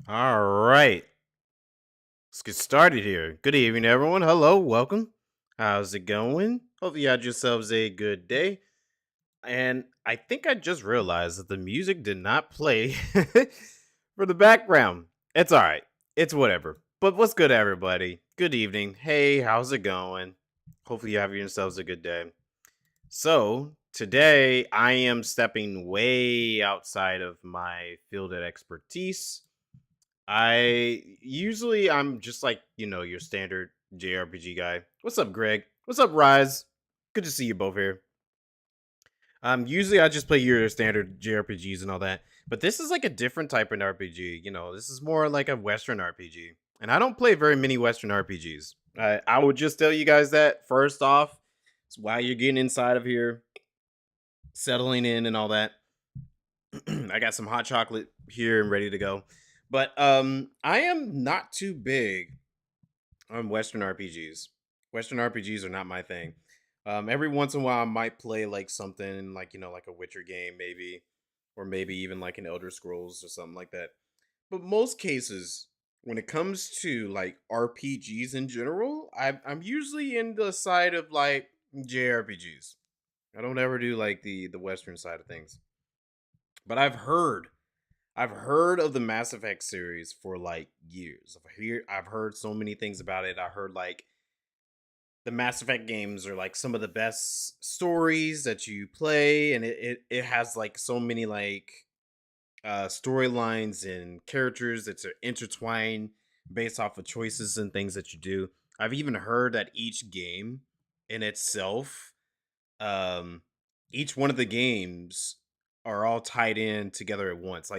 All right, let's get started here. Good evening, everyone. Hello, welcome. How's it going? Hope you had yourselves a good day. And I think I just realized that the music did not play for the background. It's all right. It's whatever. But what's good, everybody? Good evening. Hey, how's it going? Hopefully, you have yourselves a good day. So, today I am stepping way outside of my field of expertise. I'm just like, your standard JRPG guy. What's up, Greg? What's up, Rise? Good to see you both here. Usually I just play your standard JRPGs and all that, but this is like a different type of RPG. This is more like a Western RPG, and I don't play very many Western RPGs. I would just tell you guys that first off, it's while you're getting inside of here, settling in and all that. I got some hot chocolate here and ready to go. But I am not too big on Western RPGs. Western RPGs are not my thing. Every once in a while, I might play like something like like a Witcher game, maybe, or maybe even like an Elder Scrolls or something like that. But most cases, when it comes to like RPGs in general, I'm usually in the side of like JRPGs. I don't ever do like the Western side of things. But I've heard of the Mass Effect series for like years. I've heard so many things about it. I heard like the Mass Effect games are like some of the best stories that you play, and it has like so many like storylines and characters that are intertwined based off of choices and things that you do. I've even heard that each game in itself, um, each one of the games are all tied in together at once.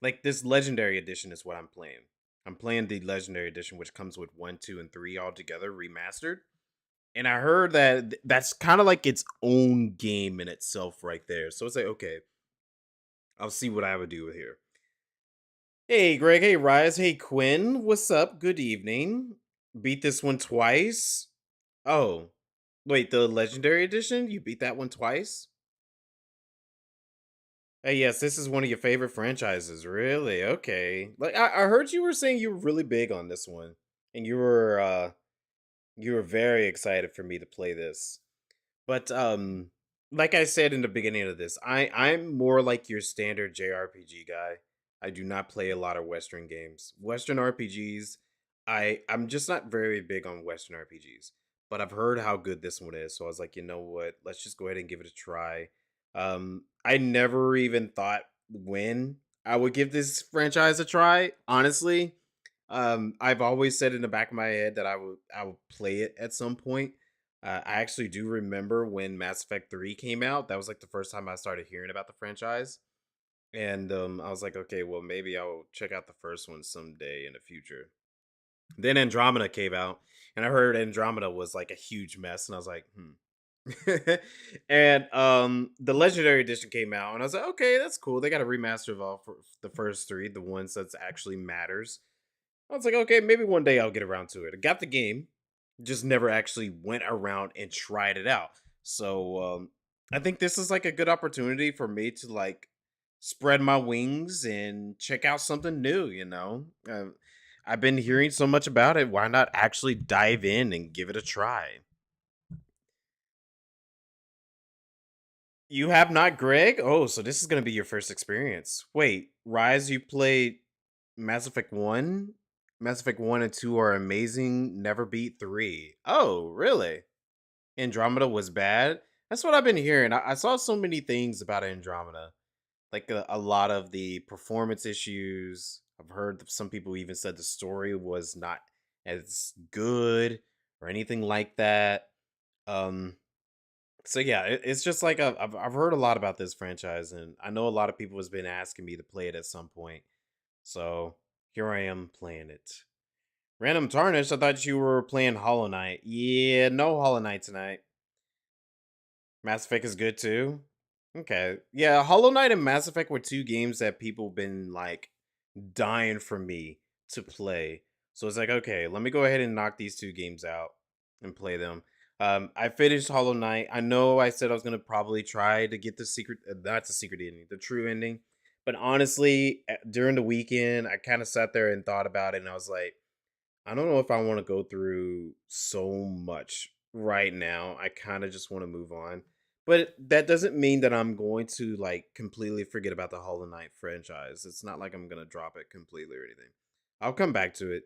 Like this legendary edition is what I'm playing. I'm playing the legendary edition, which comes with 1, 2, and 3 all together remastered. And I heard that that's kind of like its own game in itself, right there. So it's like, okay, I'll see what I would do here. Hey, Greg. Hey, Rise. Hey, Quinn. What's up? Good evening. Beat this one twice. Oh, wait, the legendary edition? You beat that one twice? Hey, yes, this is one of your favorite franchises. Really? Okay. Like I heard you were saying you were really big on this one, and you were very excited for me to play this. But like I said in the beginning of this, I'm more like your standard JRPG guy. I do not play a lot of Western games. Western RPGs, I'm just not very big on Western RPGs. But I've heard how good this one is, so I was like, you know what? Let's just go ahead and give it a try. I never even thought when I would give this franchise a try. Honestly, I've always said in the back of my head that I would play it at some point. I actually do remember when Mass Effect 3 came out. That was like the first time I started hearing about the franchise. And I was like, okay, well, maybe I'll check out the first one someday in the future. Then Andromeda came out, and I heard Andromeda was like a huge mess, and I was like, and the Legendary Edition came out, and I was like, okay, that's cool. They got a remaster of all for the first three, the ones that actually matters. I was like, okay, maybe one day I'll get around to it. I got the game, just never actually went around and tried it out. So I think this is like a good opportunity for me to like spread my wings and check out something new. I've been hearing so much about it. Why not actually dive in and give it a try? You have not, Greg? Oh, so this is gonna be your first experience. Wait, Rise, you played Mass Effect 1? Mass Effect 1 and 2 are amazing. Never beat 3. Oh, really? Andromeda was bad? That's what I've been hearing. I saw so many things about Andromeda. Like a lot of the performance issues. I've heard that some people even said the story was not as good or anything like that. Um, so yeah, it's just like I've heard a lot about this franchise, and I know a lot of people has been asking me to play it at some point. So here I am playing it. Random Tarnish, I thought you were playing Hollow Knight. Yeah, no Hollow Knight tonight. Mass Effect is good too. Okay. Yeah, Hollow Knight and Mass Effect were two games that people been like dying for me to play. So it's like, okay, let me go ahead and knock these two games out and play them. I finished Hollow Knight. I know I said I was gonna probably try to get the secret, not the secret ending, the true ending. But honestly, during the weekend, I kind of sat there and thought about it, and I was like, I don't know if I want to go through so much right now. I kind of just want to move on. But that doesn't mean that I'm going to like completely forget about the Hollow Knight franchise. It's not like I'm going to drop it completely or anything. I'll come back to it.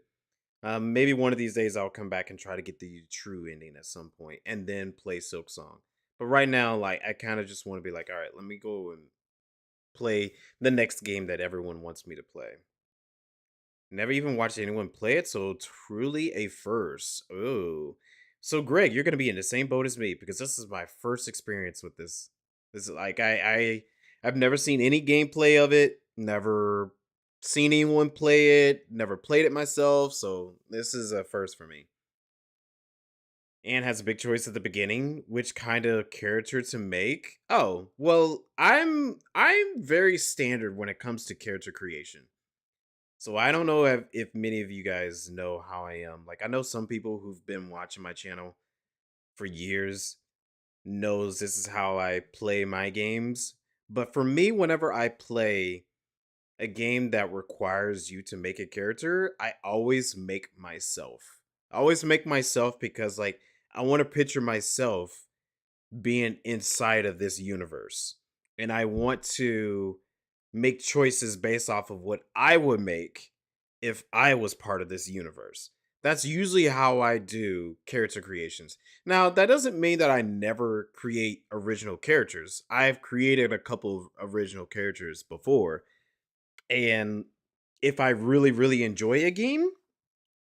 Maybe one of these days I'll come back and try to get the true ending at some point and then play Silk Song. But right now, like, I kind of just want to be like, all right, let me go and play the next game that everyone wants me to play. Never even watched anyone play it, so truly a first. Oh. So Greg, you're gonna be in the same boat as me because this is my first experience with this. This is like I've never seen any gameplay of it, never seen anyone play it, never played it myself, so this is a first for me. And has a big choice at the beginning, which kind of character to make. Oh, well, I'm very standard when it comes to character creation. So I don't know if many of you guys know how I am. Like I know some people who've been watching my channel for years knows this is how I play my games. But for me, whenever I play a game that requires you to make a character, I always make myself. I always make myself because like I want to picture myself being inside of this universe. And I want to make choices based off of what I would make if I was part of this universe. That's usually how I do character creations. Now, that doesn't mean that I never create original characters. I've created a couple of original characters before. And if I really, really enjoy a game,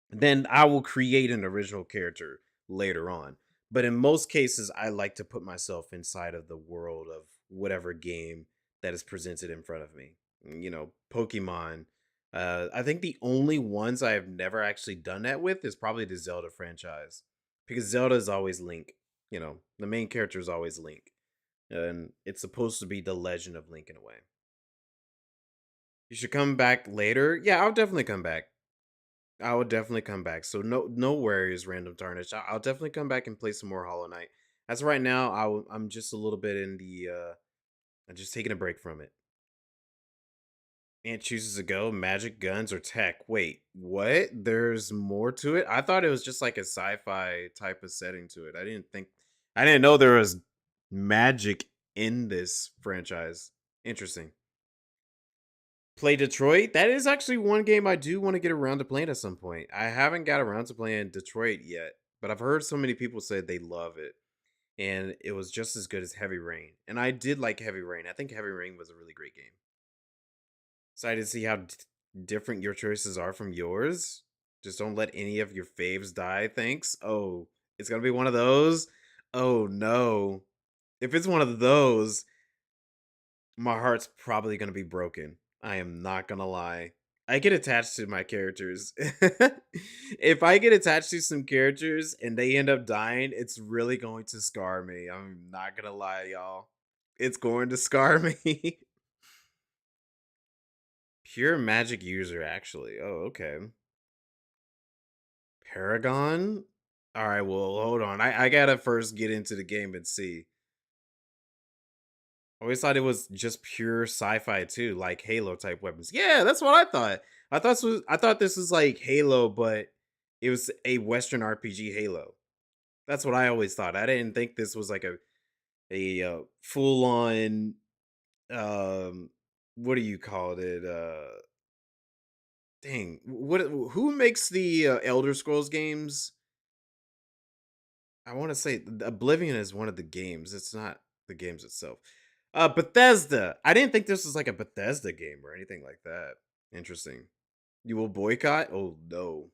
then I will create an original character later on. But in most cases, I like to put myself inside of the world of whatever game that is presented in front of me. Pokemon. I think the only ones I have never actually done that with is probably the Zelda franchise. Because Zelda is always Link. The main character is always Link. And it's supposed to be the legend of Link in a way. You should come back later. Yeah, I'll definitely come back. I will definitely come back. So no worries, Random Tarnish. I'll definitely come back and play some more Hollow Knight. As of right now, I'm just a little bit in the I'm just taking a break from it. Ant chooses to go magic, guns, or tech. Wait, what? There's more to it? I thought it was just like a sci-fi type of setting to it. I didn't know there was magic in this franchise. Interesting. Play Detroit. That is actually one game I do want to get around to playing at some point. I haven't got around to playing Detroit yet, but I've heard so many people say they love it. And it was just as good as Heavy Rain. And I did like Heavy Rain. I think Heavy Rain was a really great game. Excited to see how different your choices are from yours. Just don't let any of your faves die, thanks. Oh, it's going to be one of those? Oh, no. If it's one of those, my heart's probably going to be broken. I am not going to lie. I get attached to my characters. If I get attached to some characters and they end up dying, it's really going to scar me. I'm not going to lie, y'all. It's going to scar me. Pure magic user, actually. Oh, okay. Paragon? All right, well, hold on. I gotta first get into the game and see. I always thought it was just pure sci-fi too, like Halo type weapons. Yeah, that's what I thought. I thought this was like Halo, but it was a Western RPG Halo. That's what I always thought. I didn't think this was like a full on what do you call it? Dang, who makes the Elder Scrolls games? I want to say Oblivion is one of the games. It's not the games itself. Bethesda. I didn't think this was like a Bethesda game or anything like that. Interesting. You will boycott? Oh no.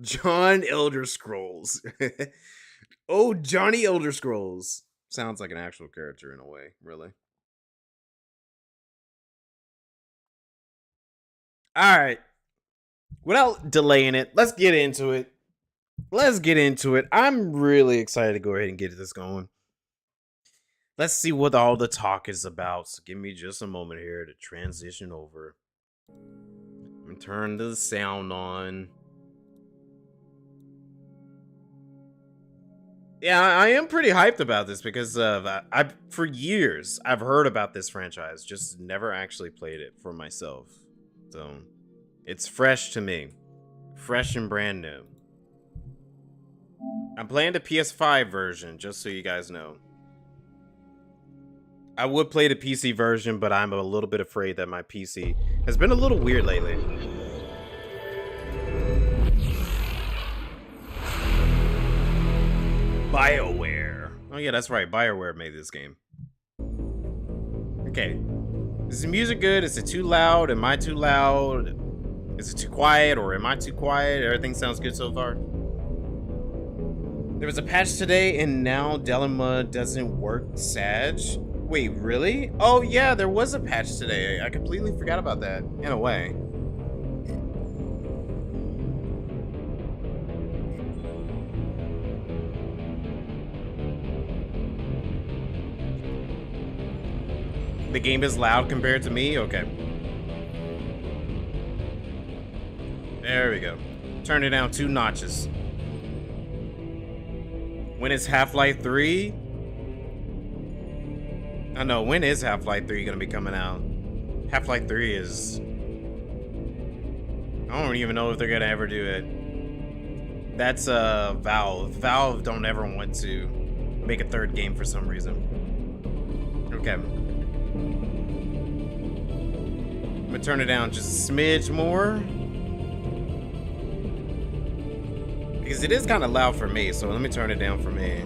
John Elder Scrolls. Oh, Johnny Elder Scrolls. Sounds like an actual character in a way, really. All right. Without delaying it, let's get into it. Let's get into it. I'm really excited to go ahead and get this going. Let's see what all the talk is about. So give me just a moment here to transition over and turn the sound on. Yeah, I am pretty hyped about this because I've for years I've heard about this franchise, just never actually played it for myself. So it's fresh to me, fresh and brand new. I'm playing the PS5 version, just so you guys know. I would play the PC version, but I'm a little bit afraid that my PC has been a little weird lately. BioWare. Oh yeah, that's right. BioWare made this game. Okay. Is the music good? Is it too loud? Am I too loud? Is it too quiet or am I too quiet? Everything sounds good so far. There was a patch today and now Delima doesn't work, Sag. Wait, really? Oh yeah, there was a patch today. I completely forgot about that, in a way. The game is loud compared to me? Okay. There we go. Turn it down 2 notches. When is Half-Life 3? I know, when is Half-Life 3 gonna be coming out? Half-Life 3 is... I don't even know if they're gonna ever do it. That's Valve. Valve don't ever want to make a 3rd game for some reason. Okay. I'm gonna turn it down just a smidge more. Because it is kind of loud for me, so let me turn it down for me.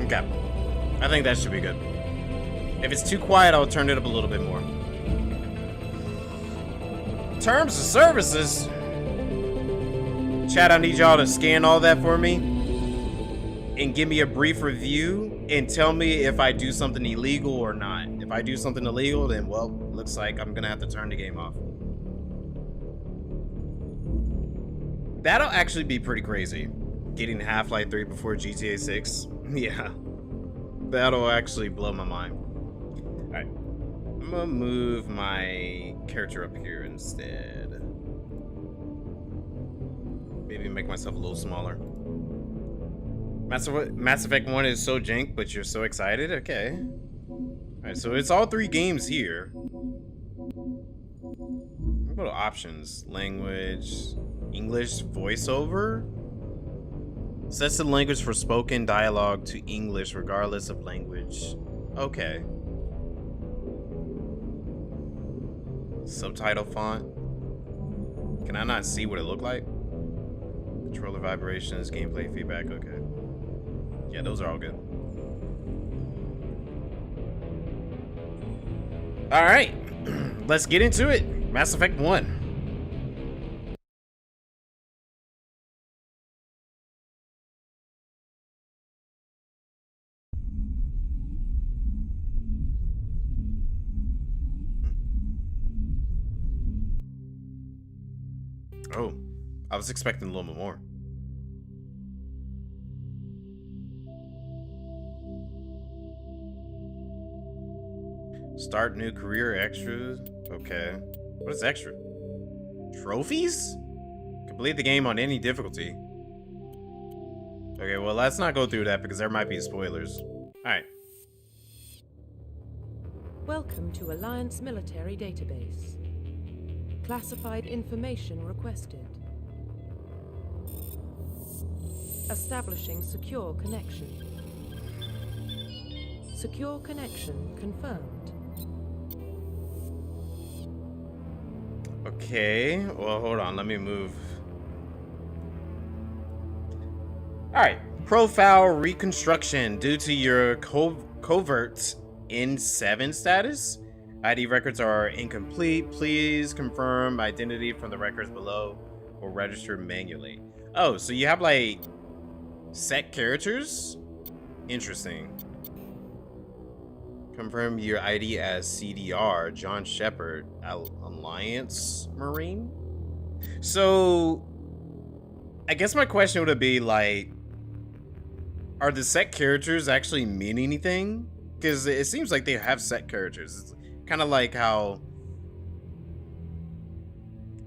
Okay. I think that should be good. If it's too quiet, I'll turn it up a little bit more. Terms of services. Chat, I need y'all to scan all that for me and give me a brief review and tell me if I do something illegal or not. If I do something illegal, then, well, looks like I'm gonna have to turn the game off. That'll actually be pretty crazy. Getting Half-Life 3 before GTA 6. Yeah. That'll actually blow my mind. Alright. I'm gonna move my character up here instead. Maybe make myself a little smaller. Mass Effect 1 is so jank, but you're so excited? Okay. Alright, so it's all 3 games here. I'll go to options. Language. English voiceover? Sets the language for spoken dialogue to English regardless of language. Okay. Subtitle font. Can I not see what it looked like? Controller vibrations, gameplay feedback, okay. Yeah, those are all good. Alright. Let's get into it. Mass Effect 1. Oh, I was expecting a little bit more. Start new career extras. Okay. What is extra? Trophies? Complete the game on any difficulty. Okay, well, let's not go through that because there might be spoilers. Alright. Welcome to Alliance Military Database. Classified information requested. Establishing secure connection. Secure connection confirmed. Okay, well, hold on, let me move. Alright, profile reconstruction due to your covert N7 status. ID records are incomplete. Please confirm identity from the records below or register manually. Oh, so you have like set characters? Interesting. Confirm your ID as CDR, John Shepard, Alliance Marine. So I guess my question would be like, are the set characters actually mean anything? Because it seems like they have set characters. It's kind of like how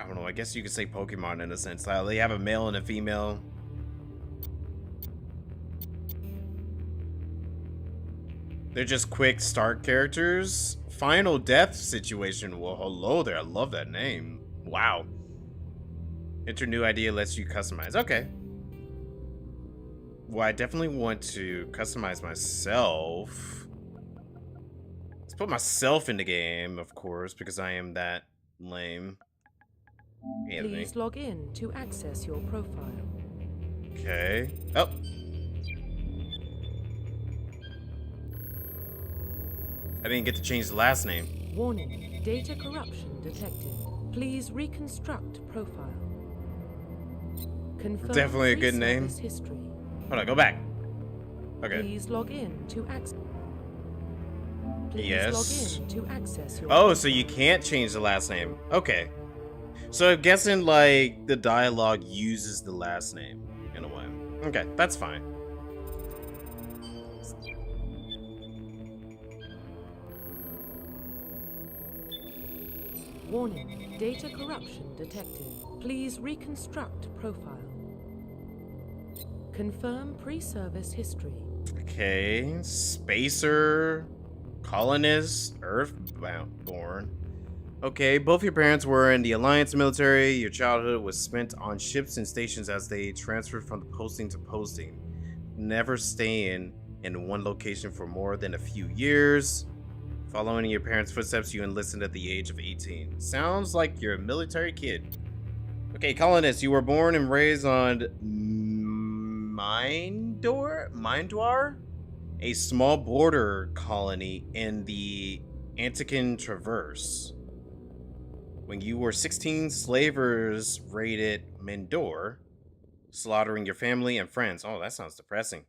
I don't know, I guess you could say Pokemon in a sense. They have a male and a female. They're just quick start characters. Final death situation. Well, hello there. I love that name. Wow. Enter new idea lets you customize. Okay. Well, I definitely want to customize myself. Let's put myself in the game, of course, because I am that lame. Anthony. Please log in to access your profile. Okay. Oh. I didn't get to change the last name. Warning, data corruption detected. Please reconstruct profile. Confirm Definitely a good name. pre-service history. Hold on, go back. Okay. Please log in to access. Please Yes. log in to access your. Oh, so you can't change the last name. Okay. So I'm guessing like the dialogue uses the last name in a way. Okay, that's fine. Warning, data corruption detected. Please reconstruct profile. Confirm pre-service history. Okay, spacer, colonist, earthborn. Okay, both your parents were in the Alliance military. Your childhood was spent on ships and stations as they transferred from the posting to posting, never staying in one location for more than a few years. Following in your parents' footsteps, you enlisted at the age of 18. Sounds like you're a military kid. Okay, colonist, you were born and raised on Mindor? A small border colony in the Antican Traverse. When you were 16, slavers raided Mindor, slaughtering your family and friends. Oh, that sounds depressing.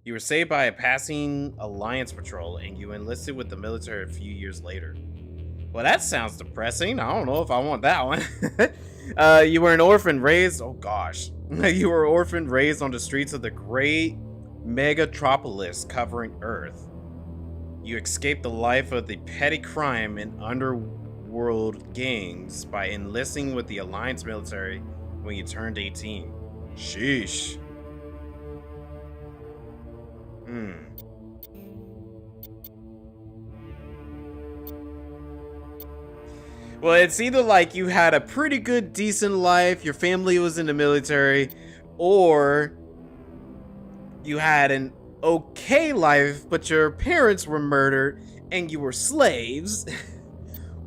You were saved by a passing Alliance patrol, and you enlisted with the military a few years later. Well, that sounds depressing. I don't know if I want that one. You were an orphan raised... Oh, gosh. You were orphan raised on the streets of the great megatropolis covering Earth. You escaped the life of the petty crime and underworld gangs by enlisting with the Alliance military when you turned 18. Sheesh. Well, it's either like you had a pretty good, decent life, your family was in the military, or you had an okay life, but your parents were murdered and you were slaves.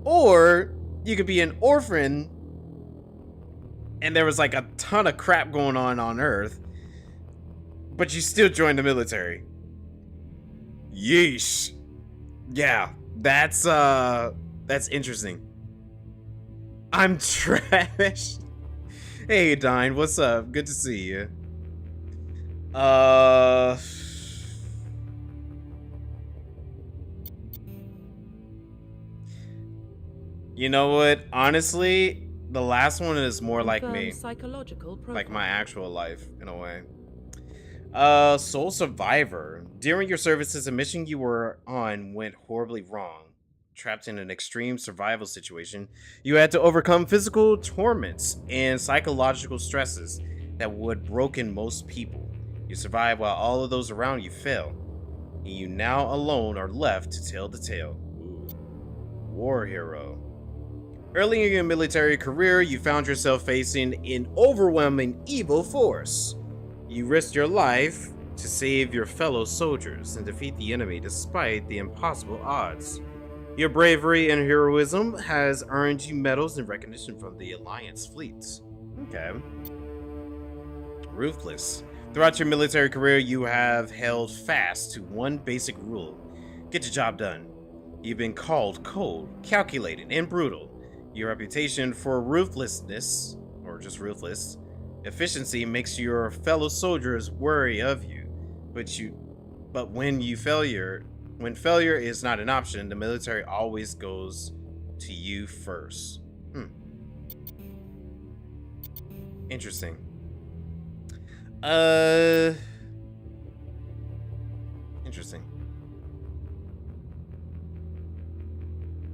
Or you could be an orphan and there was like a ton of crap going on Earth, but you still joined the military. Yeesh. Yeah, that's interesting. I'm trash. Hey, Dine, what's up? Good to see you. You know what? Honestly, the last one is more like me. Psychological profile. Like my actual life, in a way. Sole survivor. During your services, a mission you were on went horribly wrong. Trapped in an extreme survival situation, you had to overcome physical torments and psychological stresses that would broken most people. You survived while all of those around you fell, and you now alone are left to tell the tale. Ooh. War hero. Early in your military career, you found yourself facing an overwhelming evil force. You risked your life to save your fellow soldiers and defeat the enemy despite the impossible odds. Your bravery and heroism has earned you medals and recognition from the Alliance fleets. Okay. Ruthless. Throughout your military career, you have held fast to one basic rule. Get your job done. You've been called cold, calculated, and brutal. Your reputation for ruthlessness, or just ruthless, efficiency makes your fellow soldiers wary of you. But when failure is not an option, the military always goes to you first. Interesting. Interesting.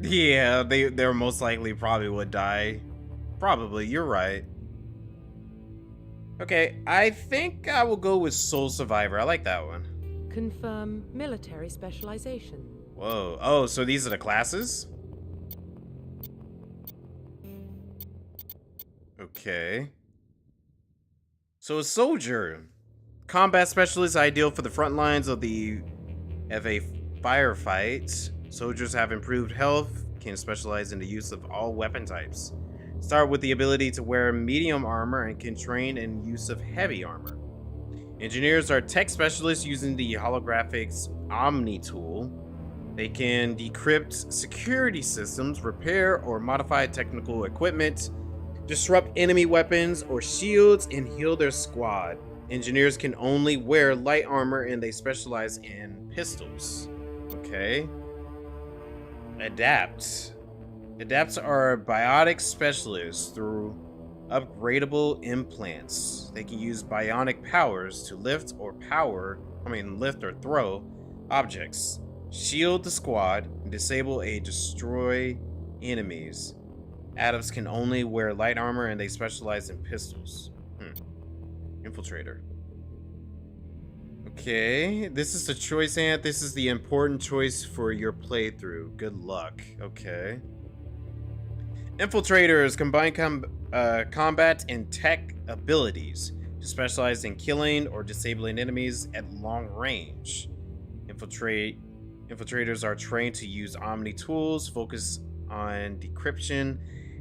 Yeah, they're most likely probably would die Probably, you're right. Okay, I think I will go with Soul Survivor. I like that one. Confirm military specialization. Whoa. Oh, so these are the classes? Okay. So a soldier. Combat specialist ideal for the front lines of a firefight. Soldiers have improved health, can specialize in the use of all weapon types. Start with the ability to wear medium armor and can train in use of heavy armor. Engineers are tech specialists using the holographics Omni tool. They can decrypt security systems, repair or modify technical equipment, disrupt enemy weapons or shields, and heal their squad. Engineers can only wear light armor and they specialize in pistols. Okay. Adapt. Adapts are biotic specialists through upgradable implants. They can use bionic powers to lift or throw objects, shield the squad, and disable or destroy enemies. Adapts can only wear light armor and they specialize in pistols. Infiltrator. Okay, this is the choice, Ant. This is the important choice for your playthrough. Good luck. Okay. Infiltrators combine combat and tech abilities to specialize in killing or disabling enemies at long range. Infiltrators are trained to use Omni tools, focus on decryption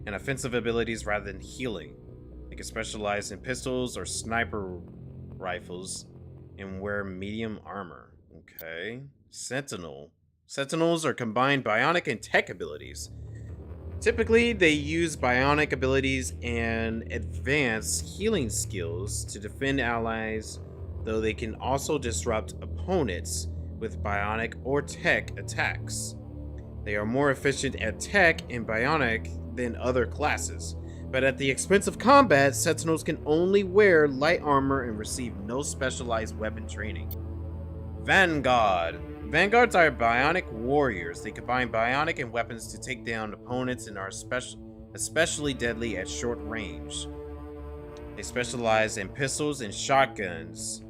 and offensive abilities rather than healing. They can specialize in pistols or sniper rifles and wear medium armor. Okay. Sentinel. Sentinels are combined bionic and tech abilities. Typically, they use bionic abilities and advanced healing skills to defend allies, though they can also disrupt opponents with bionic or tech attacks. They are more efficient at tech and bionic than other classes, but at the expense of combat, Sentinels can only wear light armor and receive no specialized weapon training. Vanguard. Vanguards are bionic warriors. They combine bionic and weapons to take down opponents and are especially deadly at short range. They specialize in pistols and shotguns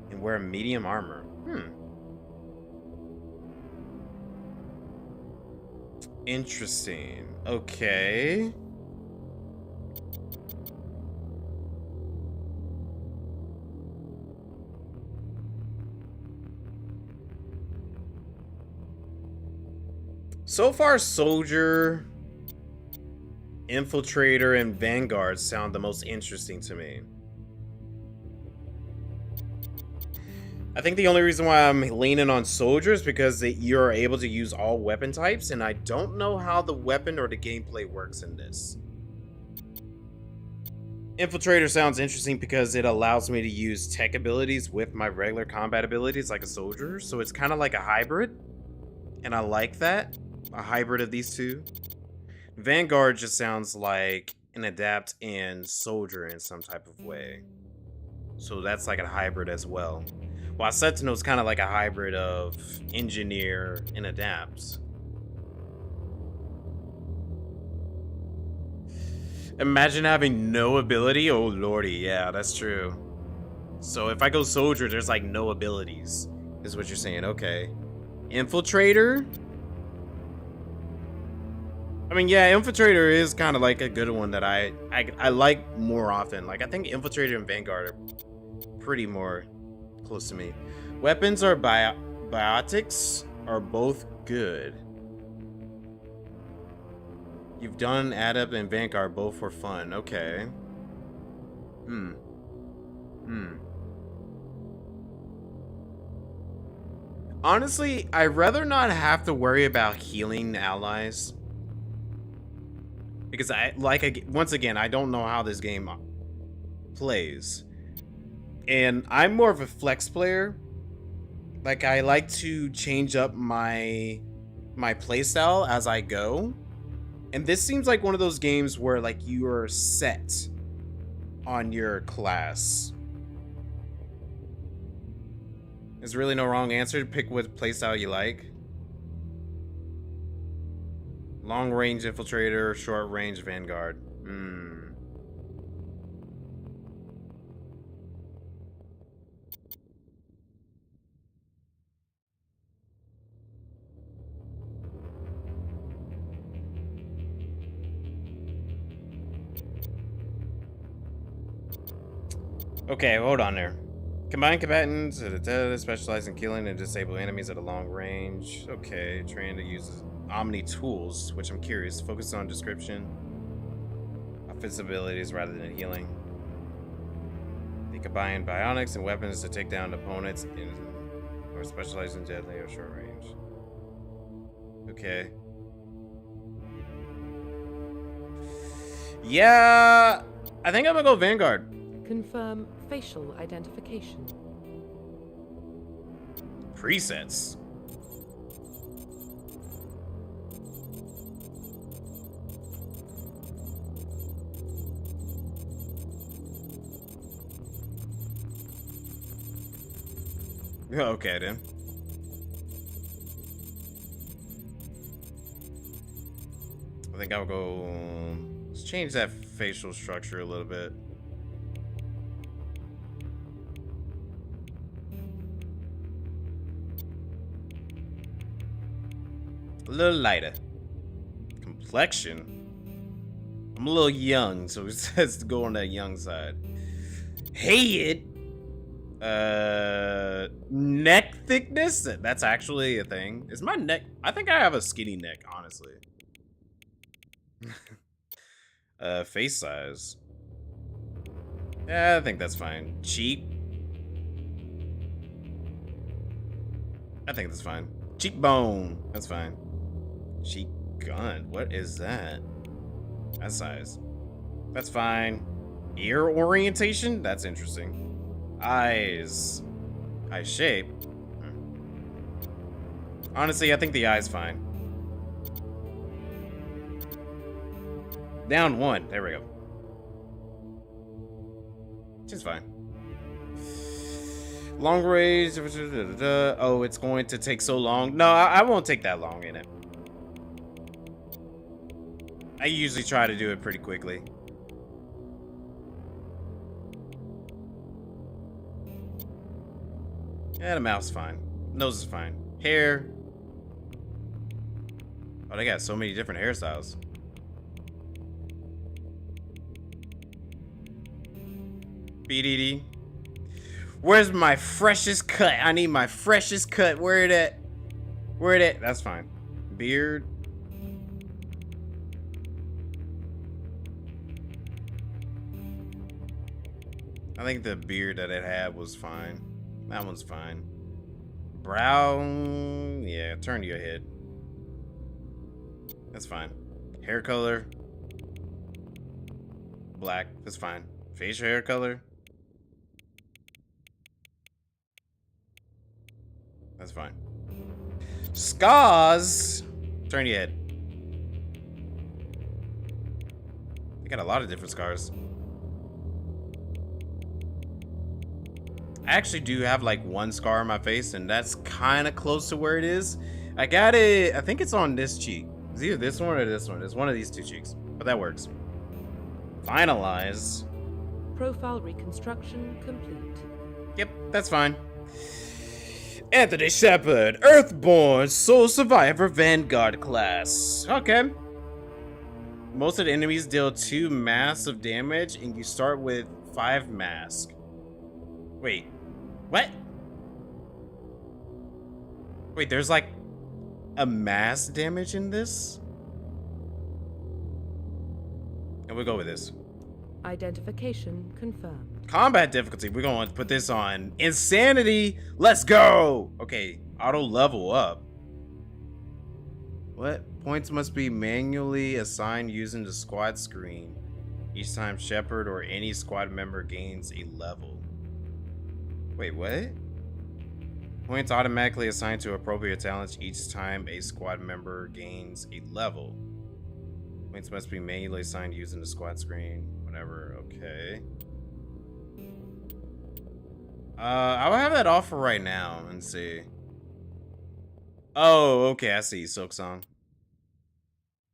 and wear medium armor. Interesting. Okay. So far, Soldier, Infiltrator, and Vanguard sound the most interesting to me. I think the only reason why I'm leaning on Soldier is because you're able to use all weapon types, and I don't know how the weapon or the gameplay works in this. Infiltrator sounds interesting because it allows me to use tech abilities with my regular combat abilities like a soldier, so it's kind of like a hybrid, and I like that. A hybrid of these two. Vanguard just sounds like an adapt and soldier in some type of way. So that's like a hybrid as well. While Sentinel is kind of like a hybrid of engineer and adapt. Imagine having no ability. Oh lordy, yeah, that's true. So if I go soldier, there's like no abilities, is what you're saying. Okay. Infiltrator. I mean, yeah, Infiltrator is kind of like a good one that I like more often. Like, I think Infiltrator and Vanguard are pretty more close to me. Weapons or biotics are both good. You've done Adept and Vanguard both for fun. Okay. Honestly, I'd rather not have to worry about healing allies. Because once again, I don't know how this game plays. And I'm more of a flex player. Like, I like to change up my playstyle as I go. And this seems like one of those games where like you are set on your class. There's really no wrong answer. Pick what playstyle you like. Long range Infiltrator, short range Vanguard. Hmm. Okay, hold on there. Combined combatants specialize in killing and disable enemies at a long range. Okay, trained to use Omni tools, which I'm curious. Focus on description, offensive abilities rather than healing. They combine bionics and weapons to take down opponents in or specialize in deadly or short range. Okay. Yeah, I think I'm gonna go Vanguard. Confirm facial identification. Presets. Okay then. I think I'll go. Let's change that facial structure a little bit. A little lighter. Complexion. I'm a little young, so it says to go on that young side. Head. Neck thickness. That's actually a thing. Is my neck? I think I have a skinny neck, honestly. Face size. Yeah, I think that's fine. Cheek. I think that's fine. Cheekbone. That's fine. Cheek gun. What is that? That size. That's fine. Ear orientation? That's interesting. Eyes. Eye shape. Honestly, I think the eye's fine. Down one. There we go. Just fine. Long range. Oh, it's going to take so long. No, I won't take that long in it. I usually try to do it pretty quickly. Yeah, the mouth's fine. Nose is fine. Hair. Oh, they got so many different hairstyles. BDD. Where's my freshest cut? I need my freshest cut. Where it at? Where it at? That's fine. Beard. I think the beard that it had was fine. That one's fine. Brow. Yeah, turn your head. That's fine. Hair color. Black. That's fine. Facial hair color. That's fine. Scars. Turn your head. They got a lot of different scars. I actually do have like one scar on my face, and that's kind of close to where it is. I got it. I think it's on this cheek. It's either this one or this one. It's one of these two cheeks, but that works. Finalize. Profile reconstruction complete. Yep, that's fine. Anthony Shepard, Earthborn, Soul Survivor, Vanguard class. Okay. Most of the enemies deal 2 massive damage, and you start with 5 mask. Wait, what? Wait, there's like a mass damage in this? And we'll go with this. Identification confirmed. Combat difficulty, we're going to put this on Insanity. Let's go. Okay, auto level up. What? Points must be manually assigned using the squad screen. Each time Shepard or any squad member gains a level. Wait, what? Points automatically assigned to appropriate talents each time a squad member gains a level. Points must be manually assigned using the squad screen. Whatever, okay. I'll have that off for right now and see. Oh, okay, I see. Silk Song.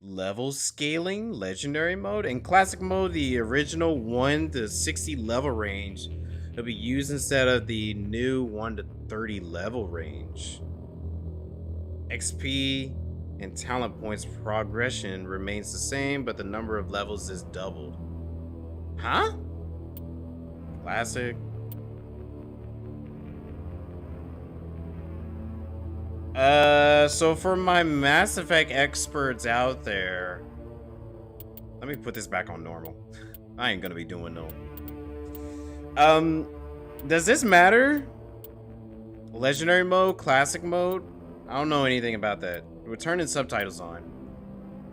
level scaling, legendary mode. In classic mode, the original 1 to 60 level range will be used instead of the new 1 to 30 level range. XP and talent points progression remains the same, but the number of levels is doubled. Huh? Classic. So for my Mass Effect experts out there, let me put this back on normal. I ain't gonna be doing no. Does this matter? Legendary mode, classic mode? I don't know anything about that. We're turning subtitles on.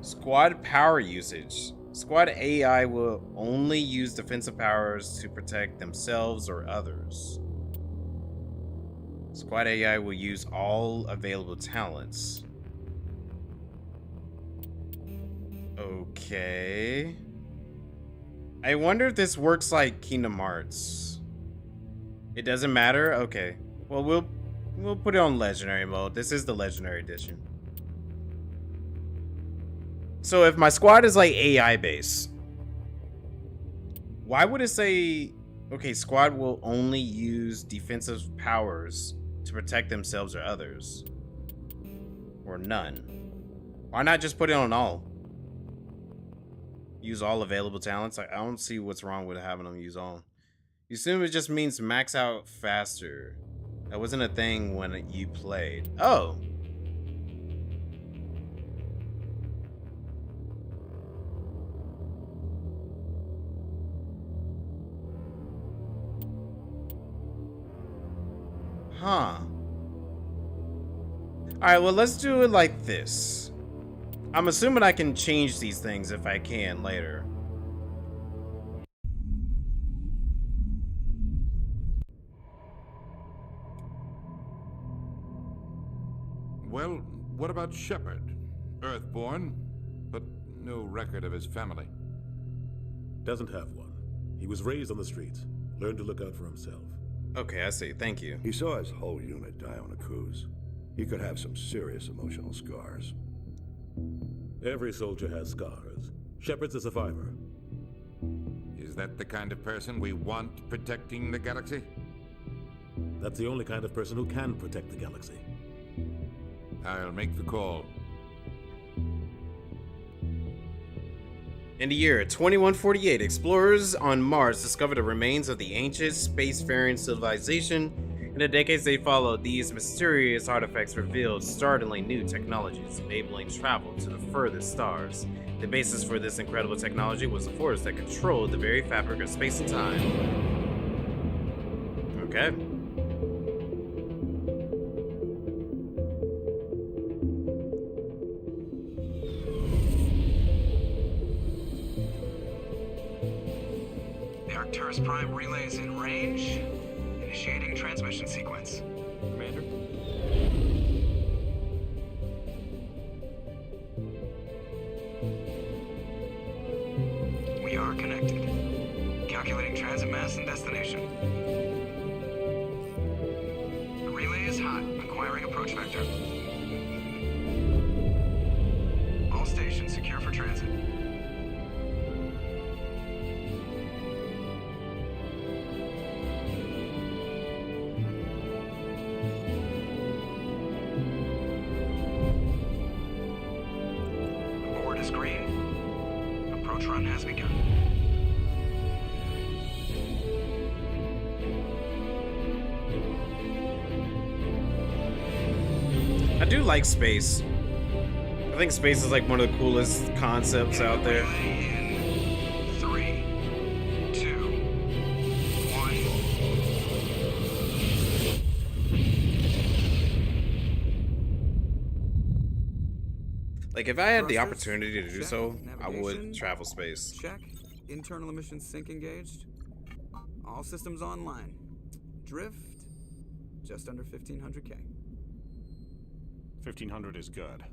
Squad power usage. Squad AI will only use defensive powers to protect themselves or others. Squad AI will use all available talents. Okay. I wonder if this works like Kingdom Hearts. It doesn't matter? Okay. Well, we'll put it on legendary mode. This is the legendary edition. So if my squad is like AI based, why would it say, okay, squad will only use defensive powers to protect themselves or others? Or none? Why not just put it on all? Use all available talents? I don't see what's wrong with having them use all. You assume it just means max out faster. That wasn't a thing when you played. Oh. Huh. Alright, well, let's do it like this. I'm assuming I can change these things if I can later. Well, what about Shepard? Earthborn, but no record of his family. Doesn't have one. He was raised on the streets. Learned to look out for himself. Okay, I see. Thank you. He saw his whole unit die on a cruise. He could have some serious emotional scars. Every soldier has scars. Shepard's a survivor. Is that the kind of person we want protecting the galaxy? That's the only kind of person who can protect the galaxy. I'll make the call. In the year 2148, explorers on Mars discovered the remains of the ancient spacefaring civilization. In the decades they followed, these mysterious artifacts revealed startlingly new technologies, enabling travel to the furthest stars. The basis for this incredible technology was the force that controlled the very fabric of space and time. Okay. The Arcturus Prime relay is in range. Initiating transmission sequence. Commander? We are connected. Calculating transit mass and destination. The relay is hot. Acquiring approach vector. All stations secure for transit. Approach run has begun. I do like space. I think space is like one of the coolest concepts out there. In 3, 2, 1. Like, if I had the Thrusters? opportunity to do Check. so, I would Navigation? travel space. Check. Internal emissions sync engaged. All systems online. Drift, just under 1500K. 1500 is good.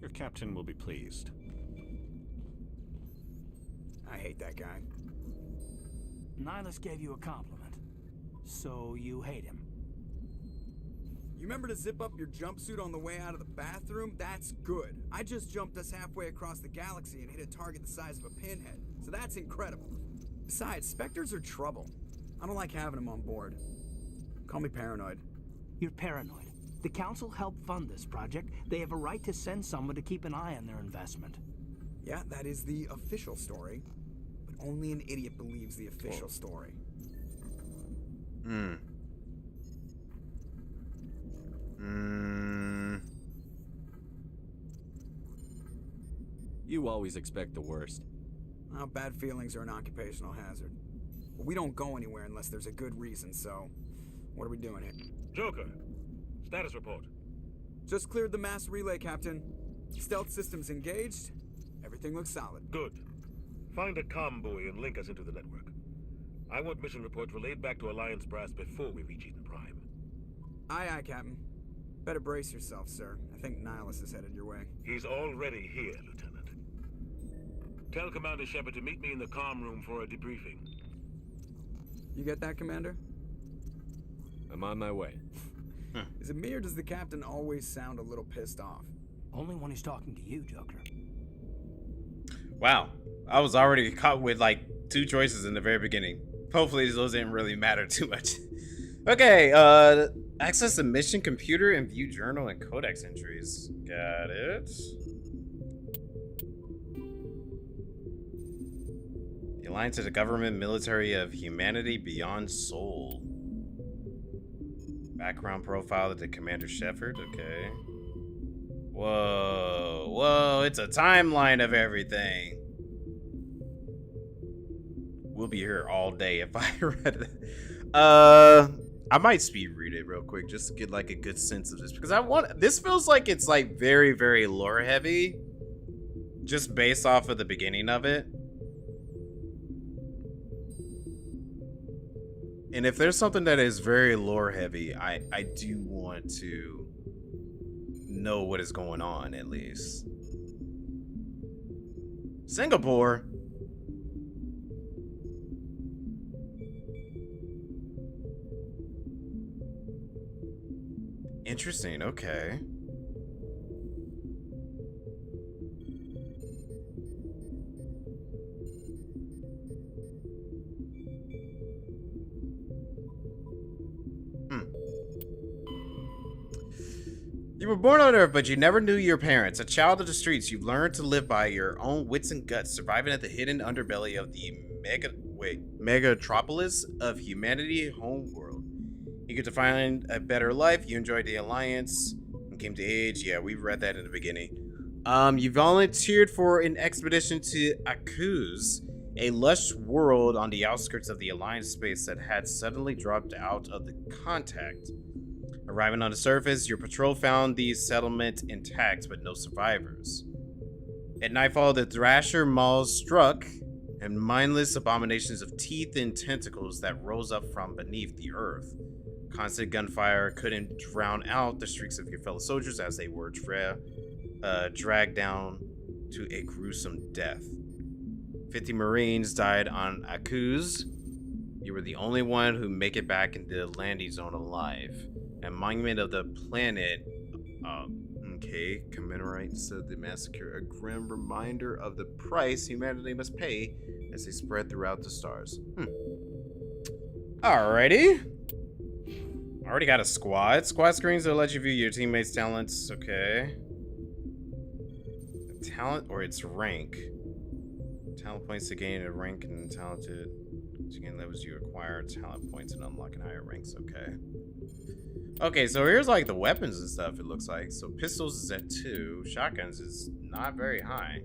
Your captain will be pleased. I hate that guy. Nihilus gave you a compliment, so you hate him. You remember to zip up your jumpsuit on the way out of the bathroom? That's good. I just jumped us halfway across the galaxy and hit a target the size of a pinhead, so that's incredible. Besides, specters are trouble. I don't like having them on board. Call me paranoid. You're paranoid. The Council helped fund this project. They have a right to send someone to keep an eye on their investment. Yeah, that is the official story. But only an idiot believes the official story. You always expect the worst. Well, bad feelings are an occupational hazard. But we don't go anywhere unless there's a good reason, so... What are we doing here? Joker, status report. Just cleared the mass relay, Captain. Stealth systems engaged. Everything looks solid. Good. Find a comm buoy and link us into the network. I want mission reports relayed back to Alliance Brass before we reach Eden Prime. Aye, aye, Captain. Better brace yourself, sir. I think Nihilus is headed your way. He's already here, Lieutenant. Tell Commander Shepard to meet me in the comm room for a debriefing. You get that, Commander? I'm on my way. Is it me or does the Captain always sound a little pissed off? Only when he's talking to you, Joker. Wow. I was already caught with like 2 choices in the very beginning. Hopefully those didn't really matter too much. Okay, access the mission computer and view journal and codex entries. Got it. The Alliance of the Government Military of Humanity Beyond Soul. Background profile of the Commander Shepard, okay. Whoa, it's a timeline of everything. We'll be here all day if I read it. I might speed read it real quick just to get like a good sense of this because this feels like it's like very, very lore heavy just based off of the beginning of it. And if there's something that is very lore heavy, I do want to know what is going on at least. Singapore. Interesting, okay. You were born on Earth, but you never knew your parents. A child of the streets, you learned to live by your own wits and guts, surviving at the hidden underbelly of the megatropolis of humanity homeworld. You get to find a better life. You enjoyed the Alliance and came to age. Yeah, we read that in the beginning. You volunteered for an expedition to Akuz, a lush world on the outskirts of the Alliance space that had suddenly dropped out of the contact. Arriving on the surface, your patrol found the settlement intact, but no survivors. At nightfall, the Thrasher Maws struck, and mindless abominations of teeth and tentacles that rose up from beneath the earth. Constant gunfire couldn't drown out the shrieks of your fellow soldiers as they were dragged down to a gruesome death. 50 Marines died on Akuz. You were the only one who make it back into the landing zone alive. A monument of the planet, commemorates the massacre, a grim reminder of the price humanity must pay as they spread throughout the stars. Alrighty. Already got a squad. Squad screens that let you view your teammates' talents. Okay. A talent or its rank. Talent points to gain a rank and talented. To gain levels, you acquire talent points and unlocking higher ranks. Okay. Okay, so here's like the weapons and stuff, it looks like. So pistols is at 2. Shotguns is not very high.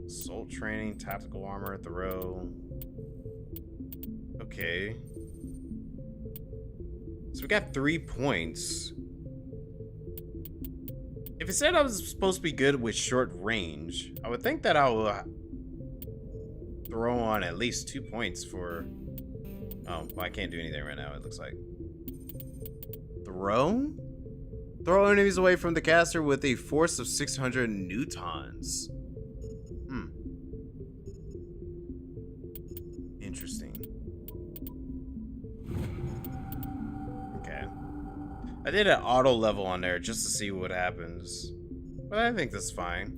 Assault training, tactical armor, throw. Okay. So we got 3 points. If it said I was supposed to be good with short range, I would think that I will throw on at least 2 points for... Oh, well, I can't do anything right now, it looks like. Throw? Throw enemies away from the caster with a force of 600 newtons. Interesting. Okay. I did an auto level on there just to see what happens. But I think that's fine.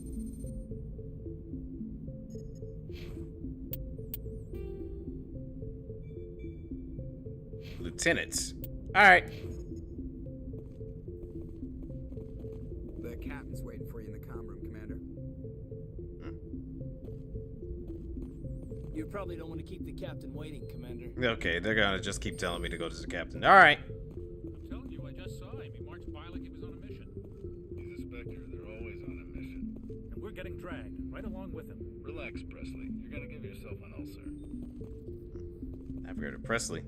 Lieutenant. Alright. The captain's waiting for you in the comm room, Commander. You probably don't want to keep the captain waiting, Commander. Okay, they're gonna just keep telling me to go to the captain. Alright. I'm telling you, I just saw him. He marched by like he was on a mission. He's a Spectre. They're always on a mission. And we're getting dragged right along with him. Relax, Presley. You're gonna give yourself an ulcer. I've heard of Presley.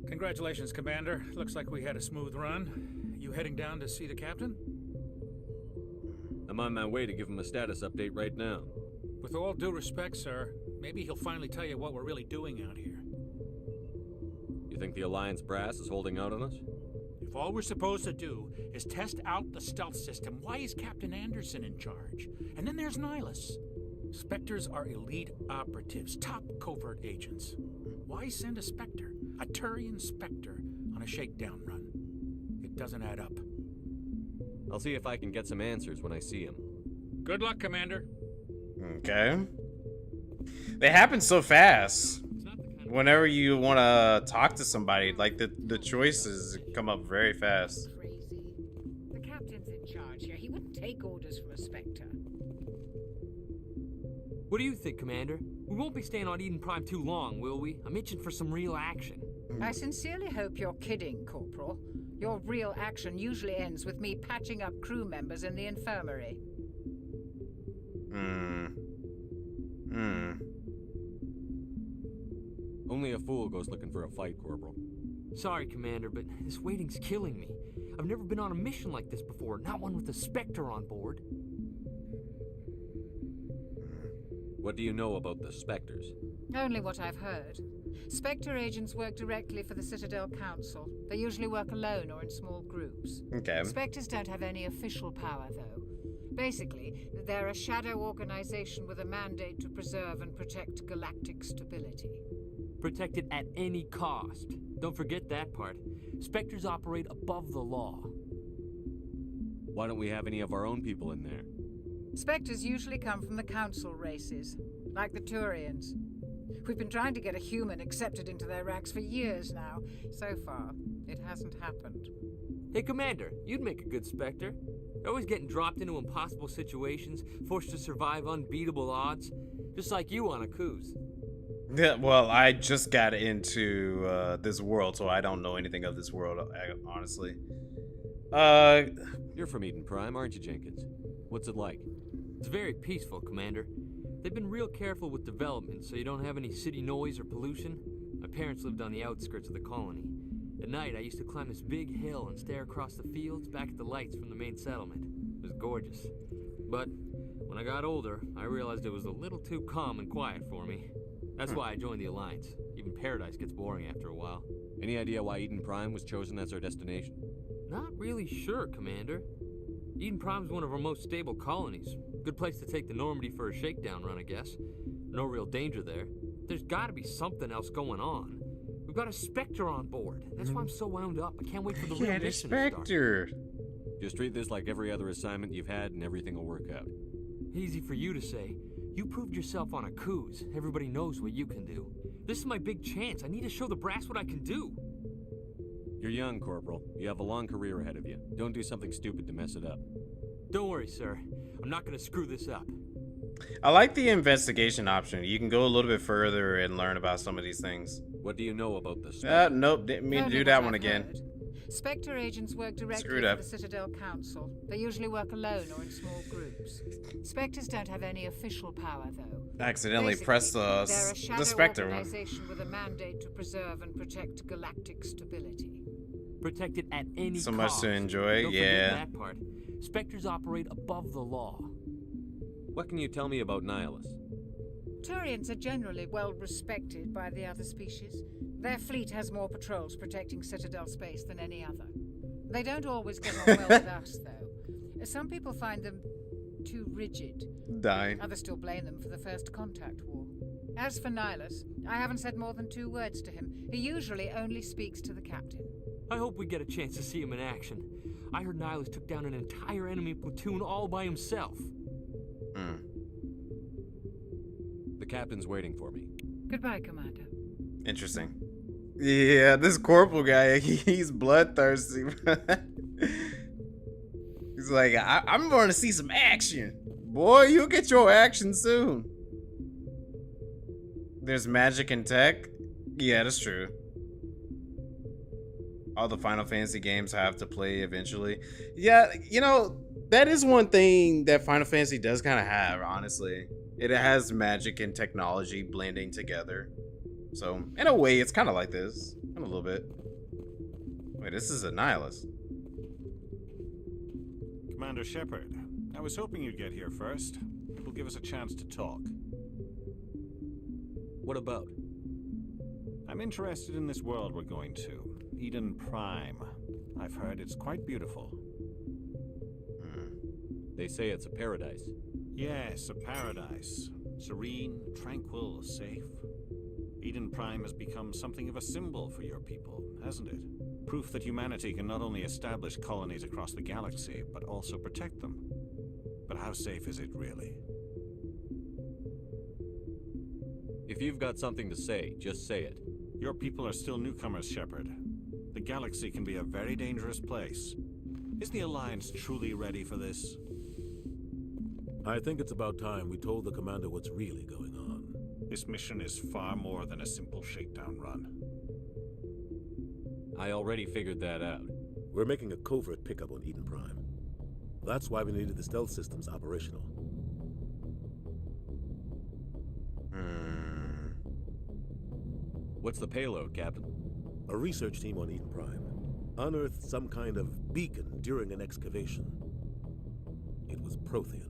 Congratulations, Commander. Looks like we had a smooth run. You heading down to see the captain? I'm on my way to give him a status update right now. With all due respect, sir, maybe he'll finally tell you what we're really doing out here. You think the Alliance brass is holding out on us? If all we're supposed to do is test out the stealth system, why is Captain Anderson in charge? And then there's Nihilus. Spectres are elite operatives, top covert agents. Why send a Spectre, a Turian Spectre, on a shakedown run? It doesn't add up. I'll see if I can get some answers when I see him. Good luck, Commander. Okay. They happen so fast. Whenever you want to talk to somebody, like the choices come up very fast. Crazy. The captain's in charge here. He wouldn't take orders from a Spectre. What do you think, Commander? We won't be staying on Eden Prime too long, will we? I'm itching for some real action. I sincerely hope you're kidding, Corporal. Your real action usually ends with me patching up crew members in the infirmary. Only a fool goes looking for a fight, Corporal. Sorry, Commander, but this waiting's killing me. I've never been on a mission like this before, not one with a Spectre on board. What do you know about the Spectres? Only what I've heard. Spectre agents work directly for the Citadel Council. They usually work alone or in small groups. Okay. Spectres don't have any official power, though. Basically, they're a shadow organization with a mandate to preserve and protect galactic stability. Protect it at any cost. Don't forget that part. Spectres operate above the law. Why don't we have any of our own people in there? Spectres usually come from the Council races, like the Turians. We've been trying to get a human accepted into their ranks for years now. So far, it hasn't happened. Hey, Commander, you'd make a good Spectre. You're always getting dropped into impossible situations, forced to survive unbeatable odds, just like you on a cruise. Yeah, well, I just got into this world, so I don't know anything of this world, honestly. You're from Eden Prime, aren't you, Jenkins? What's it like? It's very peaceful, Commander. They've been real careful with development, so you don't have any city noise or pollution. My parents lived on the outskirts of the colony. At night, I used to climb this big hill and stare across the fields back at the lights from the main settlement. It was gorgeous. But when I got older, I realized it was a little too calm and quiet for me. That's why I joined the Alliance. Even Paradise gets boring after a while. Any idea why Eden Prime was chosen as our destination? Not really sure, Commander. Eden Prime's one of our most stable colonies. Good place to take the Normandy for a shakedown run, I guess. No real danger there. There's gotta be something else going on. We've got a Spectre on board. That's why I'm so wound up. I can't wait for the real mission to start. Spectre. Just treat this like every other assignment you've had and everything will work out. Easy for you to say. You proved yourself on a cruise. Everybody knows what you can do. This is my big chance. I need to show the brass what I can do. You're young, Corporal. You have a long career ahead of you. Don't do something stupid to mess it up. Don't worry, sir. I'm not gonna screw this up. I like the investigation option. You can go a little bit further and learn about some of these things. What do you know about this? Nope, didn't mean to do that one again. Spectre agents work directly for the Citadel Council. They usually work alone or in small groups. Spectres don't have any official power, though. I accidentally pressed they're a shadow Spectre one. organization with a mandate to preserve and protect galactic stability. Protect it at any cost. So much to enjoy, Don't yeah. forget that part. Spectres operate above the law. What can you tell me about Nihilus? Turians are generally well respected by the other species. Their fleet has more patrols protecting Citadel space than any other. They don't always get on well with us, though. Some people find them too rigid. Dying. Others still blame them for the First Contact War. As for Nihilus, I haven't said more than 2 words to him. He usually only speaks to the captain. I hope we get a chance to see him in action. I heard Nihilus took down an entire enemy platoon all by himself. The captain's waiting for me. Goodbye, Commander. Interesting. Yeah, this corporal guy, he's bloodthirsty. He's like, I'm going to see some action. Boy, you'll get your action soon. There's magic and tech. Yeah, that's true. All the Final Fantasy games have to play eventually. Yeah, you know, that is one thing that Final Fantasy does kind of have, honestly. It has magic and technology blending together. So, in a way, it's kind of like this. A little bit. Wait, this is a Nihilus. Commander Shepard, I was hoping you'd get here first. It will give us a chance to talk. What about? I'm interested in this world we're going to. Eden Prime. I've heard it's quite beautiful. They say it's a paradise. Yes, a paradise. Serene, tranquil, safe. Eden Prime has become something of a symbol for your people, hasn't it? Proof that humanity can not only establish colonies across the galaxy, but also protect them. But how safe is it, really? If you've got something to say, just say it. Your people are still newcomers, Shepard. The galaxy can be a very dangerous place. Is the Alliance truly ready for this? I think it's about time we told the commander what's really going on. This mission is far more than a simple shakedown run. I already figured that out. We're making a covert pickup on Eden Prime. That's why we needed the stealth systems operational. What's the payload, Captain? A research team on Eden Prime unearthed some kind of beacon during an excavation. It was Prothean.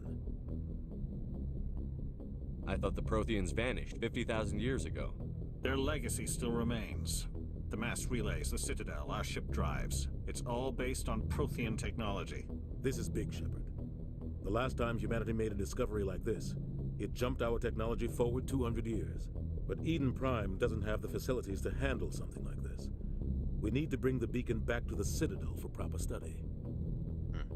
I thought the Protheans vanished 50,000 years ago. Their legacy still remains. The mass relays, the Citadel, our ship drives. It's all based on Prothean technology. This is big, Shepard. The last time humanity made a discovery like this, it jumped our technology forward 200 years. But Eden Prime doesn't have the facilities to handle something like this. We need to bring the beacon back to the Citadel for proper study.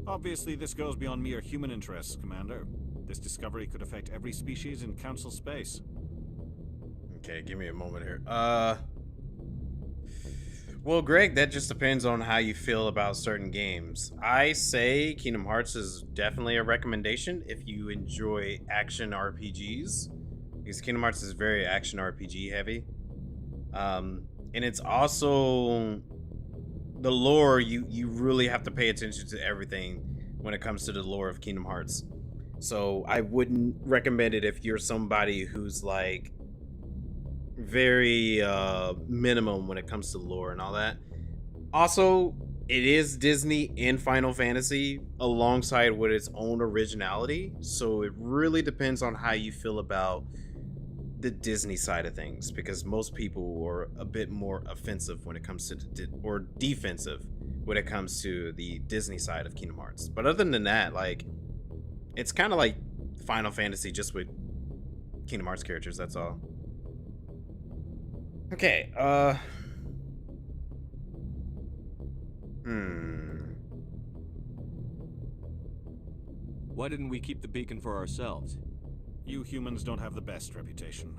Obviously, this goes beyond mere human interests, Commander. This discovery could affect every species in Council space. Okay, give me a moment here. Well, Greg, that just depends on how you feel about certain games. I say Kingdom Hearts is definitely a recommendation if you enjoy action RPGs. Because Kingdom Hearts is very action RPG heavy. And it's also the lore, you really have to pay attention to everything when it comes to the lore of Kingdom Hearts. So I wouldn't recommend it if you're somebody who's like very minimum when it comes to lore and all that. Also, it is Disney and Final Fantasy alongside with its own originality. So it really depends on how you feel about the Disney side of things, because most people are a bit more offensive when it comes to or defensive when it comes to the Disney side of Kingdom Hearts. But other than that, like, it's kind of like Final Fantasy just with Kingdom Hearts characters, that's all. Okay, Why didn't we keep the beacon for ourselves? You humans don't have the best reputation.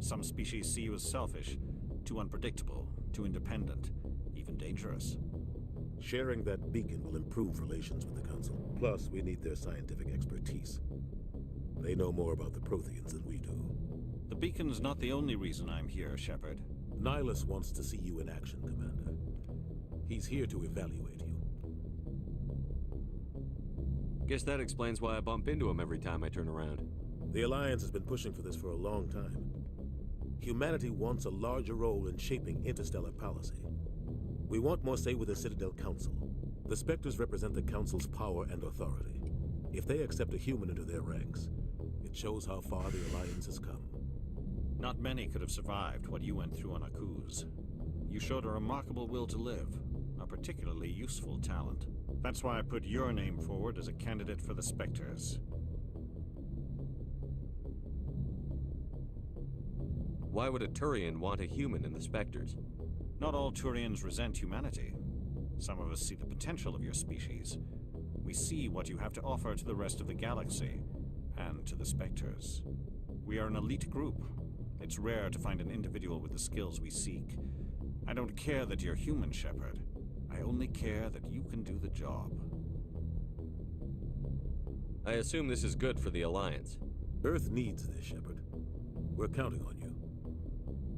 Some species see you as selfish, too unpredictable, too independent, even dangerous. Sharing that beacon will improve relations with the Council. Plus, we need their scientific expertise. They know more about the Protheans than we do. The beacon's not the only reason I'm here, Shepard. Nihilus wants to see you in action, Commander. He's here to evaluate you. Guess that explains why I bump into him every time I turn around. The Alliance has been pushing for this for a long time. Humanity wants a larger role in shaping interstellar policy. We want more say with the Citadel Council. The Spectres represent the Council's power and authority. If they accept a human into their ranks, it shows how far the Alliance has come. Not many could have survived what you went through on Akuz. You showed a remarkable will to live, a particularly useful talent. That's why I put your name forward as a candidate for the Spectres. Why would a Turian want a human in the Spectres? Not all Turians resent humanity. Some of us see the potential of your species. We see what you have to offer to the rest of the galaxy, and to the Spectres. We are an elite group. It's rare to find an individual with the skills we seek. I don't care that you're human, Shepard. I only care that you can do the job. I assume this is good for the Alliance. Earth needs this, Shepard. We're counting on you.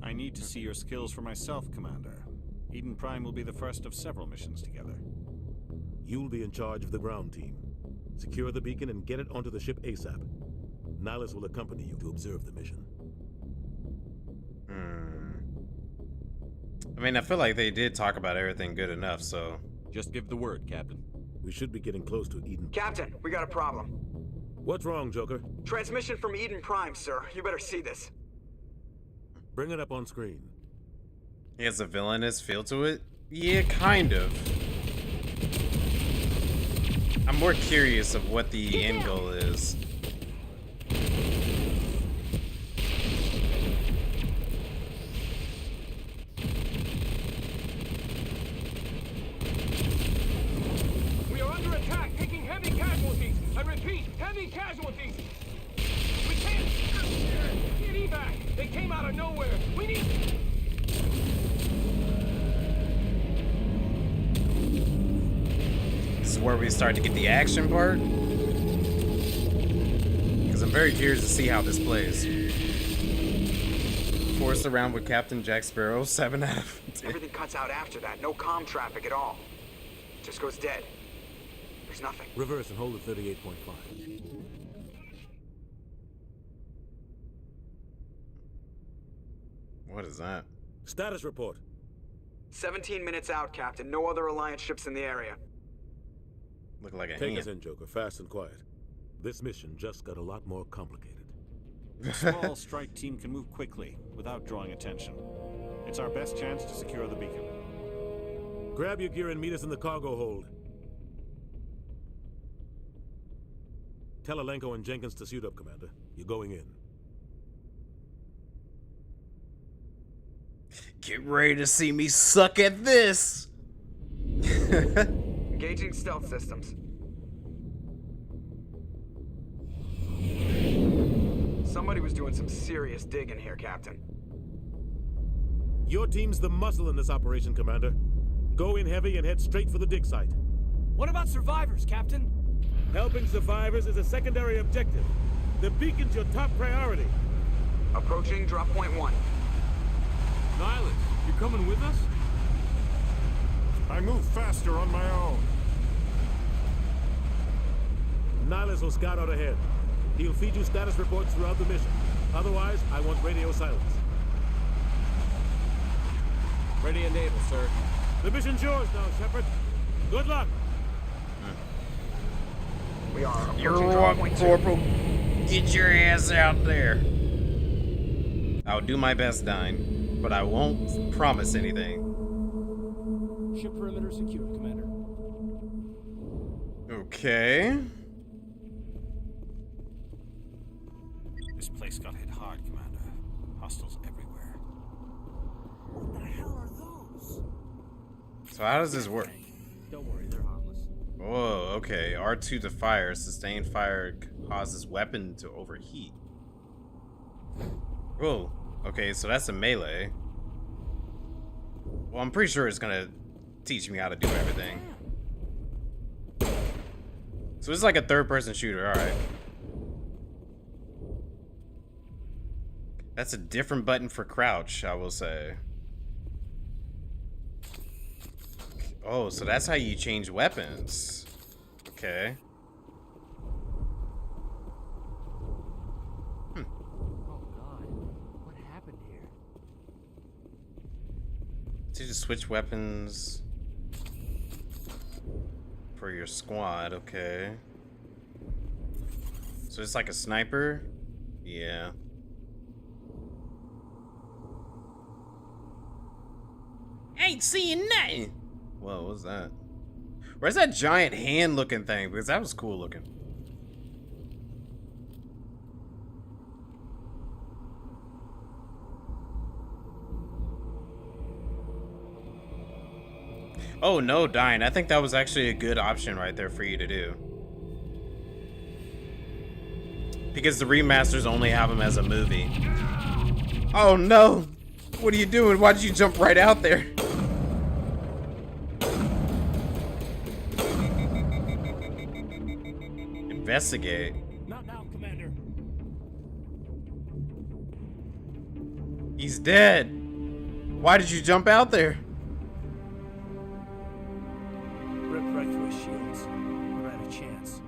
I need to see your skills for myself, Commander. Eden Prime will be the first of several missions together. You'll be in charge of the ground team. Secure the beacon and get it onto the ship ASAP. Nihilus will accompany you to observe the mission. I mean, I feel like they did talk about everything good enough, so... Just give the word, Captain. We should be getting close to Eden. Captain, we got a problem. What's wrong, Joker? Transmission from Eden Prime, sir. You better see this. Bring it up on screen. He has a villainous feel to it? Yeah, kind of. I'm more curious of what the end goal is. We are under attack, taking heavy casualties. I repeat, heavy casualties. We can't get evac. They came out of nowhere. We need... This is where we start to get the action part. Because I'm very curious to see how this plays. Forced around with Captain Jack Sparrow, 7 out of 10. Everything cuts out after that. No comm traffic at all. Just goes dead. There's nothing. Reverse and hold at 38.5. What is that? Status report. 17 minutes out, Captain. No other Alliance ships in the area. Look like a Take hand. us in, Joker, fast and quiet. This mission just got a lot more complicated. A small strike team can move quickly, without drawing attention. It's our best chance to secure the beacon. Grab your gear and meet us in the cargo hold. Tell Alenko and Jenkins to suit up, Commander. You're going in. Get ready to see me suck at this! Engaging stealth systems. Somebody was doing some serious digging here, Captain. Your team's the muscle in this operation, Commander. Go in heavy and head straight for the dig site. What about survivors, Captain? Helping survivors is a secondary objective. The beacon's your top priority. Approaching drop point 1. Nihilus, you coming with us? I move faster on my own. Nihilus will scout out ahead. He'll feed you status reports throughout the mission. Otherwise, I want radio silence. Ready and able, sir. The mission's yours now, Shepard. Good luck. We are approaching You're drop wrong, point 2. Corporal. Get your ass out there. I'll do my best, Dine, but I won't promise anything. Ship perimeter secure, Commander. Okay. This place got hit hard, Commander. Hostiles everywhere. What the hell are those? So how does this work? Don't worry, they're harmless. Oh, okay. R2 to fire. Sustained fire causes weapon to overheat. Oh, okay. So that's a melee. Well, I'm pretty sure it's gonna teach me how to do everything. So it's like a third-person shooter. All right. That's a different button for crouch, I will say. Oh, so that's how you change weapons. Okay. Oh god, what happened here? So you just switch weapons for your squad, okay. So it's like a sniper? Yeah. Ain't seeing nothing. Whoa, what's that? Where's that giant hand looking thing? Because that was cool looking. Oh no, dying. I think that was actually a good option right there for you to do. Because the remasters only have them as a movie. Oh no! What are you doing? Why did you jump right out there? Investigate. Not now, Commander. He's dead. Why did you jump out there? Ripped right through his shields. Never had a chance.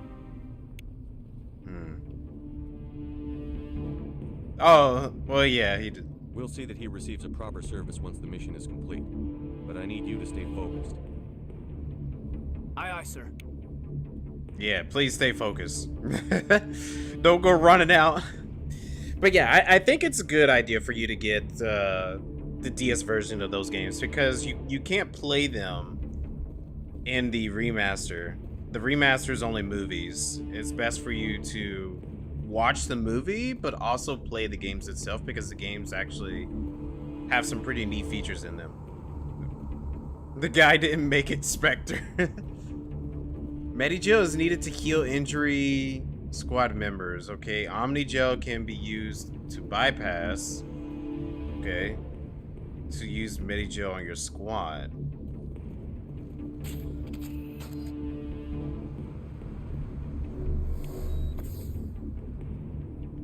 Oh, well, yeah, he did. We'll see that he receives a proper service once the mission is complete. But I need you to stay focused. Aye, aye, sir. Yeah, please stay focused. Don't go running out. But yeah, I think it's a good idea for you to get the DS version of those games because you can't play them in the remaster. The remaster is only movies. It's best for you to watch the movie, but also play the games itself because the games actually have some pretty neat features in them. The guy didn't make it, Spectre. Medigel is needed to heal injury squad members. Okay, Omnigel can be used to bypass. Okay, to use Medigel on your squad.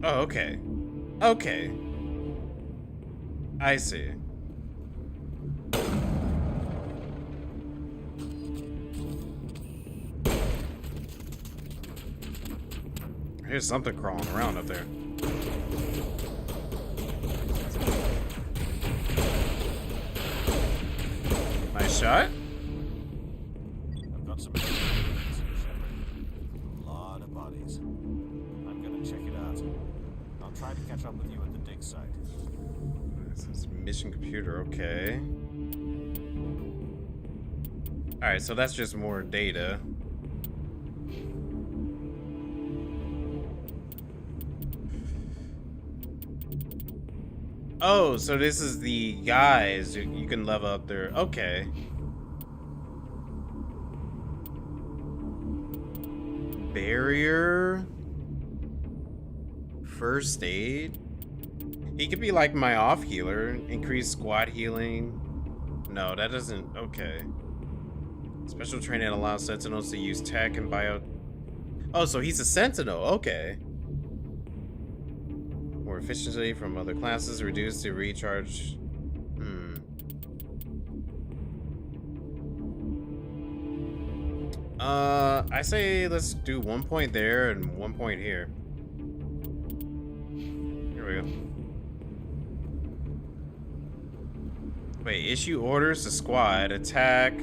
Oh, okay. Okay. I see. Here's something crawling around up there. Nice shot. I've got some evidence, Shepard. A lot of bodies. I'm gonna check it out. I'll try to catch up with you at the dig site. This is mission computer, okay. Alright, so that's just more data. Oh, so this is the guys you can level up there. Okay. Barrier. First aid. He could be like my off healer. Increase squad healing. No, that doesn't. Okay. Special training allows sentinels to use tech and bio. Oh, so he's a sentinel. Okay. More efficiency from other classes, reduced to recharge. I say let's do 1 point there and 1 point here. Here we go. Wait, issue orders to squad. Attack.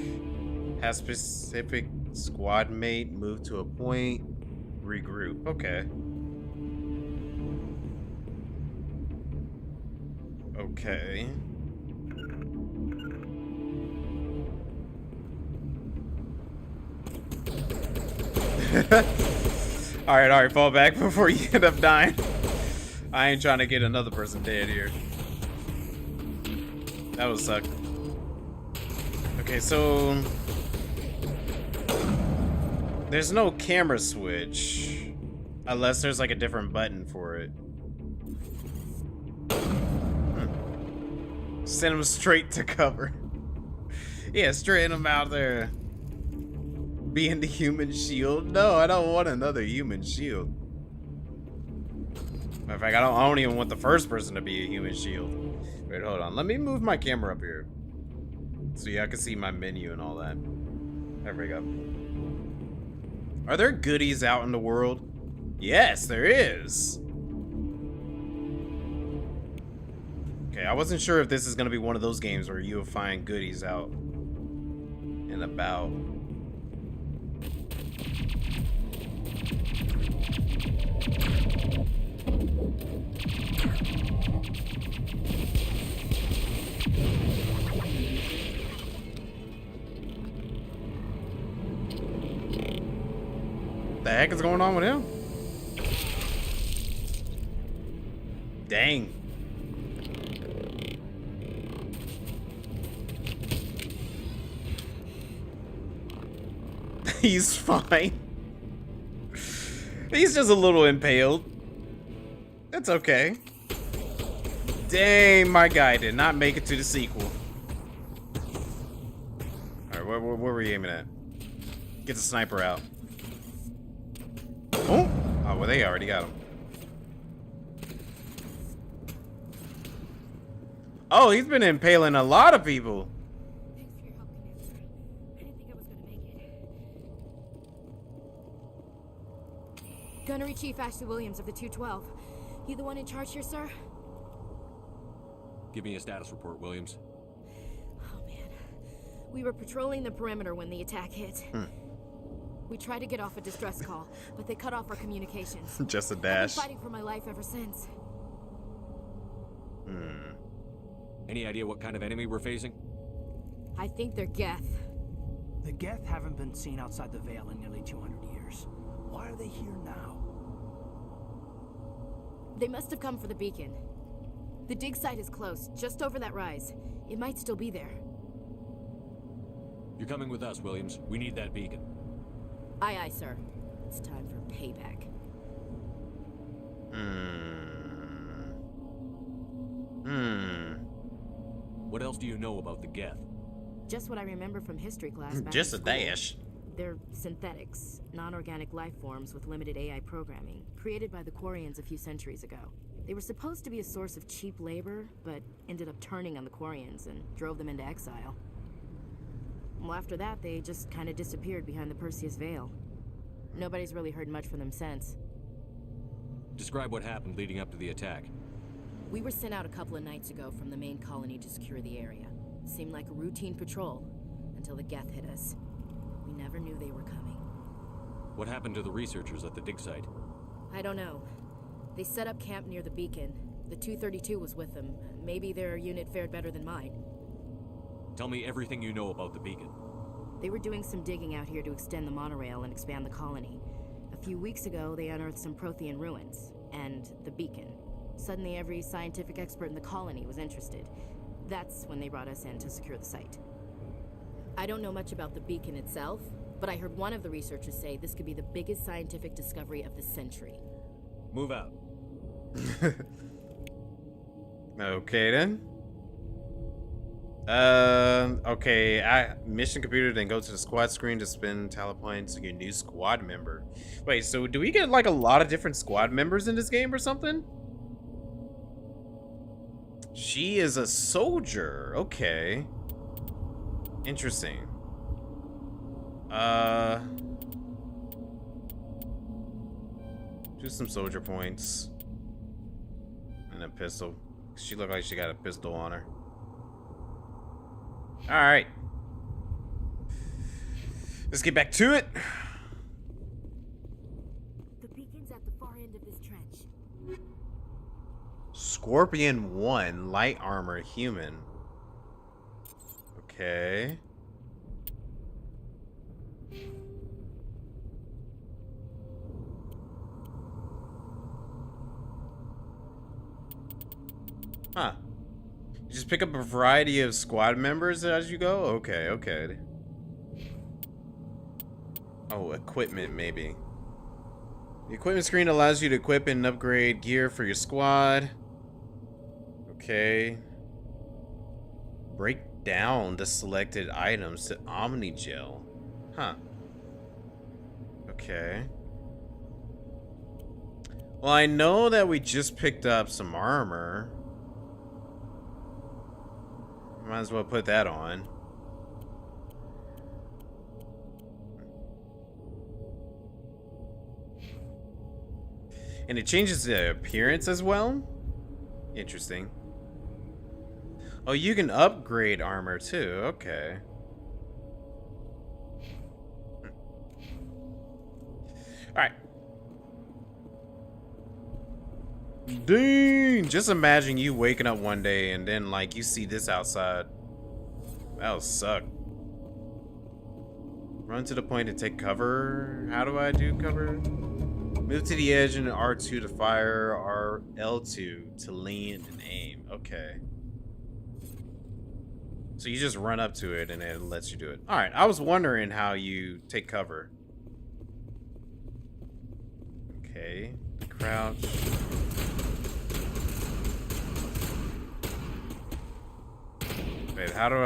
Has specific squad mate. Move to a point. Regroup. Okay. Okay. Alright, fall back before you end up dying. I ain't trying to get another person dead here. That would suck. Okay, so there's no camera switch unless there's like a different button for it. Send him straight to cover. Yeah, straighten him out there. Being the human shield? No, I don't want another human shield. Matter of fact, I don't even want the first person to be a human shield. Wait, hold on. Let me move my camera up here. So y'all can see my menu and all that. There we go. Are there goodies out in the world? Yes, there is. Okay, I wasn't sure if this is gonna be one of those games where you'll find goodies out and about. The heck is going on with him? Dang. He's fine. He's just a little impaled. That's okay. Dang, my guy did not make it to the sequel. Alright, where were we aiming at? Get the sniper out. Oh! Oh, well, they already got him. Oh, he's been impaling a lot of people. Thanks for your help, Commander. I didn't think I was gonna make it. Gunnery Chief Ashley Williams of the 212. You the one in charge here, sir? Give me a status report, Williams. Oh, man. We were patrolling the perimeter when the attack hit. We tried to get off a distress call, but they cut off our communications. Just a I've dash. been fighting for my life ever since. Any idea what kind of enemy we're facing? I think they're Geth. The Geth haven't been seen outside the Veil in nearly 200 years. Why are they here now? They must have come for the beacon. The dig site is close, just over that rise. It might still be there. You're coming with us, Williams. We need that beacon. Aye, aye, sir. It's time for payback. What else do you know about the Geth? Just what I remember from history class back Just in a school. dash. They're synthetics, non-organic life forms with limited AI programming, created by the Quarians a few centuries ago. They were supposed to be a source of cheap labor, but ended up turning on the Quarians and drove them into exile. Well, after that, they just kind of disappeared behind the Perseus Veil. Nobody's really heard much from them since. Describe what happened leading up to the attack. We were sent out a couple of nights ago from the main colony to secure the area. Seemed like a routine patrol, until the Geth hit us. We never knew they were coming. What happened to the researchers at the dig site? I don't know. They set up camp near the beacon. The 232 was with them. Maybe their unit fared better than mine. Tell me everything you know about the beacon. They were doing some digging out here to extend the monorail and expand the colony. A few weeks ago, they unearthed some Prothean ruins, and the beacon. Suddenly, every scientific expert in the colony was interested. That's when they brought us in to secure the site. I don't know much about the beacon itself, but I heard one of the researchers say this could be the biggest scientific discovery of the century. Move out. Okay then. Okay. Mission computer, then go to the squad screen to spin talent points to get a new squad member. Wait, so do we get like a lot of different squad members in this game or something? She is a soldier. Okay. Interesting. Do some soldier points. And a pistol. She looked like she got a pistol on her. Alright. Let's get back to it. The beacon's at the far end of this trench. Scorpion 1, light armor, human. Okay. Huh. You just pick up a variety of squad members as you go? Okay, okay. Oh, equipment maybe. The equipment screen allows you to equip and upgrade gear for your squad. Okay. Break down the selected items to Omnigel. Huh. Okay. Well, I know that we just picked up some armor. Might as well put that on. And it changes the appearance as well? Interesting. Oh, you can upgrade armor too. Okay. Alright. Dang! Just imagine you waking up one day and then, like, you see this outside. That'll suck. Run to the point to take cover. How do I do cover? Move to the edge and R2 to fire, L2 to lean and aim. Okay. So you just run up to it and it lets you do it. All right, I was wondering how you take cover. Okay, crouch. Wait, how do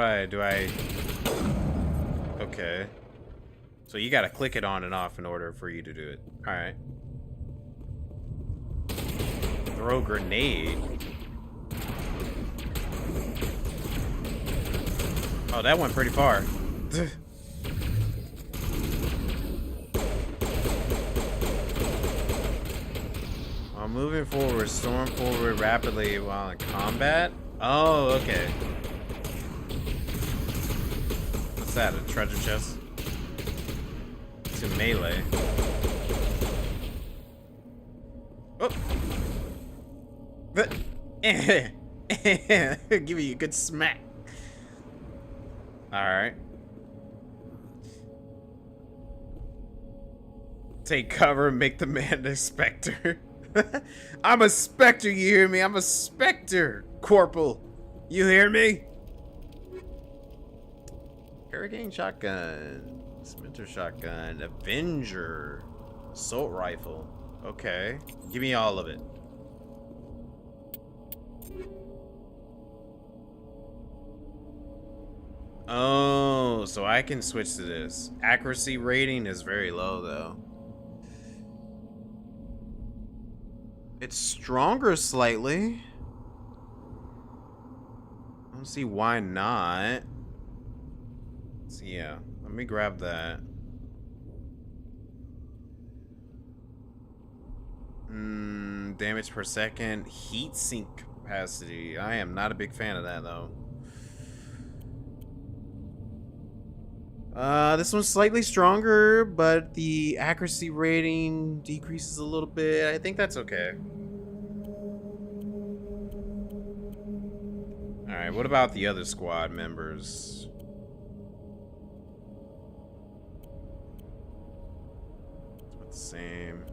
I... Okay. So you gotta click it on and off in order for you to do it. All right. Throw grenade. Oh, that went pretty far. While moving forward, storm forward rapidly while in combat. Oh, okay. What's that? A treasure chest? To melee. Oh. Give you a good smack. Alright. Take cover and make the man a specter. I'm a specter, you hear me? I'm a specter, Corporal. You hear me? Hurricane shotgun. Splinter shotgun. Avenger. Assault rifle. Okay. Give me all of it. Oh, so I can switch to this. Accuracy rating is very low, though. It's stronger slightly. I don't see why not. So yeah, let me grab that. Damage per second. Heat sink capacity. I am not a big fan of that, though. This one's slightly stronger, but the accuracy rating decreases a little bit. I think that's okay. Alright, what about the other squad members? It's the same.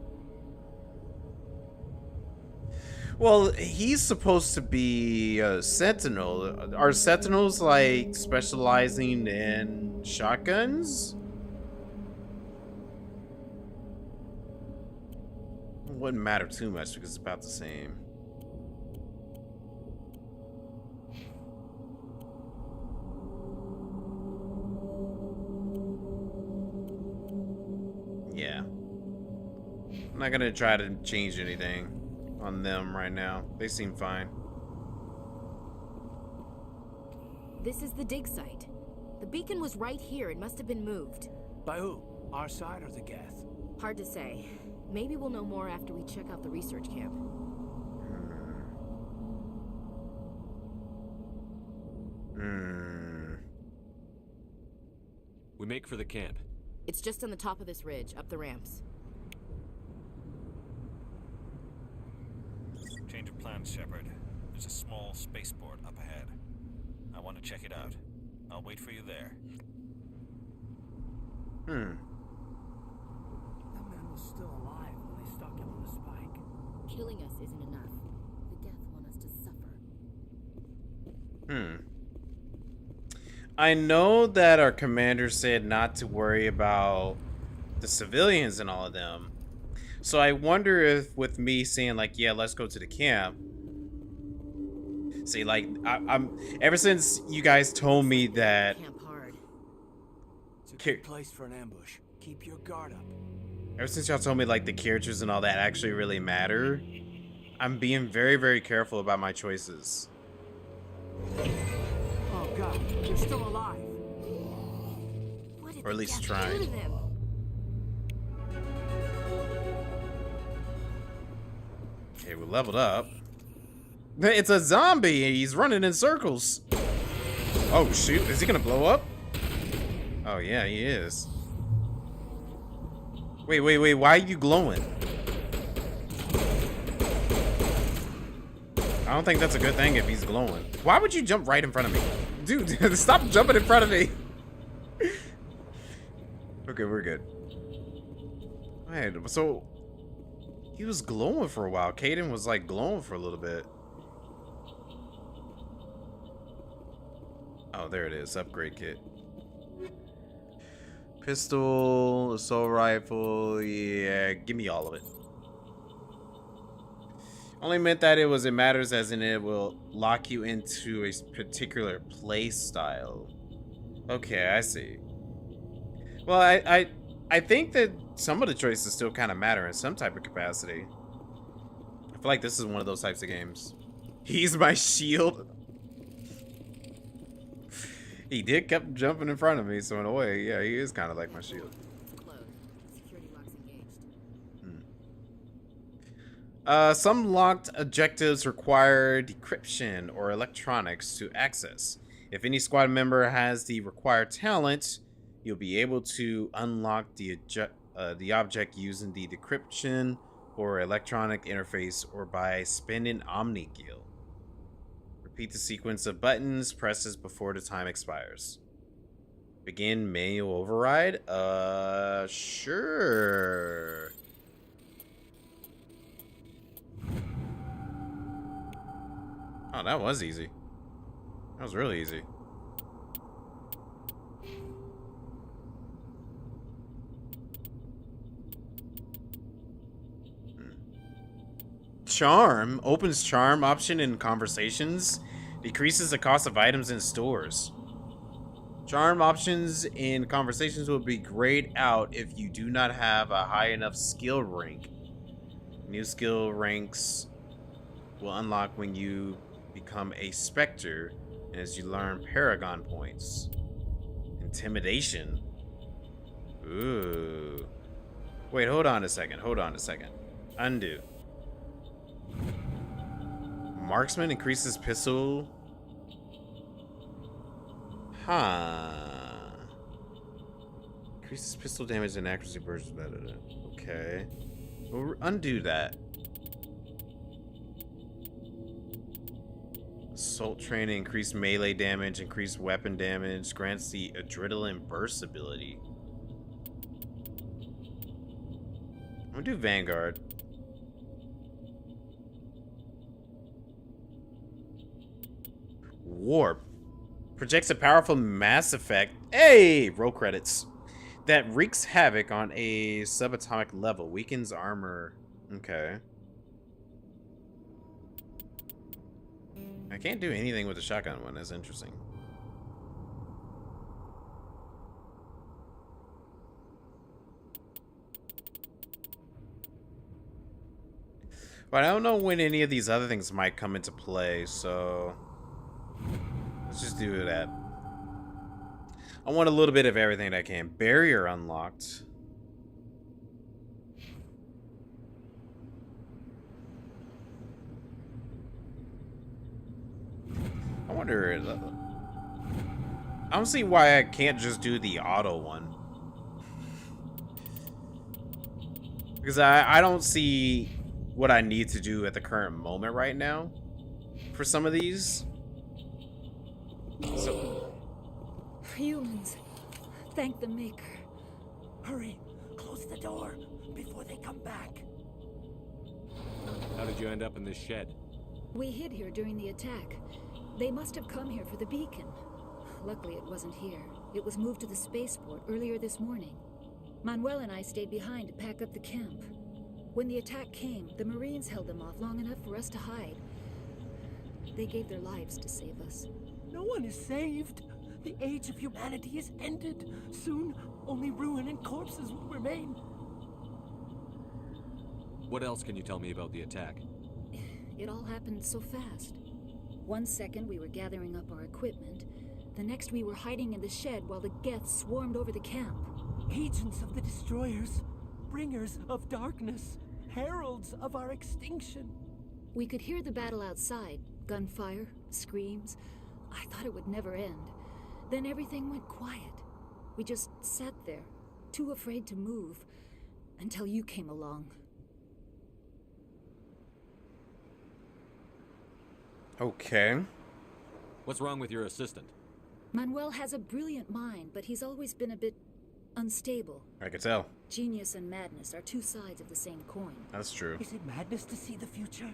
Well, he's supposed to be a sentinel. Are sentinels like specializing in shotguns? It wouldn't matter too much because it's about the same. Yeah. I'm not gonna try to change anything on them right now. They seem fine. This is the dig site. The beacon was right here. It must have been moved. By who? Our side or the Geth? Hard to say. Maybe we'll know more after we check out the research camp. We make for the camp. It's just on the top of this ridge, up the ramps. Change of plans, Shepard. There's a small spaceport up ahead. I want to check it out. I'll wait for you there. That man was still alive when they stuck him on the spike. Killing us isn't enough. The Geth want us to suffer. I know that our commander said not to worry about the civilians and all of them. So I wonder if with me saying like, yeah, let's go to the camp. See, like, I'm ever since you guys told me that Camp hard. It's a good place for an ambush. Keep your guard up. Ever since y'all told me like the characters and all that actually really matter, I'm being very, very careful about my choices. Oh God, they're still alive. Or at least trying. Okay, we leveled up. It's a zombie and he's running in circles. Oh shoot, is he gonna blow up? Oh yeah, he is. Wait, why are you glowing? I don't think that's a good thing if he's glowing. Why would you jump right in front of me? Dude, stop jumping in front of me. Okay, we're good. Wait, so he was glowing for a while. Caden was like glowing for a little bit. Oh, Oh, there it is. Upgrade kit. Pistol, assault rifle. Yeah, give me all of it. Only meant that it matters as in it will lock you into a particular play style. Okay, I see. Well, I think that some of the choices still kind of matter in some type of capacity. I feel like this is one of those types of games. He's my shield. He did kept jumping in front of me, so in a way, yeah, he is kind of like my shield. Some locked objectives require decryption or electronics to access. If any squad member has the required talent, you'll be able to unlock the object using the decryption or electronic interface or by spending Omni Gil. Repeat the sequence of buttons presses before the time expires. Begin manual override? Sure. Oh, that was easy. That was really easy. Charm opens charm option in conversations, decreases the cost of items in stores. Charm options in conversations will be grayed out if you do not have a high enough skill rank. New skill ranks will unlock when you become a Spectre and as you learn Paragon points. Intimidation. Ooh. Wait, hold on a second. Undo. Marksman increases pistol. Huh. Increases pistol damage and accuracy burst. Okay. We'll undo that. Assault training, increased melee damage, increased weapon damage, grants the adrenaline burst ability. I'm gonna do Vanguard. Warp. Projects a powerful mass effect. Hey! Roll credits. That wreaks havoc on a subatomic level. Weakens armor. Okay. I can't do anything with the shotgun one. That's interesting. But I don't know when any of these other things might come into play, so let's just do that. I want a little bit of everything that I can. Barrier unlocked. I wonder. I don't see why I can't just do the auto one. Because I don't see what I need to do at the current moment right now for some of these. So, humans, thank the Maker. Hurry, close the door before they come back. How did you end up in this shed? We hid here during the attack. They must have come here for the beacon. Luckily, it wasn't here. It was moved to the spaceport earlier this morning. Manuel and I stayed behind to pack up the camp. When the attack came, the Marines held them off long enough for us to hide. They gave their lives to save us. No one is saved. The age of humanity is ended. Soon, only ruin and corpses will remain. What else can you tell me about the attack? It all happened so fast. 1 second we were gathering up our equipment. The next we were hiding in the shed while the Geth swarmed over the camp. Agents of the Destroyers. Bringers of darkness. Heralds of our extinction. We could hear the battle outside. Gunfire, screams. I thought it would never end. Then everything went quiet. We just sat there, too afraid to move, until you came along. okay. What's wrong with your assistant? Manuel has a brilliant mind, but he's always been a bit unstable. I could tell. Genius and madness are two sides of the same coin. That's true. Is it madness to see the future?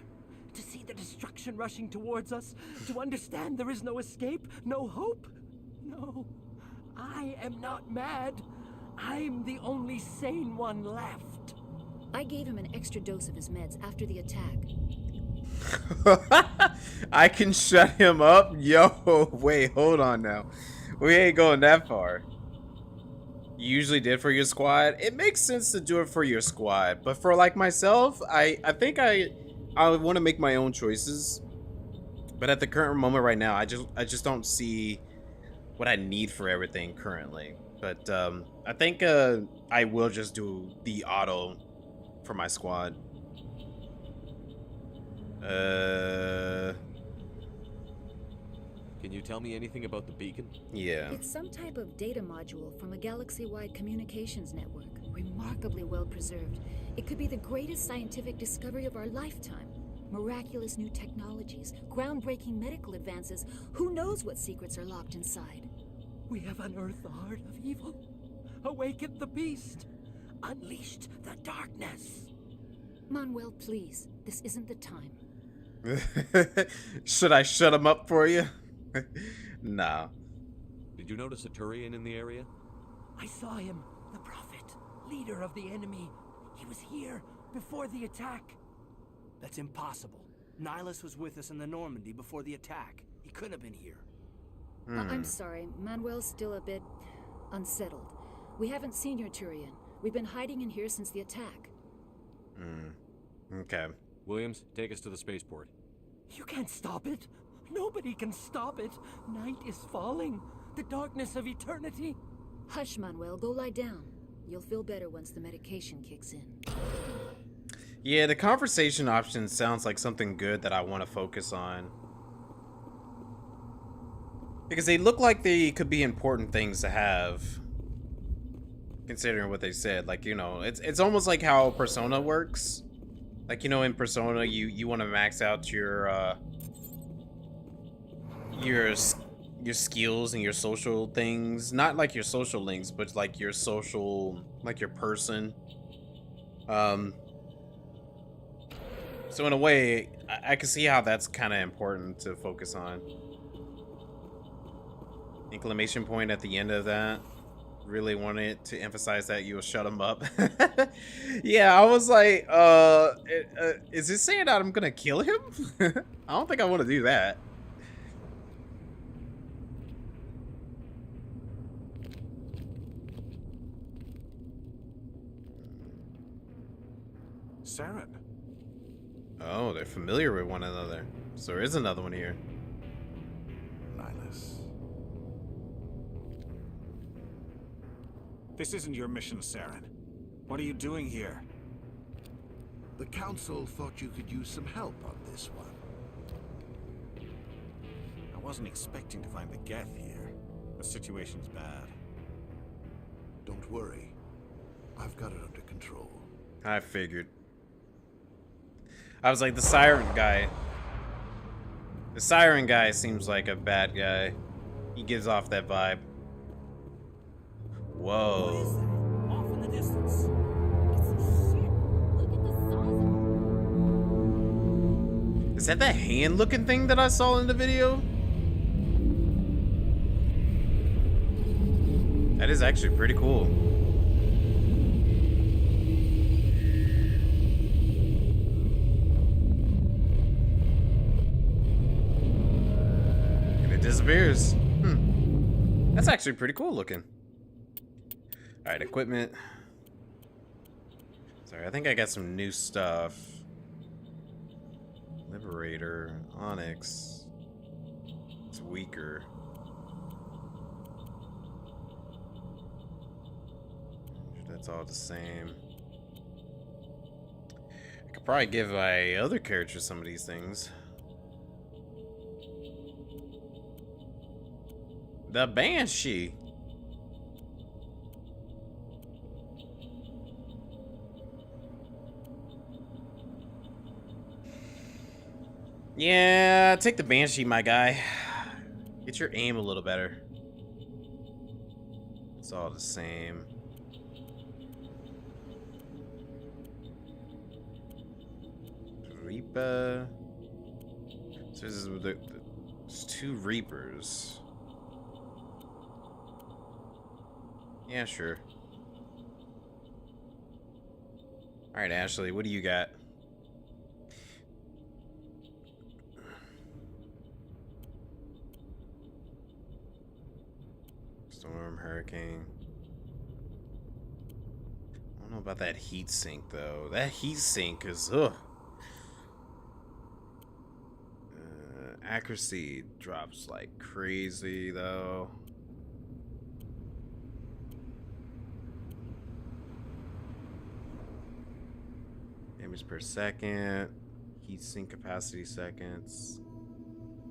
To see the destruction rushing towards us? To understand there is no escape, no hope? No, I am not mad. I'm the only sane one left. I gave him an extra dose of his meds after the attack. I can shut him up? Yo, wait, hold on now. We ain't going that far. You usually did for your squad. It makes sense to do it for your squad, but for like myself, I think I want to make my own choices. But at the current moment right now, I just don't see what I need for everything currently. But I think I will just do the auto for my squad. Can you tell me anything about the beacon? Yeah. It's some type of data module from a galaxy-wide communications network. Remarkably well preserved. It could be the greatest scientific discovery of our lifetime. Miraculous new technologies, groundbreaking medical advances. Who knows what secrets are locked inside? We have unearthed the heart of evil, awakened the beast, unleashed the darkness. Manuel, please. This isn't the time. Should I shut him up for you? Nah. Did you notice a Turian in the area? I saw him, the prophet, leader of the enemy. He was here before the attack. That's impossible. Nihilus was with us in the Normandy before the attack. He couldn't have been here. I'm sorry. Manuel's still a bit unsettled. We haven't seen your Turian. We've been hiding in here since the attack. Okay. Williams, take us to the spaceport. You can't stop it. Nobody can stop it. Night is falling. The darkness of eternity. Hush, Manuel. Go lie down. You'll feel better once the medication kicks in. Yeah, the conversation option sounds like something good that I want to focus on. Because they look like they could be important things to have. Considering what they said. Like, you know, it's almost like how Persona works. Like, you know, in Persona, you want to max out your skills and your social things. Not like your social links, but like your social, like your person. So in a way, I can see how that's kind of important to focus on. Exclamation point at the end of that. Really wanted to emphasize that you will shut him up. Yeah, I was like, is this saying that I'm gonna kill him? I don't think I want to do that. Saren. Oh, they're familiar with one another. So there is another one here. Nihilus. This isn't your mission, Saren. What are you doing here? The Council thought you could use some help on this one. I wasn't expecting to find the Geth here. The situation's bad. Don't worry. I've got it under control. I figured. I was like, the Siren guy. The Siren guy seems like a bad guy. He gives off that vibe. Whoa. Off in the distance. Is that hand looking thing that I saw in the video? That is actually pretty cool. And it disappears. That's actually pretty cool looking. Alright, equipment. Sorry, I think I got some new stuff. Liberator, Onyx. It's weaker. That's all the same. I could probably give my other characters some of these things. The Banshee. Yeah, take the Banshee, my guy. Get your aim a little better. It's all the same. Reaper. So this is there's two Reapers. Yeah, sure. All right, Ashley, what do you got? Storm, hurricane. I don't know about that heat sink though. That heat sink is ugh. Accuracy drops like crazy though. Damage per second. Heat sink capacity seconds.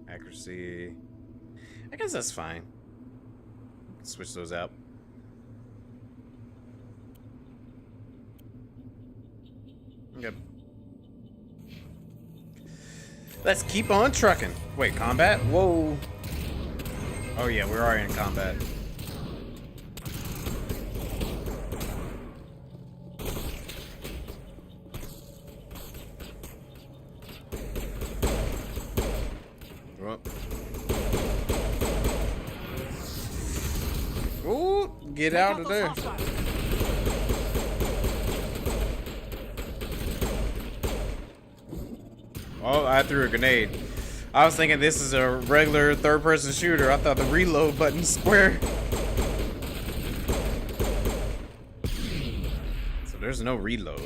Accuracy. I guess that's fine. Switch those out. Okay. Let's keep on trucking. Wait, combat? Whoa. Oh yeah, we're already in combat. Ooh, get out of there. Oh, I threw a grenade. I was thinking this is a regular third-person shooter. I thought the reload button's square. So there's no reload.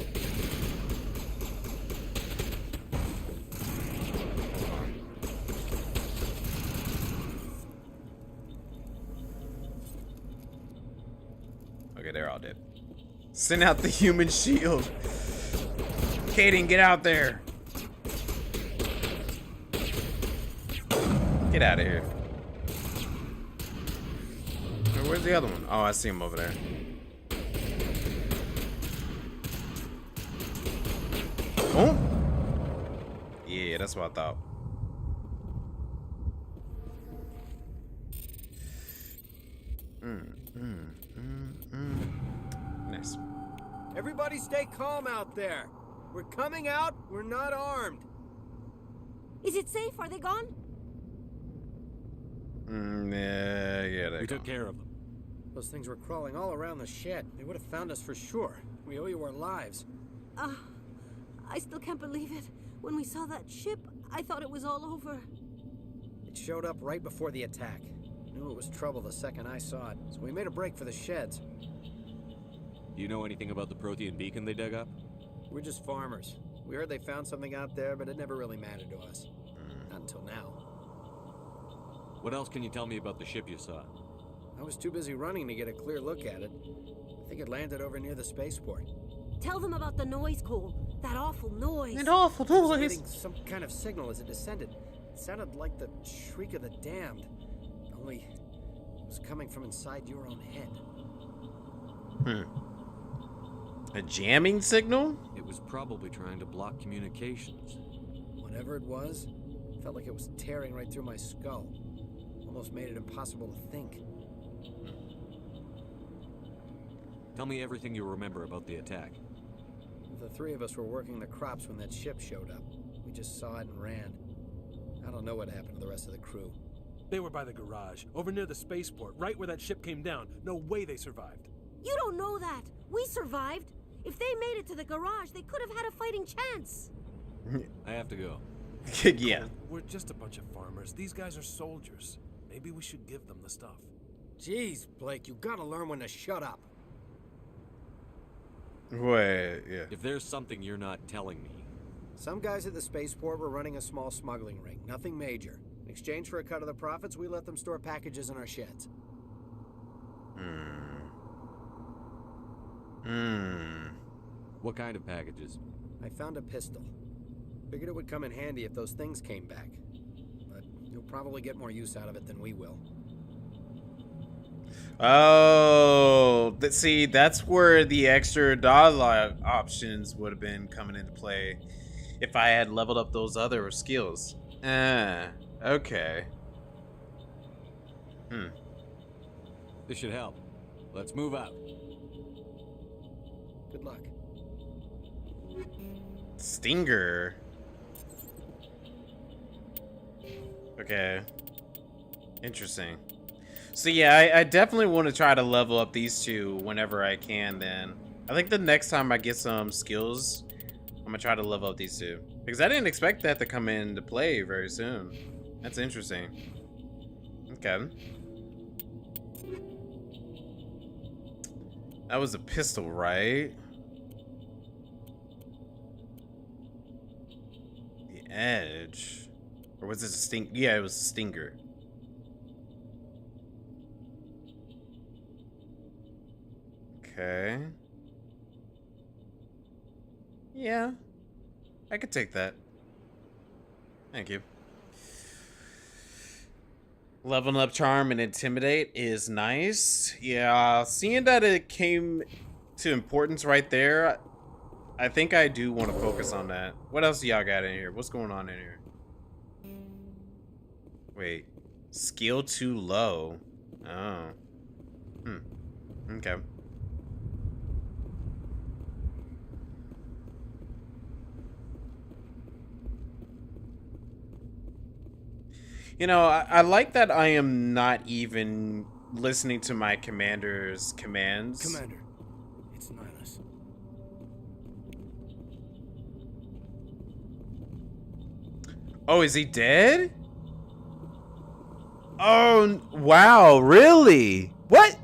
Okay, they're all dead. Send out the human shield. Kaden, get out there. Get out of here. Where's the other one? Oh, I see him over there. Oh! Yeah, that's what I thought. Nice. Everybody stay calm out there. We're coming out. We're not armed. Is it safe? Are they gone? Yeah, we took care of them. Those things were crawling all around the shed. They would have found us for sure. We owe you our lives. I still can't believe it. When we saw that ship, I thought it was all over. It showed up right before the attack. Knew it was trouble the second I saw it, so we made a break for the sheds. Do you know anything about the Prothean beacon they dug up? We're just farmers. We heard they found something out there, but it never really mattered to us. Not until now. What else can you tell me about the ship you saw? I was too busy running to get a clear look at it. I think it landed over near the spaceport. Tell them about the noise, Cole. That awful noise. An awful I was noise. getting some kind of signal as it descended. It sounded like the shriek of the damned. Only it was coming from inside your own head. A jamming signal? It was probably trying to block communications. Whatever it was, felt like it was tearing right through my skull. Almost made it impossible to think. Tell me everything you remember about the attack. The three of us were working the crops when that ship showed up. We just saw it and ran. I don't know what happened to the rest of the crew. They were by the garage, over near the spaceport, right where that ship came down. No way they survived. You don't know that. We survived. If they made it to the garage, they could have had a fighting chance. I have to go. Yeah. We're just a bunch of farmers. These guys are soldiers. Maybe we should give them the stuff. Jeez, Blake, you gotta learn when to shut up. Wait, yeah. If there's something you're not telling me. Some guys at the spaceport were running a small smuggling ring. Nothing major. In exchange for a cut of the profits, we let them store packages in our sheds. What kind of packages? I found a pistol. Figured it would come in handy if those things came back. But you'll probably get more use out of it than we will. Oh, see, that's where the extra dialogue options would have been coming into play if I had leveled up those other skills. Okay. This should help. Let's move out. Good luck. Stinger. Okay. Interesting. So yeah, I definitely want to try to level up these two whenever I can. Then I think the next time I get some skills, I'm gonna try to level up these two because I didn't expect that to come into play very soon. That's interesting. Okay. That was a pistol, right? The edge, or was it a sting? Yeah, it was a stinger. Okay. Yeah. I could take that. Thank you. Leveling up charm and intimidate is nice. Yeah, seeing that it came to importance right there, I think I do want to focus on that. What else do y'all got in here? What's going on in here? Wait. Skill too low. Oh. Okay. You know, I like that I am not even listening to my commander's commands. Commander, it's Nihilus. Oh, is he dead? Oh, wow, really? What?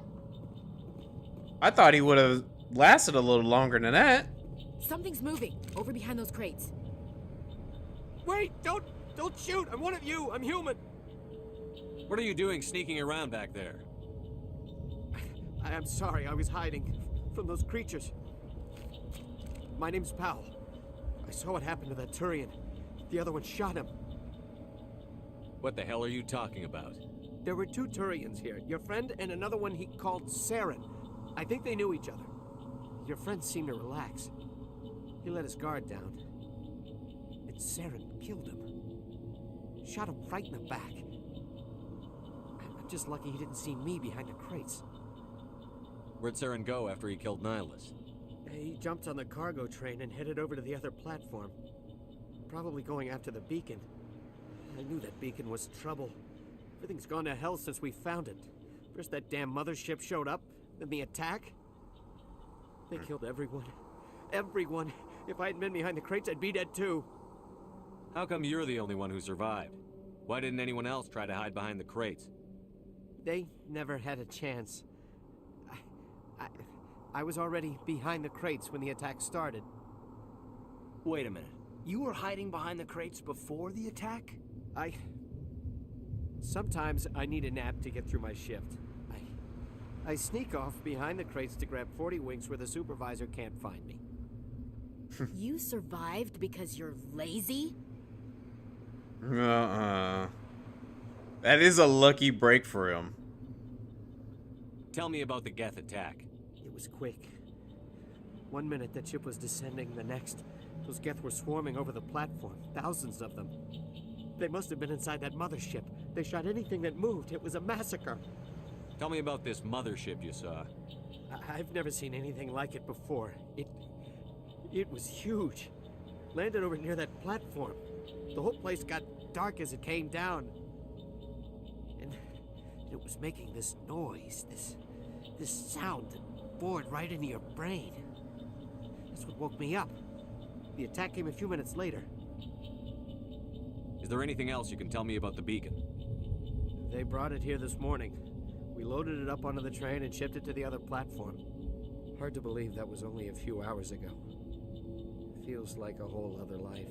I thought he would have lasted a little longer than that. Something's moving over behind those crates. Wait, don't shoot. I'm one of you. I'm human. What are you doing sneaking around back there? I'm sorry. I was hiding from those creatures. My name's Powell. I saw what happened to that Turian. The other one shot him. What the hell are you talking about? There were two Turians here. Your friend and another one he called Saren. I think they knew each other. Your friend seemed to relax. He let his guard down. And Saren killed him. Shot him right in the back. I'm just lucky he didn't see me behind the crates. Where'd Saren go after he killed Nihilus? He jumped on the cargo train and headed over to the other platform. Probably going after the beacon. I knew that beacon was trouble. Everything's gone to hell since we found it. First that damn mothership showed up, then the attack. They killed everyone. Everyone. If I hadn't been behind the crates, I'd be dead too. How come you're the only one who survived? Why didn't anyone else try to hide behind the crates? They never had a chance. I was already behind the crates when the attack started. Wait a minute. You were hiding behind the crates before the attack? Sometimes I need a nap to get through my shift. I sneak off behind the crates to grab 40 winks where the supervisor can't find me. You survived because you're lazy? That is a lucky break for him. Tell me about the Geth attack. It was quick. 1 minute that ship was descending, the next, those Geth were swarming over the platform. Thousands of them. They must have been inside that mothership. They shot anything that moved. It was a massacre. Tell me about this mothership you saw. I've never seen anything like it before. It was huge. Landed over near that platform. The whole place got dark as it came down. And it was making this noise, this sound that bored right into your brain. That's what woke me up. The attack came a few minutes later. Is there anything else you can tell me about the beacon? They brought it here this morning. We loaded it up onto the train and shipped it to the other platform. Hard to believe that was only a few hours ago. Feels like a whole other life.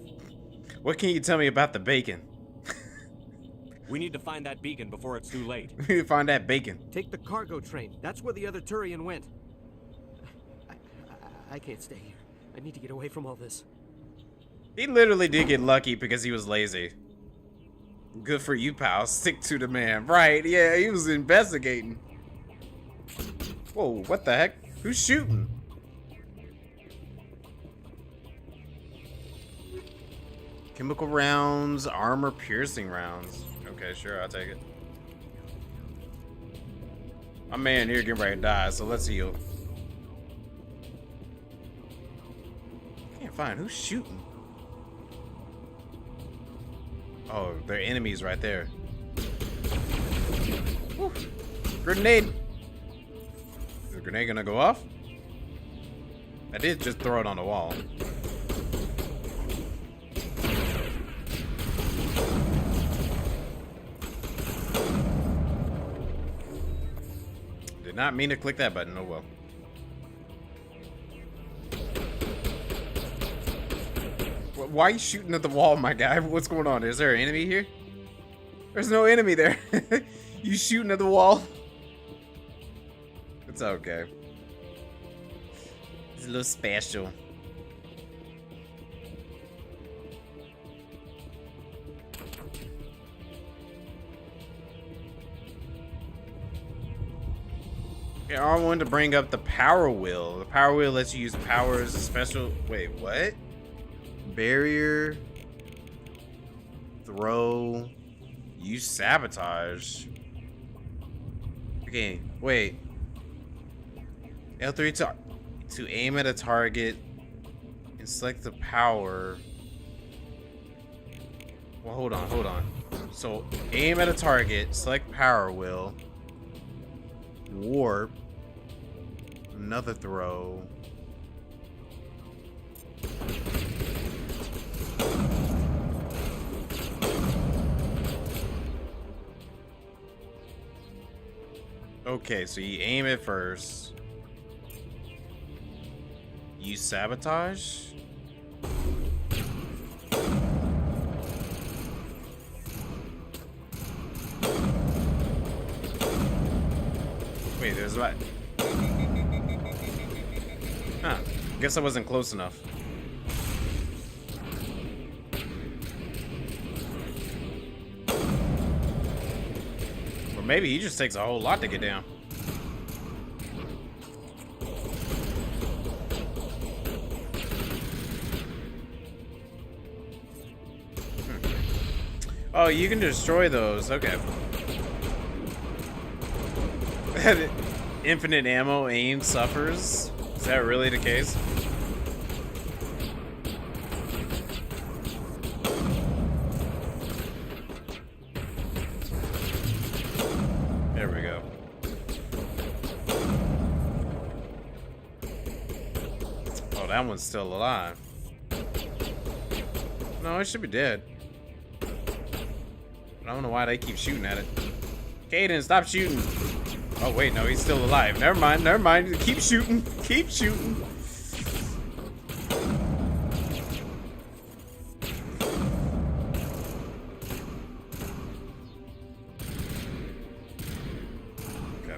What can you tell me about the bacon? We need to find that beacon before it's too late. We need to find that bacon. Take the cargo train. That's where the other Turian went. I can't stay here. I need to get away from all this. He literally did get lucky because he was lazy. Good for you, pal. Stick to the man. Right, yeah, he was investigating. Whoa, what the heck? Who's shooting? Chemical rounds, armor piercing rounds. Okay, sure, I'll take it. My man here getting ready to die, so let's heal. Can't find who's shooting. Oh, they're enemies right there. Whew. Grenade! Is the grenade gonna go off? I did just throw it on the wall. Did not mean to click that button, oh well. Why are you shooting at the wall, my guy? What's going on? Is there an enemy here? There's no enemy there. You shooting at the wall? It's okay. It's a little special. Okay, I wanted to bring up the power wheel. The power wheel lets you use powers, special. Wait, what? Barrier. Throw. Use sabotage. Okay, wait. L3 to aim at a target and select the power. Well, hold on. So aim at a target, select power wheel, warp, another throw. Okay, so you aim it first. Use sabotage? Wait, there's what? Huh. Guess I wasn't close enough. Or maybe he just takes a whole lot to get down. Oh, you can destroy those. Okay. Infinite ammo aim suffers. Is that really the case? There we go. Oh, that one's still alive. No, it should be dead. I don't know why they keep shooting at it. Caden, stop shooting. Oh, wait, no, he's still alive. Never mind. Keep shooting. Keep shooting. Okay.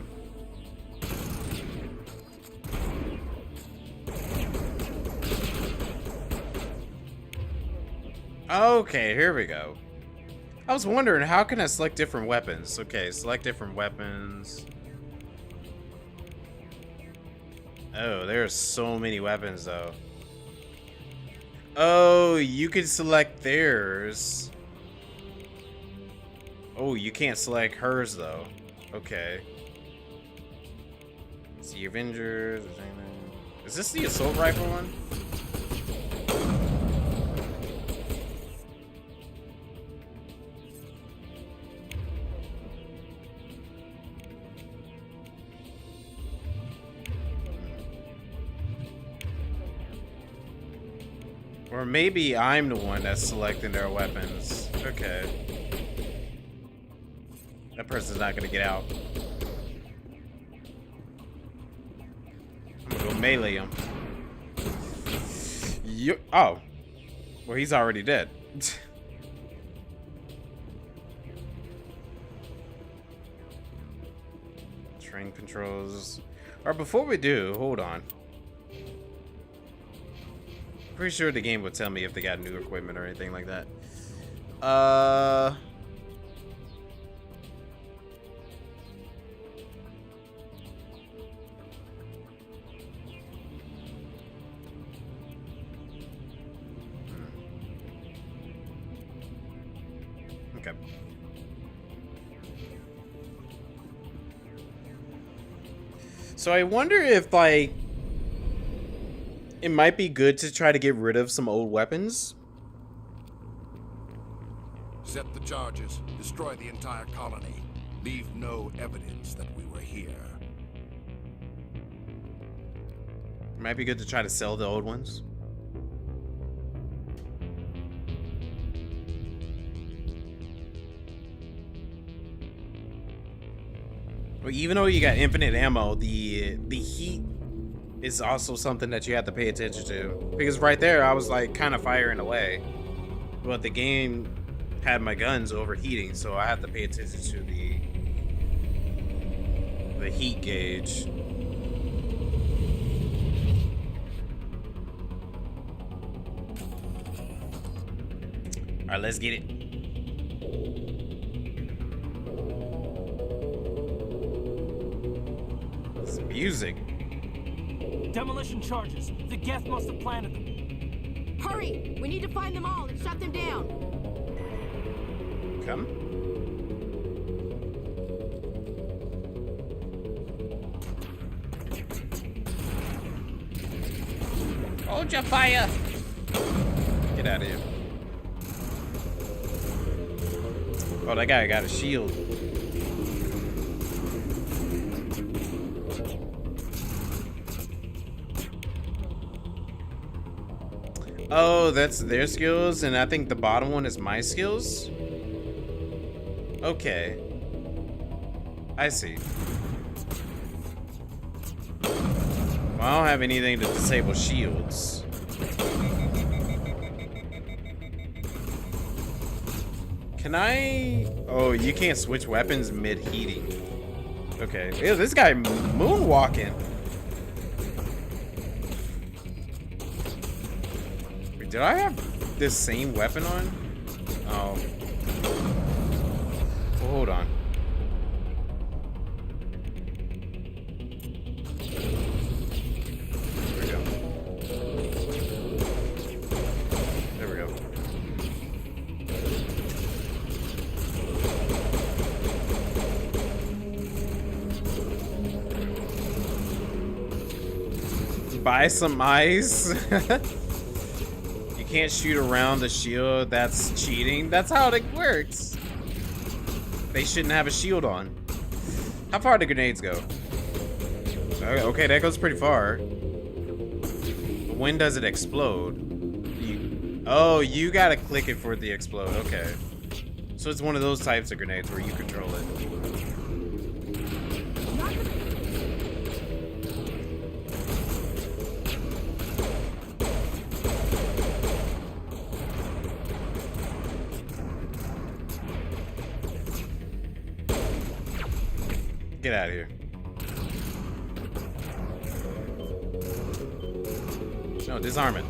Okay, here we go. I was wondering, how can I select different weapons? Okay, select different weapons. Oh, there are so many weapons, though. Oh, you can select theirs. Oh, you can't select hers, though. Okay. It's the Avengers. Is this the assault rifle one? Or maybe I'm the one that's selecting their weapons. Okay. That person's not gonna get out. I'm gonna go melee him. Oh. Well, he's already dead. Train controls. Or before we do, hold on. Pretty sure the game would tell me if they got new equipment or anything like that. Okay. So I wonder if, like, it might be good to try to get rid of some old weapons. Set the charges. Destroy the entire colony. Leave no evidence that we were here. Might be good to try to sell the old ones. Well, even though you got infinite ammo, the heat is also something that you have to pay attention to. Because right there, I was like kind of firing away, but the game had my guns overheating, so I have to pay attention to the heat gauge. All right, let's get it. This music. Demolition charges. The Geth must have planted them. Hurry! We need to find them all and shut them down. Come. Hold your fire. Get out of here. Oh, that guy got a shield. Oh, that's their skills, and I think the bottom one is my skills? Okay. I see. Well, I don't have anything to disable shields. Can I... Oh, you can't switch weapons mid-heating. Okay. Ew, this guy moonwalking. Wait, did I have this same weapon on? Oh. Well, hold on. There we go. There we go. Buy some ice. You can't shoot around the shield. That's cheating. That's how it works. They shouldn't have a shield on. How far do grenades go? Okay, that goes pretty far. But when does it explode? Oh, you gotta click it for it to explode. Okay. So it's one of those types of grenades where you control it. Get out of here. No, disarm it.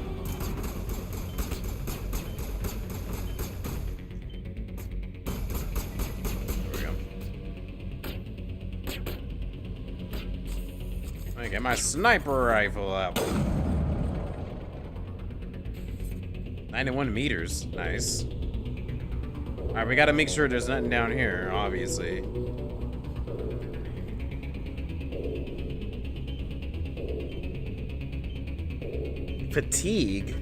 There we go. Let me get my sniper rifle out. 91 meters. Nice. Alright, we gotta make sure there's nothing down here, obviously. Fatigue?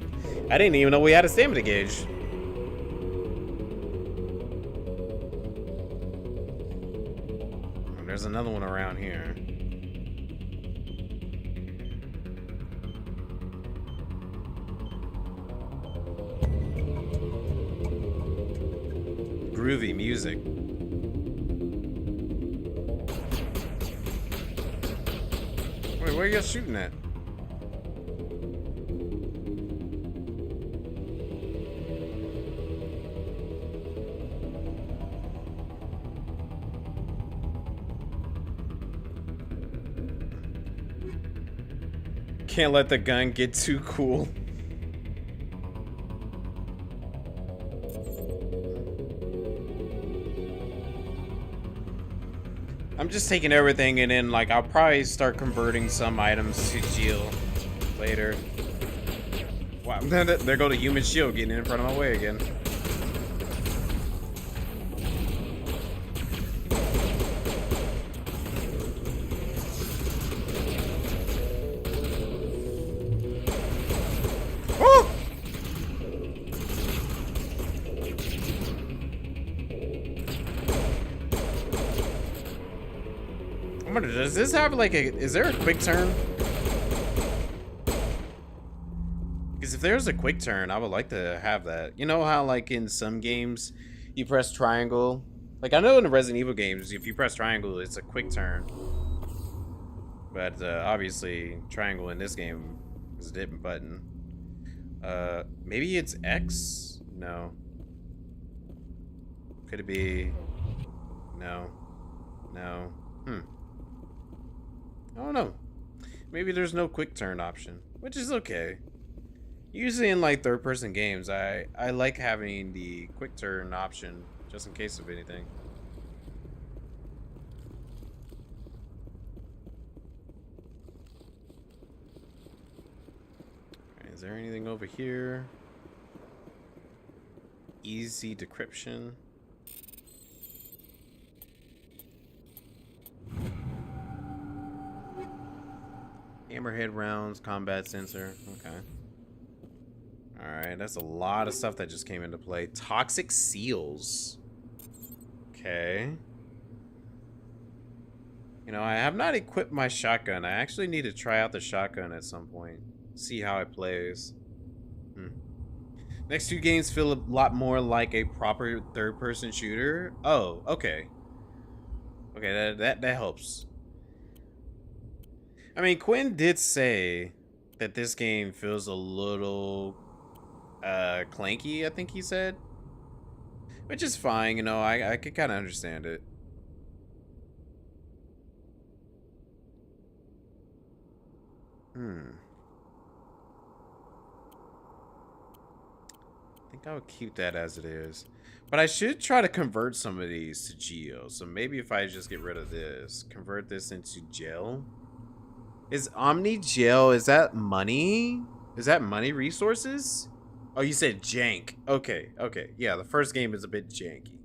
I didn't even know we had a stamina gauge. There's another one around here. Groovy music. Wait, where are you guys shooting at? Can't let the gun get too cool. I'm just taking everything and then like I'll probably start converting some items to Jill later. Wow, there go the human shield getting in front of my way again. I wonder, does this have like a, is there a quick turn? Because if there's a quick turn, I would like to have that. You know how like in some games, you press triangle? Like I know in the Resident Evil games, if you press triangle, it's a quick turn. But obviously, triangle in this game is a different button. Maybe it's X? No. Could it be? No. No. I don't know. Maybe there's no quick turn option, which is okay. Usually in like third-person games, I like having the quick turn option just in case of anything. Is there anything over here? Easy decryption. Hammerhead rounds, combat sensor. Okay. Alright, that's a lot of stuff that just came into play. Toxic seals. Okay. You know, I have not equipped my shotgun. I actually need to try out the shotgun at some point. See how it plays. Next two games feel a lot more like a proper third-person shooter. Oh, okay. Okay, that helps. I mean, Quinn did say that this game feels a little clanky, I think he said. Which is fine, you know, I could kind of understand it. I think I would keep that as it is. But I should try to convert some of these to Geo. So maybe if I just get rid of this, convert this into gel. Is Omni gel, is that money? Is that money resources? Oh, you said jank. Okay, okay. Yeah, the first game is a bit janky.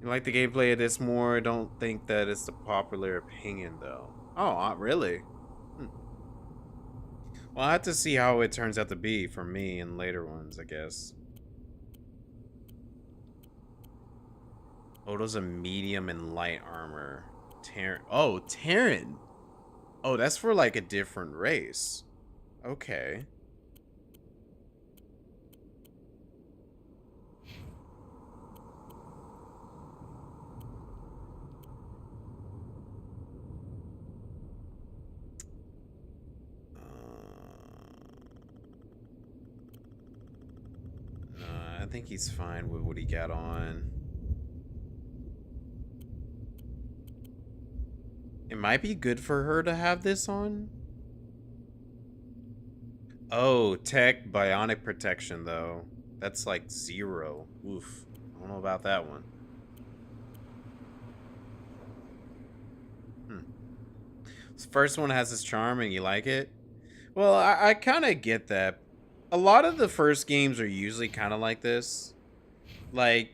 You like the gameplay of this more? Don't think that it's the popular opinion, though. Oh, really? Well, I have to see how it turns out to be for me in later ones, I guess. Oh, those are medium and light armor. Terran. Oh, Terran. Oh, that's for like a different race. Okay. I think he's fine with what he got on. It might be good for her to have this on. Oh, tech bionic protection though. That's like 0. Oof. I don't know about that one. This first one has its charm and you like it? Well, I kind of get that. A lot of the first games are usually kind of like this. Like,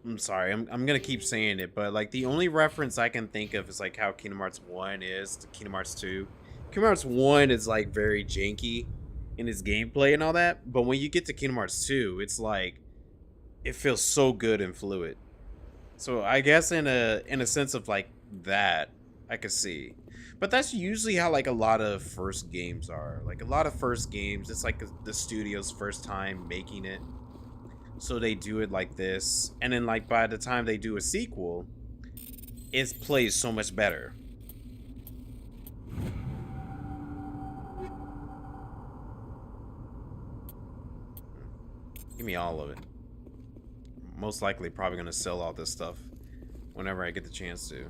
I'm sorry, I'm gonna keep saying it, but like the only reference I can think of is like how Kingdom Hearts 1 is to Kingdom Hearts 2. Kingdom Hearts 1 is like very janky in its gameplay and all that, but when you get to Kingdom Hearts 2, it's like it feels so good and fluid. So I guess in a sense of like that, I could see. But that's usually how like a lot of first games are. Like a lot of first games, it's like the studio's first time making it. So they do it like this. And then like by the time they do a sequel, it plays so much better. Give me all of it. Most likely probably gonna sell all this stuff whenever I get the chance to.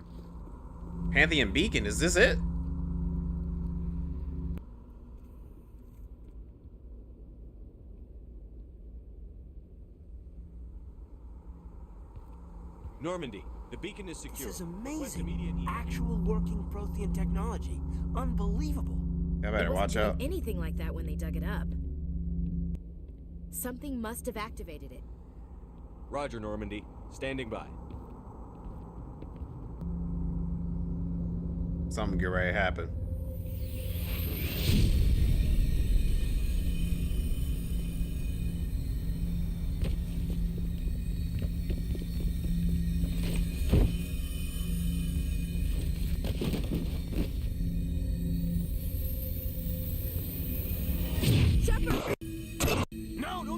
Pantheon Beacon, is this it? Normandy, the beacon is secure. This is amazing. Actual working Prothean technology. Unbelievable. I better watch out. Anything like that when they dug it up. Something must have activated it. Roger, Normandy. Standing by. Something get ready to happen.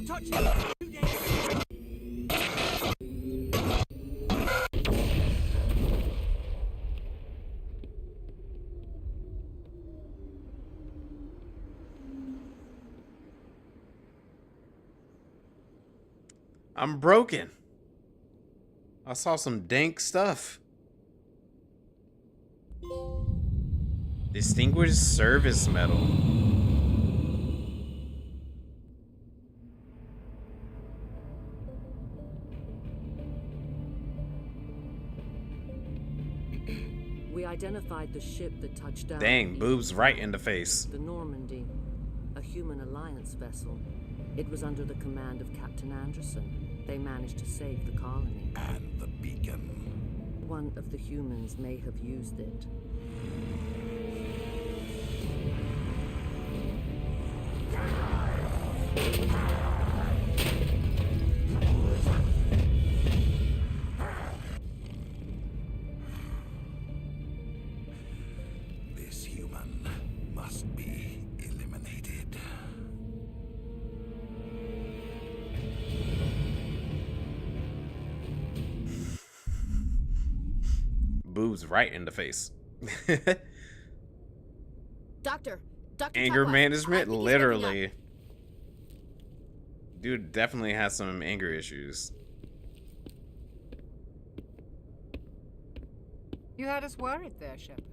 Don't touch it! Too dangerous. I'm broken. I saw some dank stuff. Distinguished Service Medal. We identified the ship that touched down. Dang, boobs right in the face. The Normandy, a human alliance vessel. It was under the command of Captain Anderson. They managed to save the colony. And the beacon. One of the humans may have used it. This human must be eliminated. Boobs right in the face. Doctor Anger Chopra, I management, think he's literally. Dude definitely has some anger issues. You had us worried there, Shepard.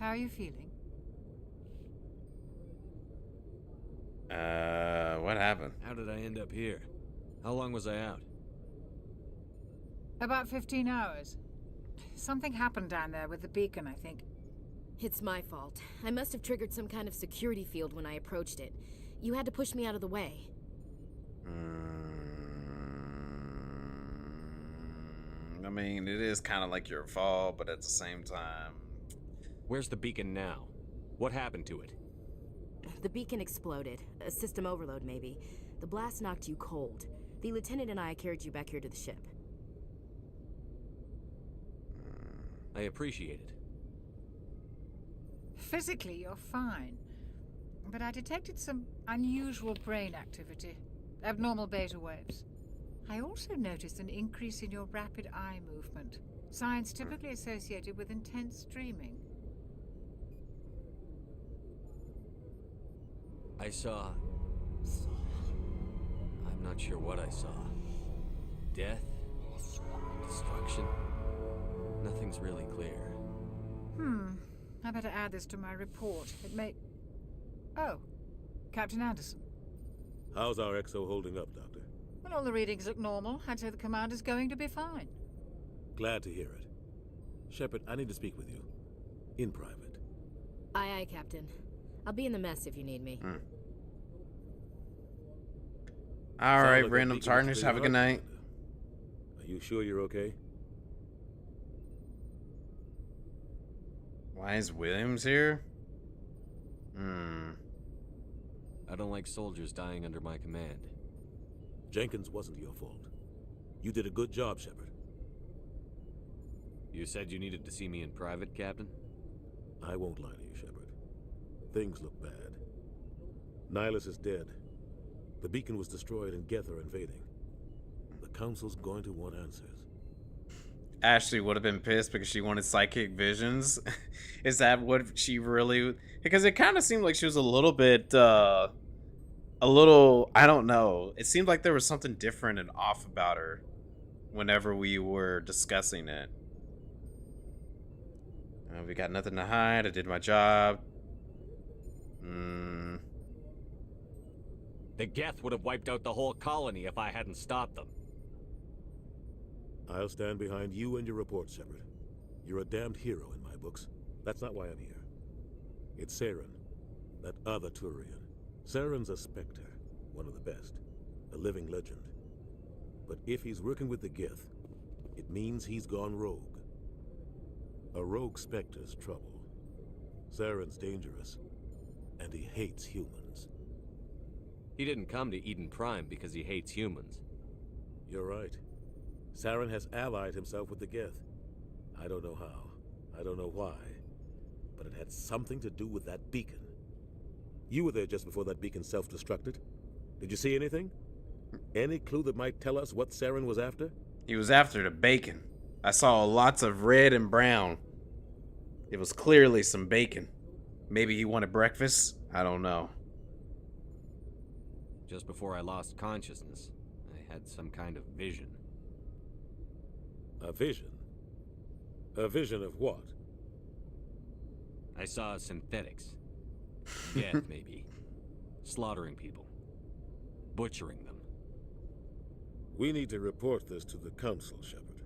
How are you feeling? What happened? How did I end up here? How long was I out? About 15 hours. Something happened down there with the beacon, I think. It's my fault. I must have triggered some kind of security field when I approached it. You had to push me out of the way. I mean, it is kind of like your fault, but at the same time... Where's the beacon now? What happened to it? The beacon exploded. A system overload, maybe. The blast knocked you cold. The lieutenant and I carried you back here to the ship. I appreciate it. Physically, you're fine. But I detected some unusual brain activity. Abnormal beta waves. I also noticed an increase in your rapid eye movement. Signs typically associated with intense dreaming. I saw... I'm not sure what I saw. Death? Destruction? Nothing's really clear. I better add this to my report. It may... Oh, Captain Anderson. How's our XO holding up, Doctor? Well, all the readings look normal. I'd say the commander's going to be fine. Glad to hear it. Shepard, I need to speak with you. In private. Aye, aye, Captain. I'll be in the mess if you need me. Alright, Random Tarnish, have a good night. Are you sure you're okay? Why is Williams here? I don't like soldiers dying under my command. Jenkins wasn't your fault. You did a good job, Shepard. You said you needed to see me in private, Captain? I won't lie to you, Shepard. Things look bad. Nihilus is dead. The beacon was destroyed and Geth are invading. The Council's going to want answers. Ashley would have been pissed because she wanted psychic visions. Is that what she really... Because it kind of seemed like she was a little bit, I don't know. It seemed like there was something different and off about her whenever we were discussing it. We got nothing to hide. I did my job. The Geth would have wiped out the whole colony if I hadn't stopped them. I'll stand behind you and your report, Shepard. You're a damned hero in my books. That's not why I'm here. It's Saren, that other Turian. Saren's a Spectre, one of the best, a living legend. But if he's working with the Geth, it means he's gone rogue. A rogue Spectre's trouble. Saren's dangerous, and he hates humans. He didn't come to Eden Prime because he hates humans. You're right. Saren has allied himself with the Geth. I don't know how. I don't know why. But it had something to do with that beacon. You were there just before that beacon self-destructed. Did you see anything? Any clue that might tell us what Saren was after? He was after the bacon. I saw lots of red and brown. It was clearly some bacon. Maybe he wanted breakfast? I don't know. Just before I lost consciousness, I had some kind of vision. A vision? A vision of what? I saw synthetics. Death, maybe. Slaughtering people. Butchering them. We need to report this to the Council, Shepard.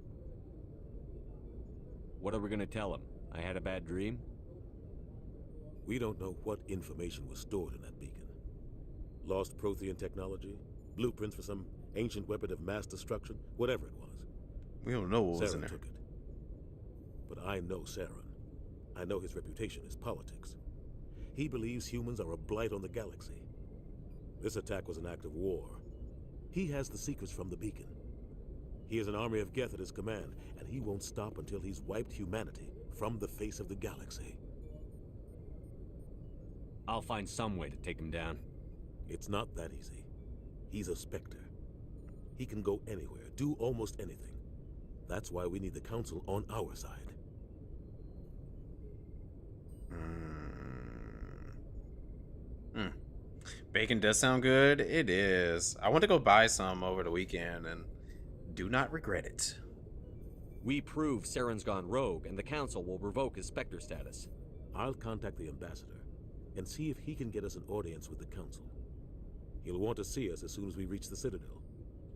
What are we gonna tell them? I had a bad dream? We don't know what information was stored in that beacon. Lost Prothean technology? Blueprints for some ancient weapon of mass destruction? Whatever it was. We don't know what was in there. Saren took it. But I know Saren. I know his reputation is politics. He believes humans are a blight on the galaxy. This attack was an act of war. He has the secrets from the beacon. He has an army of Geth at his command, and he won't stop until he's wiped humanity from the face of the galaxy. I'll find some way to take him down. It's not that easy. He's a Spectre. He can go anywhere, do almost anything. That's why we need the Council on our side. Bacon does sound good. It is. I want to go buy some over the weekend and do not regret it. We prove Saren's gone rogue, and the Council will revoke his Spectre status. I'll contact the Ambassador and see if he can get us an audience with the Council. He'll want to see us as soon as we reach the Citadel.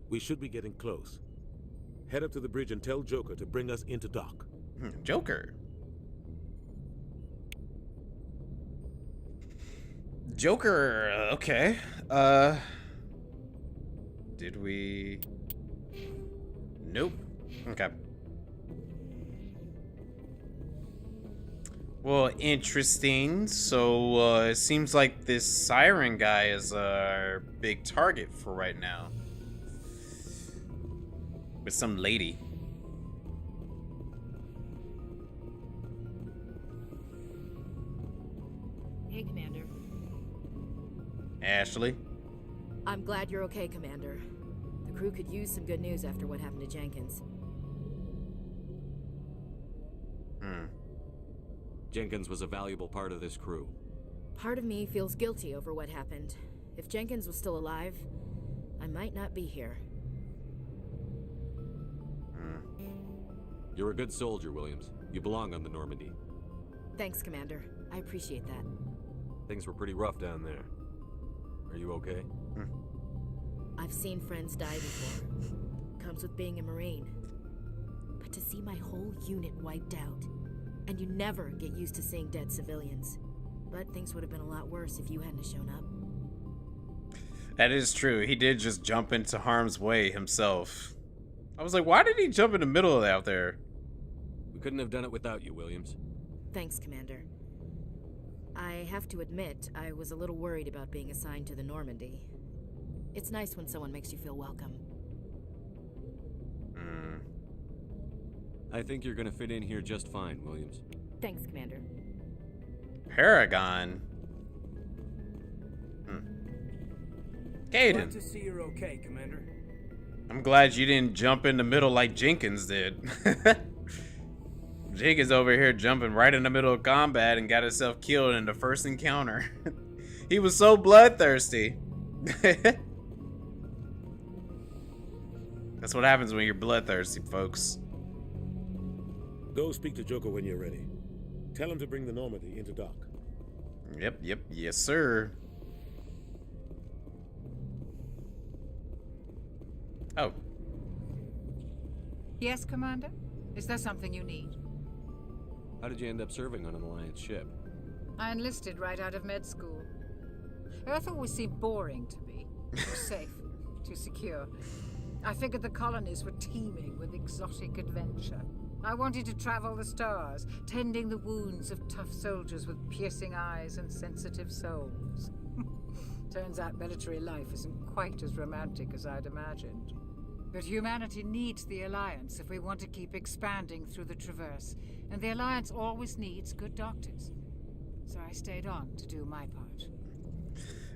We should be getting close. Head up to the bridge and tell Joker to bring us into dock. Joker? Joker, okay. Did we... Nope. Okay. Well, interesting. So, it seems like this Siren guy is our big target for right now. With some lady. Hey, Commander. Ashley? I'm glad you're okay, Commander. The crew could use some good news after what happened to Jenkins. Jenkins was a valuable part of this crew. Part of me feels guilty over what happened. If Jenkins was still alive, I might not be here. You're a good soldier, Williams. You belong on the Normandy. Thanks, Commander. I appreciate that. Things were pretty rough down there. Are you okay? I've seen friends die before. Comes with being a Marine. But to see my whole unit wiped out, and you never get used to seeing dead civilians. But things would have been a lot worse if you hadn't shown up. That is true. He did just jump into harm's way himself. I was like, why did he jump in the middle of out there? We couldn't have done it without you, Williams. Thanks, Commander. I have to admit, I was a little worried about being assigned to the Normandy. It's nice when someone makes you feel welcome. I think you're gonna fit in here just fine, Williams. Thanks, Commander. Paragon? Caden. Glad to see you're okay, Commander. I'm glad you didn't jump in the middle like Jenkins did. Jenkins over here jumping right in the middle of combat and got himself killed in the first encounter. He was so bloodthirsty. That's what happens when you're bloodthirsty, folks. Go speak to Joker when you're ready. Tell him to bring the Normandy into dock. Yep, yes, sir. Oh. Yes, Commander? Is there something you need? How did you end up serving on an Alliance ship? I enlisted right out of med school. Earth always seemed boring to me. Too safe, too secure. I figured the colonies were teeming with exotic adventure. I wanted to travel the stars, tending the wounds of tough soldiers with piercing eyes and sensitive souls. Turns out military life isn't quite as romantic as I'd imagined. But humanity needs the Alliance if we want to keep expanding through the Traverse, and the Alliance always needs good doctors. So I stayed on to do my part.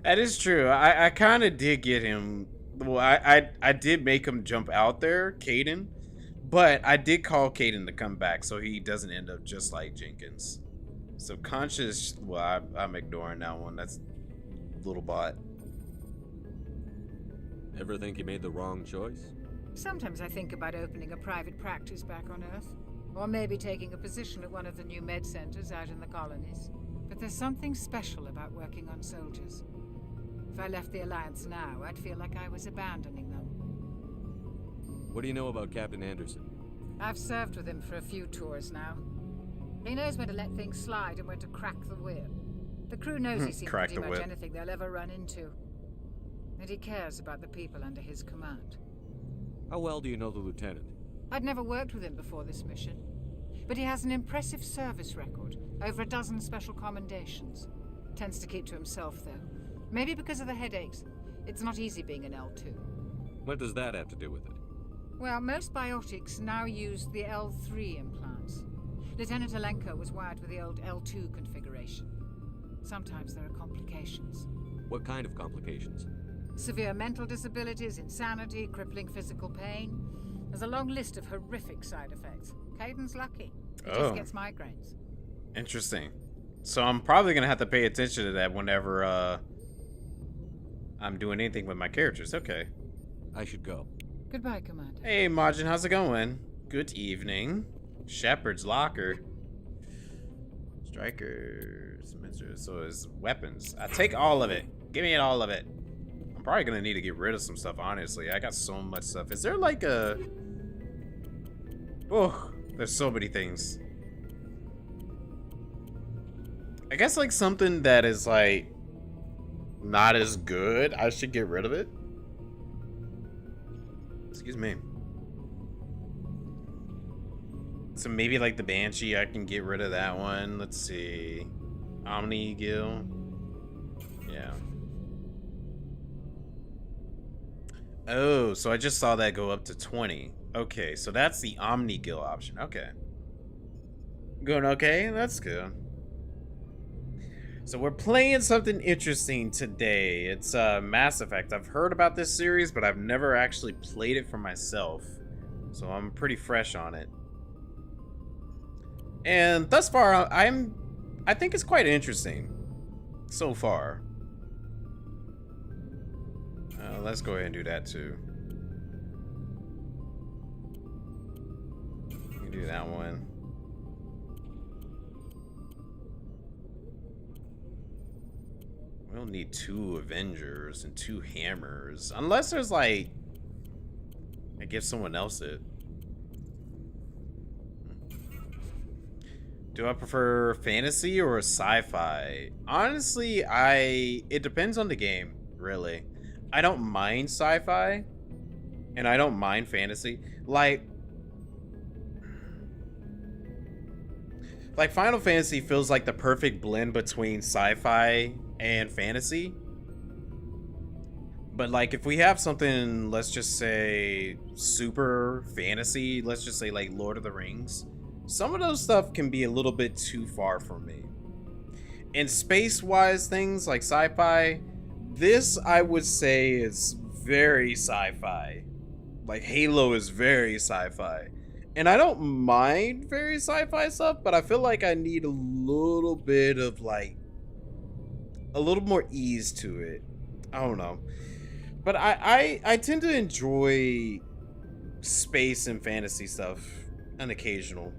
That is true. I kind of did get him. Well, I did make him jump out there, Caden, but I did call Caden to come back so he doesn't end up just like Jenkins. Subconscious. Well, I'm ignoring that one. That's little bot. Ever think you made the wrong choice? Sometimes I think about opening a private practice back on Earth. Or maybe taking a position at one of the new med centers out in the colonies. But there's something special about working on soldiers. If I left the Alliance now, I'd feel like I was abandoning them. What do you know about Captain Anderson? I've served with him for a few tours now. He knows when to let things slide and when to crack the whip. The crew knows he's seen pretty much anything they'll ever run into. And he cares about the people under his command. How well do you know the lieutenant? I'd never worked with him before this mission. But he has an impressive service record, over a dozen special commendations. Tends to keep to himself, though. Maybe because of the headaches. It's not easy being an L2. What does that have to do with it? Well, most biotics now use the L3 implants. Lieutenant Alenko was wired with the old L2 configuration. Sometimes there are complications. What kind of complications? Severe mental disabilities, insanity, crippling physical pain. There's a long list of horrific side effects. Caden's lucky. He just gets migraines. Interesting. So I'm probably gonna have to pay attention to that whenever I'm doing anything with my characters. Okay. I should go. Goodbye, Commander. Hey, Majin, how's it going? Good evening. Shepard's locker. Strikers. So his weapons. I take all of it. Give me all of it. I'm probably gonna need to get rid of some stuff, honestly. I got so much stuff. Is there like a... Oh, there's so many things. I guess like something that is like not as good, I should get rid of it. Excuse me. So maybe like the Banshee, I can get rid of that one. Let's see. Omni Gill. Yeah. Oh, so I just saw that go up to 20. Okay, so that's the Omni Gill option. Okay. Going okay? That's good. So we're playing something interesting today. It's Mass Effect. I've heard about this series, but I've never actually played it for myself. So I'm pretty fresh on it. And thus far, I think it's quite interesting. So far. Let's go ahead and do that too. You can do that one. We'll need 2 Avengers and 2 hammers. Unless there's like... I give someone else it. Do I prefer fantasy or sci-fi? Honestly, it depends on the game, really. I don't mind sci-fi. And I don't mind fantasy. Like Final Fantasy feels like the perfect blend between sci-fi and fantasy. But like if we have something, let's just say super fantasy, let's just say like Lord of the Rings, some of those stuff can be a little bit too far for me. And space-wise things like sci-fi, this I would say is very sci-fi. Like Halo is very sci-fi. And I don't mind very sci-fi stuff, but I feel like I need a little bit of like a little more ease to it. I don't know. But I tend to enjoy space and fantasy stuff on occasional.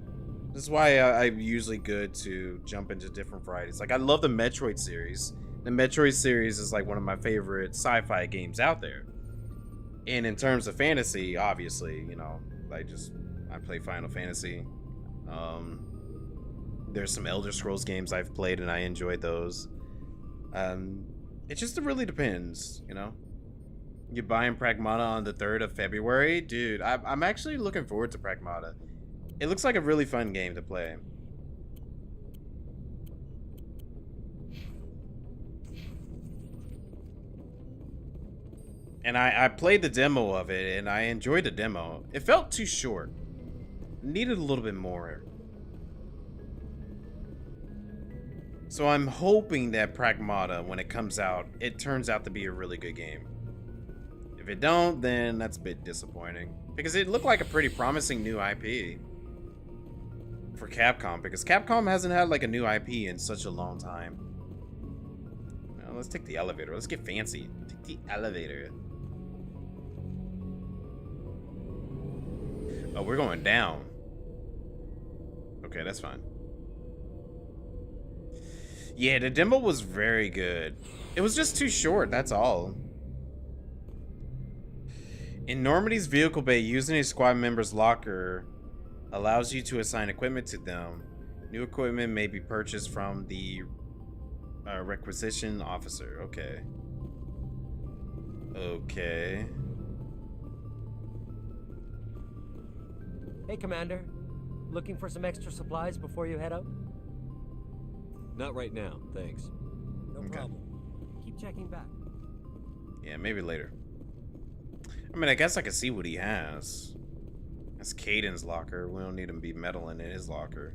This is why I'm usually good to jump into different varieties. Like I love the Metroid series. The Metroid series is like one of my favorite sci-fi games out there. And in terms of fantasy, obviously, you know, I play Final Fantasy. There's some Elder Scrolls games I've played and I enjoyed those. It just really depends, you know. You're buying Pragmata on the 3rd of February? Dude, I'm actually looking forward to Pragmata. It looks like a really fun game to play. And I played the demo of it, and I enjoyed the demo. It felt too short. Needed a little bit more. So I'm hoping that Pragmata, when it comes out, it turns out to be a really good game. If it don't, then that's a bit disappointing. Because it looked like a pretty promising new IP for Capcom. Because Capcom hasn't had like a new IP in such a long time. Now, let's take the elevator. Let's get fancy. Take the elevator. Oh, we're going down. Okay, that's fine. Yeah, the demo was very good. It was just too short, that's all. In Normandy's vehicle bay, using a squad member's locker allows you to assign equipment to them. New equipment may be purchased from the requisition officer. Okay. Okay. Hey, Commander. Looking for some extra supplies before you head out? Not right now, thanks. No problem. Keep checking back. Yeah, maybe later. I mean, I guess I can see what he has. That's Caden's locker. We don't need him to be meddling in his locker.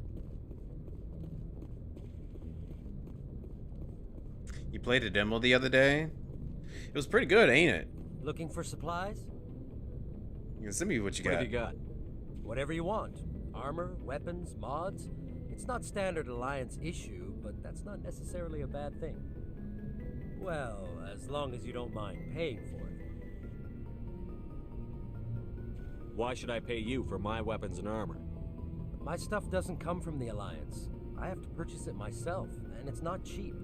You played a demo the other day? It was pretty good, ain't it? Looking for supplies? You can send me what you What got. have you got? Whatever you want. Armor, weapons, mods. It's not standard Alliance issue, but that's not necessarily a bad thing. Well, as long as you don't mind paying for it. Why should I pay you for my weapons and armor? My stuff doesn't come from the Alliance. I have to purchase it myself, and it's not cheap.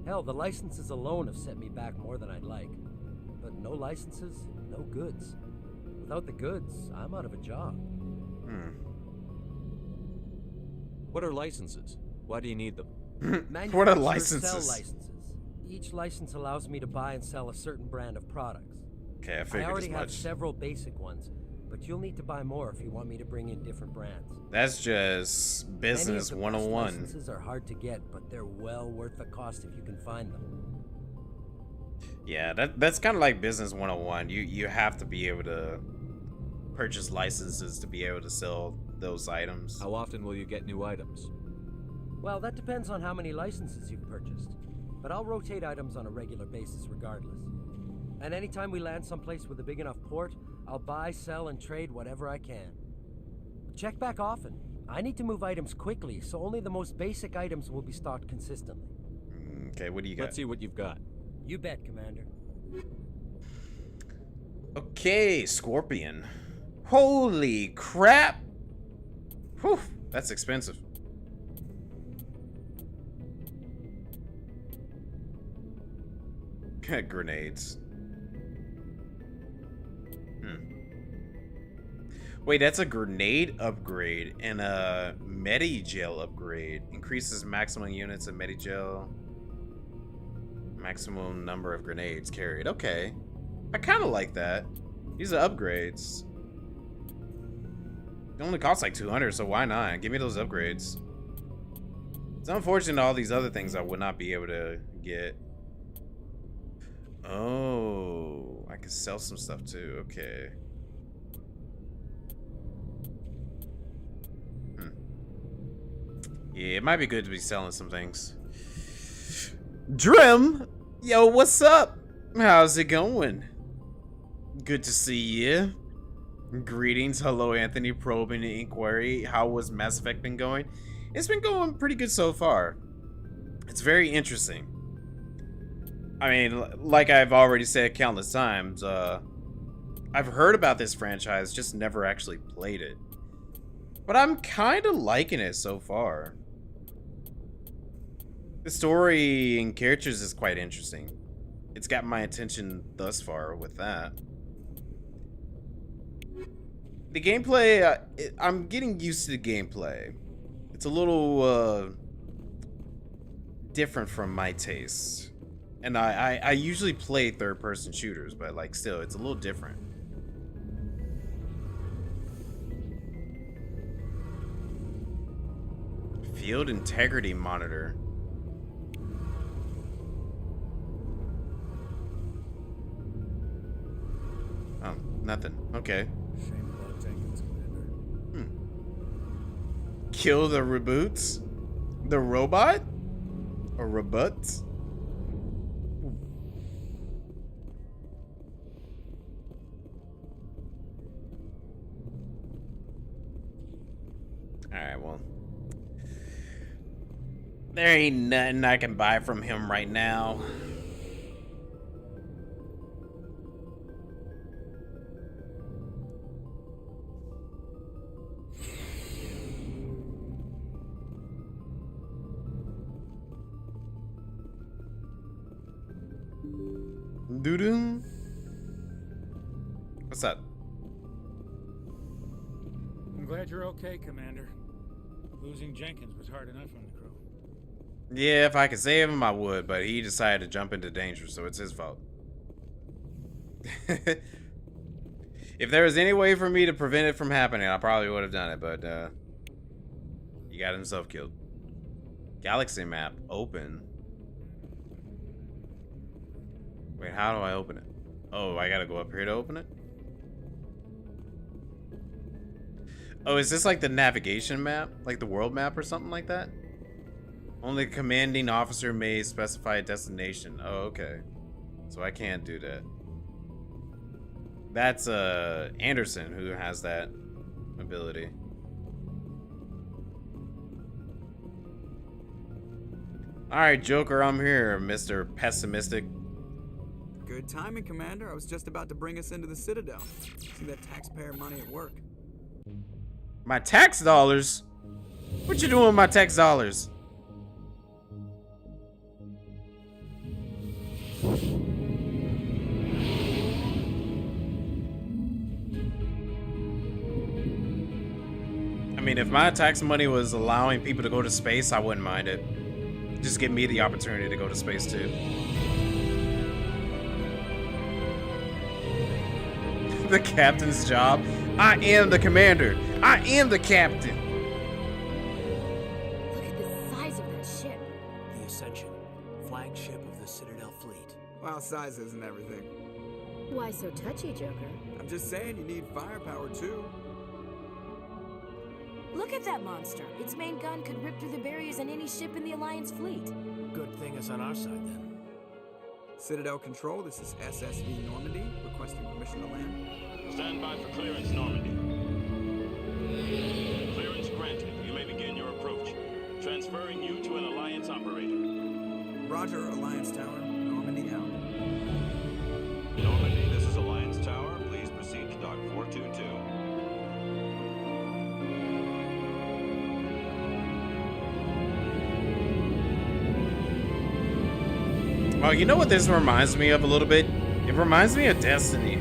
Hell, the licenses alone have set me back more than I'd like. But no licenses, no goods. Without the goods, I'm out of a job. What are licenses? Why do you need them? What are Manufacturers licenses? Sell licenses. Each license allows me to buy and sell a certain brand of products. Okay, I I figured already as have much. several basic ones, but you'll need to buy more if you want me to bring in different brands. That's just business Many of the best 101. licenses are hard to get, but they're well worth the cost if you can find them. Yeah, that's kind of like business 101. You have to be able to purchase licenses to be able to sell those items. How often will you get new items? Well, that depends on how many licenses you've purchased. But I'll rotate items on a regular basis regardless. And anytime we land someplace with a big enough port, I'll buy, sell, and trade whatever I can. Check back often. I need to move items quickly, so only the most basic items will be stocked consistently. Okay, what do you got? Let's see what you've got. You bet, Commander. Okay, Scorpion. Holy crap! Whew, that's expensive. Grenades. Wait, that's a grenade upgrade and a Medigel upgrade. Increases maximum units of Medigel. Maximum number of grenades carried. Okay. I kind of like that. These are upgrades. They only cost like 200, so why not? Give me those upgrades. It's unfortunate all these other things I would not be able to get. Oh, I can sell some stuff too. Okay. Yeah, it might be good to be selling some things. Drim, yo, what's up? How's it going? Good to see you. Greetings, hello, Anthony. Probing the inquiry. How was Mass Effect been going? It's been going pretty good so far. It's very interesting. I mean, like I've already said countless times, I've heard about this franchise, just never actually played it. But I'm kind of liking it so far. The story and characters is quite interesting. It's got my attention thus far with that. The gameplay, I'm getting used to the gameplay. It's a little different from my taste. And I usually play third-person shooters, but like still, it's a little different. Field integrity monitor. Oh, nothing. Okay. Shame about Jenkins, Commander. Kill the reboots? The robot? A rebut? Alright, well. There ain't nothing I can buy from him right now. Doo-doo. What's up? I'm glad you're okay, Commander. Losing Jenkins was hard enough on the crew. Yeah, if I could save him, I would, but he decided to jump into danger, so it's his fault. If there was any way for me to prevent it from happening, I probably would have done it, but he got himself killed. Galaxy map open. Wait, how do I open it? Oh, I gotta go up here to open it? Oh, is this like the navigation map? Like the world map or something like that? Only the commanding officer may specify a destination. Oh, okay. So I can't do that. That's Anderson who has that ability. Alright, Joker, I'm here, Mr. Pessimistic. Good timing, Commander. I was just about to bring us into the Citadel. See that taxpayer money at work. My tax dollars? What you doing with my tax dollars? I mean, if my tax money was allowing people to go to space, I wouldn't mind it. Just give me the opportunity to go to space too. The captain's job? I am the commander. I am the captain. Look at the size of that ship. The Ascension, flagship of the Citadel fleet. Well, size isn't everything. Why so touchy, Joker? I'm just saying you need firepower too. Look at that monster. Its main gun could rip through the barriers in any ship in the Alliance fleet. Good thing it's on our side then. Citadel Control, this is SSV Normandy, requesting permission to land. Stand by for clearance, Normandy. Clearance granted. You may begin your approach. Transferring you to an Alliance operator. Roger, Alliance Tower. Normandy out. Normandy, this is Alliance Tower. Please proceed to Dock 422. Oh, you know what this reminds me of a little bit? It reminds me of Destiny.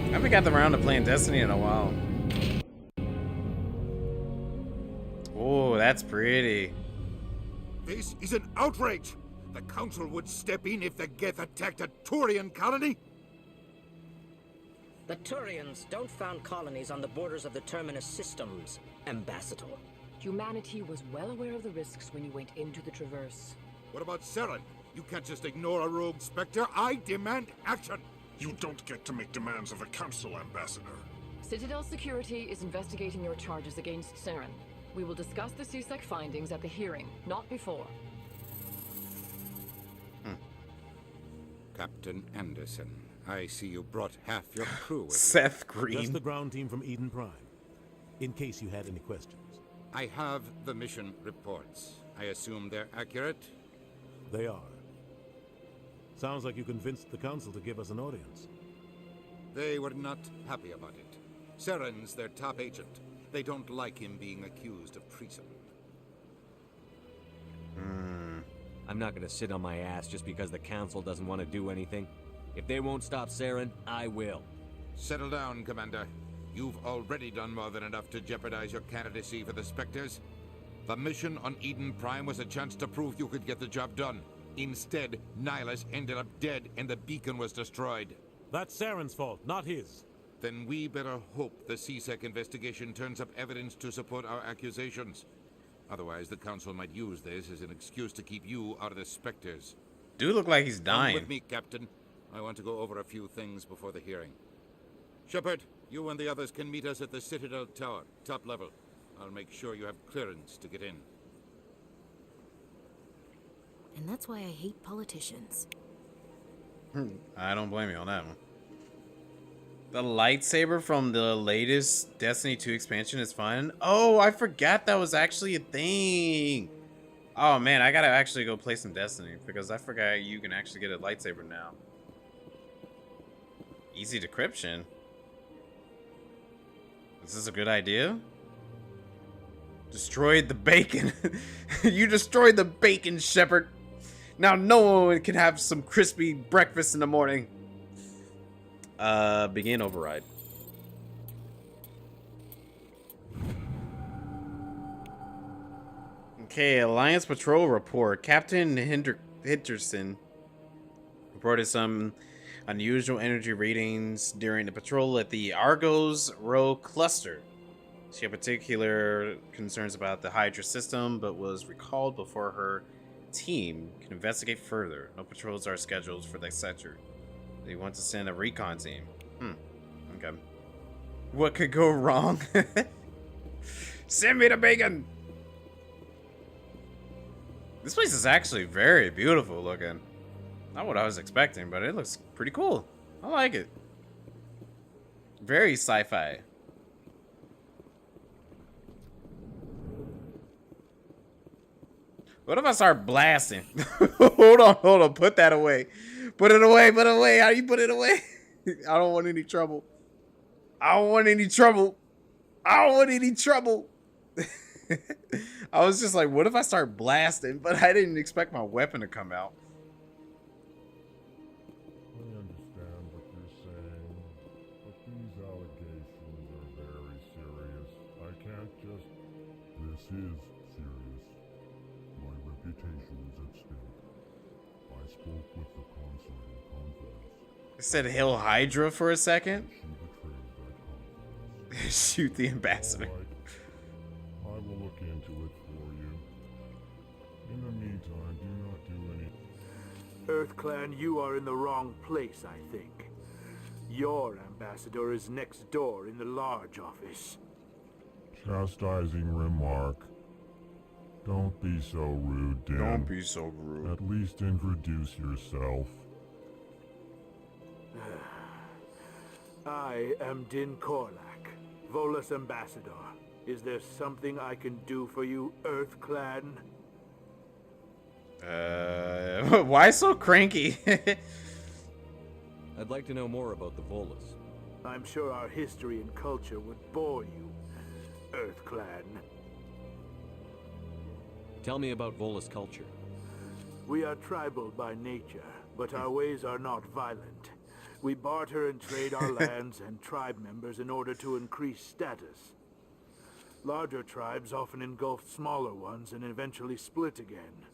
I haven't got around to playing Destiny in a while. Oh, that's pretty. This is an outrage! The Council would step in if the Geth attacked a Turian colony? The Turians don't found colonies on the borders of the Terminus systems, Ambassador. Humanity was well aware of the risks when you went into the Traverse. What about Saren? You can't just ignore a rogue Spectre. I demand action! You don't get to make demands of a Council, Ambassador. Citadel Security is investigating your charges against Saren. We will discuss the CSEC findings at the hearing, not before. Captain Anderson, I see you brought half your crew with you. Seth Green. Just the ground team from Eden Prime. In case you had any questions. I have the mission reports. I assume they're accurate? They are. Sounds like you convinced the Council to give us an audience. They were not happy about it. Saren's their top agent. They don't like him being accused of treason. I'm not gonna sit on my ass just because the Council doesn't want to do anything. If they won't stop Saren, I will. Settle down, Commander. You've already done more than enough to jeopardize your candidacy for the Spectres. The mission on Eden Prime was a chance to prove you could get the job done. Instead, Nihilus ended up dead and the beacon was destroyed. That's Saren's fault, not his. Then we better hope the CSEC investigation turns up evidence to support our accusations. Otherwise, the Council might use this as an excuse to keep you out of the Spectres. Dude look like he's dying. Come with me, Captain. I want to go over a few things before the hearing. Shepard, you and the others can meet us at the Citadel Tower, top level. I'll make sure you have clearance to get in. And that's why I hate politicians. I don't blame you on that one. The lightsaber from the latest Destiny 2 expansion is fun. Oh, I forgot that was actually a thing. Oh man, I gotta actually go play some Destiny because I forgot you can actually get a lightsaber now. Easy decryption. Is this a good idea? Destroyed the bacon. You destroyed the bacon, Shepard. Now no one can have some crispy breakfast in the morning. Begin override. Okay, Alliance Patrol report. Captain Henderson reported some unusual energy readings during the patrol at the Argos Row cluster. She had particular concerns about the Hydra system, but was recalled before her team can investigate further. No patrols are scheduled for the sector. They want to send a recon team. Okay. What could go wrong? Send me the bacon! This place is actually very beautiful looking. Not what I was expecting, but it looks pretty cool. I like it. Very sci-fi. What if I start blasting? Hold on. Put that away. Put it away. How do you put it away? I don't want any trouble. I was just like, what if I start blasting? But I didn't expect my weapon to come out. I understand what you're saying, but these allegations are very serious. I can't just... This is serious. My reputation is at stake. I spoke with the consul in confidence. It said Hail Hydra for a second. She betrayed that confidence. Shoot the ambassador. I will look into it for you. In the meantime, do not do any... EarthClan, you are in the wrong place, I think. Your ambassador is next door in the large office. Chastising remark. Don't be so rude, Din. Don't be so rude. At least introduce yourself. I am Din Korlak, Volus ambassador. Is there something I can do for you, EarthClan? Why so cranky? I'd like to know more about the Volus. I'm sure our history and culture would bore you, EarthClan. Tell me about Volus culture. We are tribal by nature, but our ways are not violent. We barter and trade our lands and tribe members in order to increase status. Larger tribes often engulf smaller ones and eventually split again.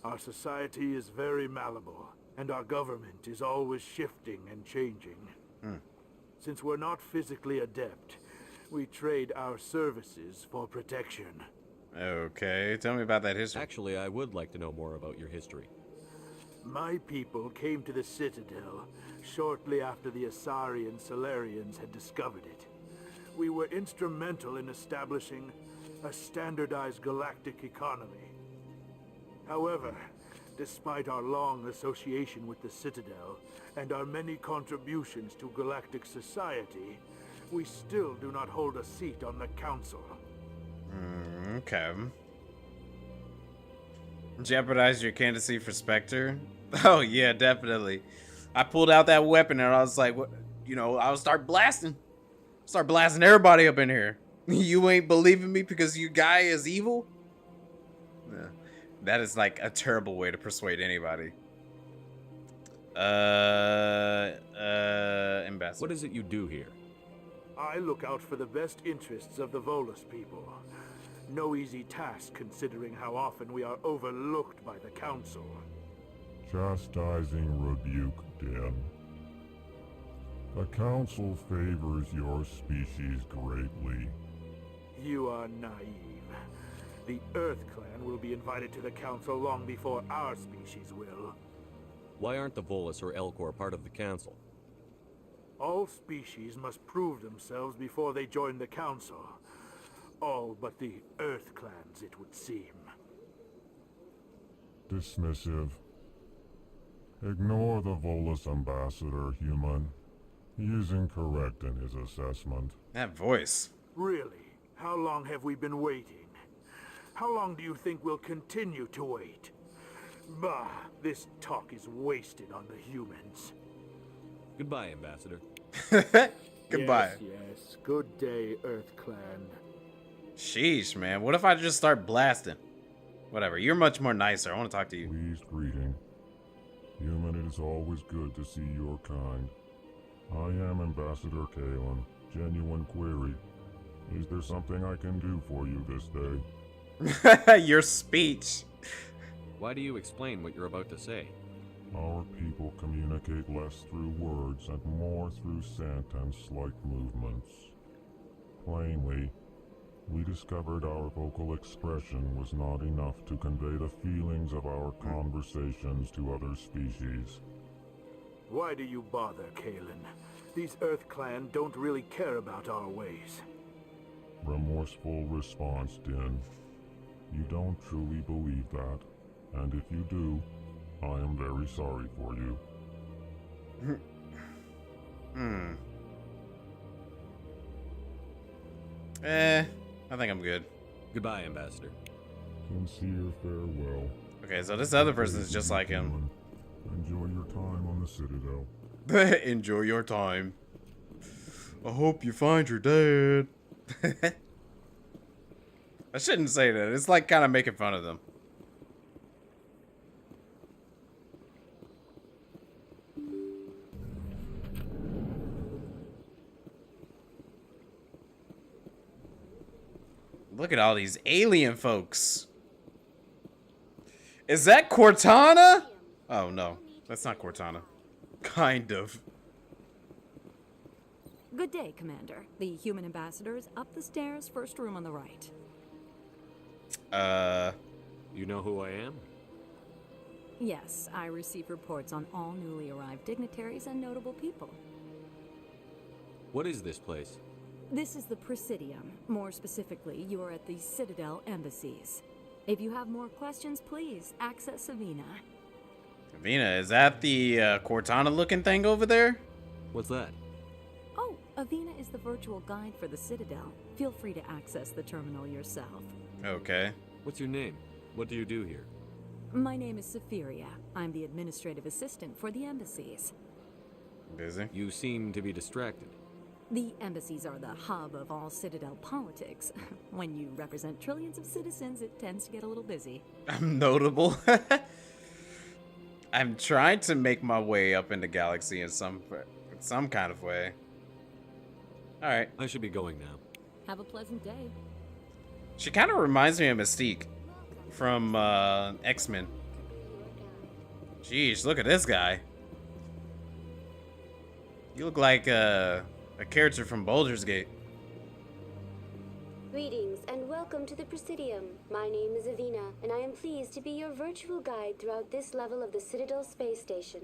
Our society is very malleable, and our government is always shifting and changing. Since we're not physically adept, we trade our services for protection. Okay, tell me about that history. Actually, I would like to know more about your history. My people came to the Citadel shortly after the Asari and Solarians had discovered it. We were instrumental in establishing a standardized galactic economy. However, despite our long association with the Citadel and our many contributions to galactic society, we still do not hold a seat on the Council. Okay. Jeopardize your candidacy for Spectre? Oh yeah, definitely. I pulled out that weapon and I was like, what? You know, I'll start blasting. Start blasting everybody up in here. You ain't believing me because you guy is evil? Yeah. That is like a terrible way to persuade anybody. Ambassador. What is it you do here? I look out for the best interests of the Volus people. No easy task considering how often we are overlooked by the Council. Chastising rebuke, Din. The Council favors your species greatly. You are naive. The EarthClan will be invited to the Council long before our species will. Why aren't the Volus or Elcor part of the Council? All species must prove themselves before they join the Council. All but the Earth clans, it would seem. Dismissive. Ignore the Volus ambassador, human. He is incorrect in his assessment. That voice. Really? How long have we been waiting? How long do you think we'll continue to wait? Bah, this talk is wasted on the humans. Goodbye, Ambassador. Goodbye. Yes. Good day, Earth Clan. Sheesh, man. What if I just start blasting? Whatever. You're much more nicer. I want to talk to you. Pleased greeting. Human, it is always good to see your kind. I am Ambassador Kalen. Genuine query. Is there something I can do for you this day? Your speech. Why do you explain what you're about to say? Our people communicate less through words and more through scent and slight movements. Plainly, we discovered our vocal expression was not enough to convey the feelings of our conversations to other species. Why do you bother, Kalen? These Earth Clan don't really care about our ways. Remorseful response, Din. You don't truly believe that, and if you do, I am very sorry for you. I think I'm good. Goodbye, Ambassador. Sincere farewell. Okay, so this other person is just like him. Enjoy your time on the Citadel. Enjoy your time. I hope you find your dad. I shouldn't say that. It's like kind of making fun of them. Look at all these alien folks. Is that Cortana? Oh, no. That's not Cortana. Kind of. Good day, Commander. The human ambassador is up the stairs, first room on the right. You know who I am? Yes, I receive reports on all newly arrived dignitaries and notable people. What is this place? This is the Presidium. More specifically, you are at the Citadel embassies. If you have more questions, please access Avina. Avina, is that the Cortana-looking thing over there? What's that? Oh, Avina is the virtual guide for the Citadel. Feel free to access the terminal yourself. Okay. What's your name? What do you do here? My name is Safiria. I'm the administrative assistant for the embassies. Busy? You seem to be distracted. The embassies are the hub of all Citadel politics. When you represent trillions of citizens, it tends to get a little busy. I'm notable. I'm trying to make my way up in the galaxy in some kind of way. All right. I should be going now. Have a pleasant day. She kind of reminds me of Mystique from X-Men. Jeez, look at this guy. You look like a character from Baldur's Gate. Greetings and welcome to the Presidium. My name is Avina, and I am pleased to be your virtual guide throughout this level of the Citadel space station.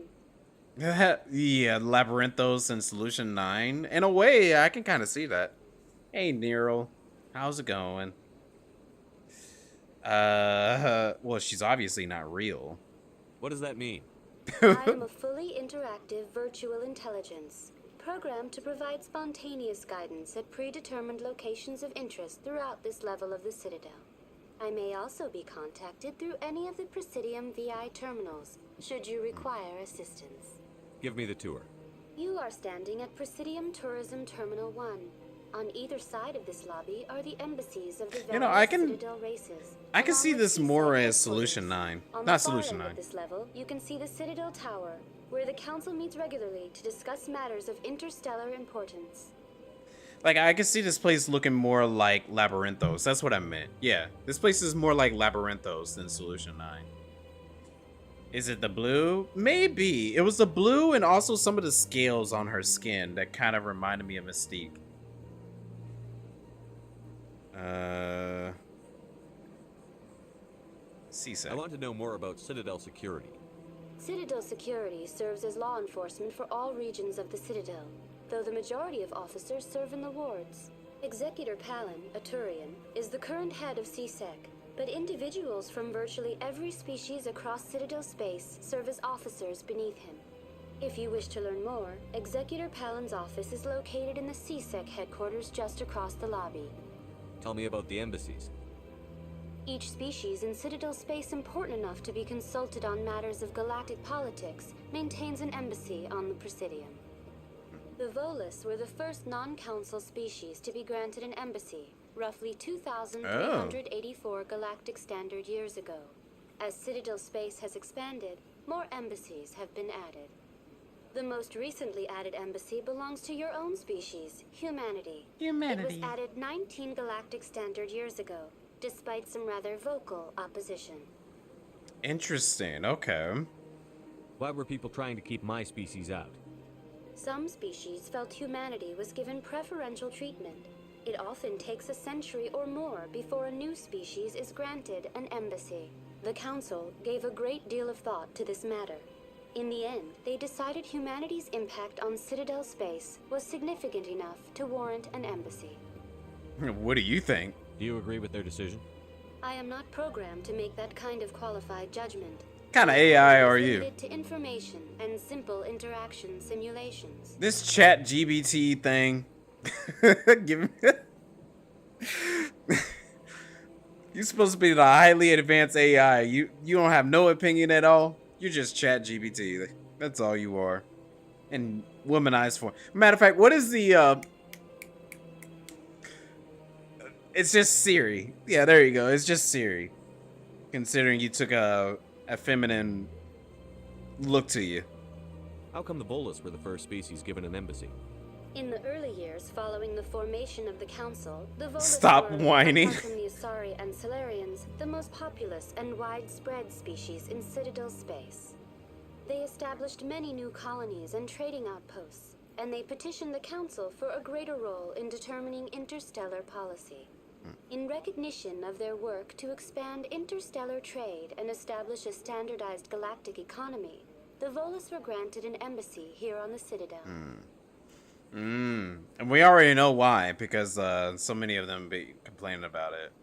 Yeah, Labyrinthos and Solution 9. In a way, I can kind of see that. Hey, Nero. How's it going? Well, she's obviously not real. What does that mean? I am a fully interactive virtual intelligence, programmed to provide spontaneous guidance at predetermined locations of interest throughout this level of the Citadel. I may also be contacted through any of the Presidium VI terminals, should you require assistance. Give me the tour. You are standing at Presidium Tourism Terminal 1. On either side of this lobby are the embassies of the various Citadel races. I can see this more as Solution 9. Not Solution 9. At this level, you can see the Citadel Tower, where the Council meets regularly to discuss matters of interstellar importance. Like, I can see this place looking more like Labyrinthos. That's what I meant. Yeah, this place is more like Labyrinthos than Solution 9. Is it the blue? Maybe. It was the blue and also some of the scales on her skin that kind of reminded me of Mystique. I want to know more about Citadel security. Citadel security serves as law enforcement for all regions of the Citadel, though the majority of officers serve in the wards. Executor Palin, a Turian, is the current head of CSEC, but individuals from virtually every species across Citadel space serve as officers beneath him. If you wish to learn more, Executor Palin's office is located in the CSEC headquarters just across the lobby. Tell me about the embassies. Each species in Citadel space important enough to be consulted on matters of galactic politics maintains an embassy on the Presidium. The Volus were the first non-council species to be granted an embassy, roughly 2,384 galactic standard years ago. As Citadel space has expanded, more embassies have been added. The most recently added embassy belongs to your own species, humanity. It was added 19 galactic standard years ago, despite some rather vocal opposition. Interesting, okay. Why were people trying to keep my species out? Some species felt humanity was given preferential treatment. It often takes a century or more before a new species is granted an embassy. The Council gave a great deal of thought to this matter. In the end, they decided humanity's impact on Citadel space was significant enough to warrant an embassy. What do you think? Do you agree with their decision? I am not programmed to make that kind of qualified judgment. What kind of AI are you? Limited to information and simple interaction simulations. This chat GBT thing. Give me. You're supposed to be the highly advanced AI. You don't have no opinion at all. You're just chat GBT. That's all you are. And womanized form. Matter of fact, what is the it's just Siri. Yeah, there you go. It's just Siri. Considering you took a feminine look to you. How come the Volus were the first species given an embassy? In the early years following the formation of the Council, the Volus Stop were, whining. apart from the Asari and Solarians, the most populous and widespread species in Citadel space. They established many new colonies and trading outposts, and they petitioned the Council for a greater role in determining interstellar policy. In recognition of their work to expand interstellar trade and establish a standardized galactic economy, the Volus were granted an embassy here on the Citadel. And we already know why, because so many of them be complaining about it.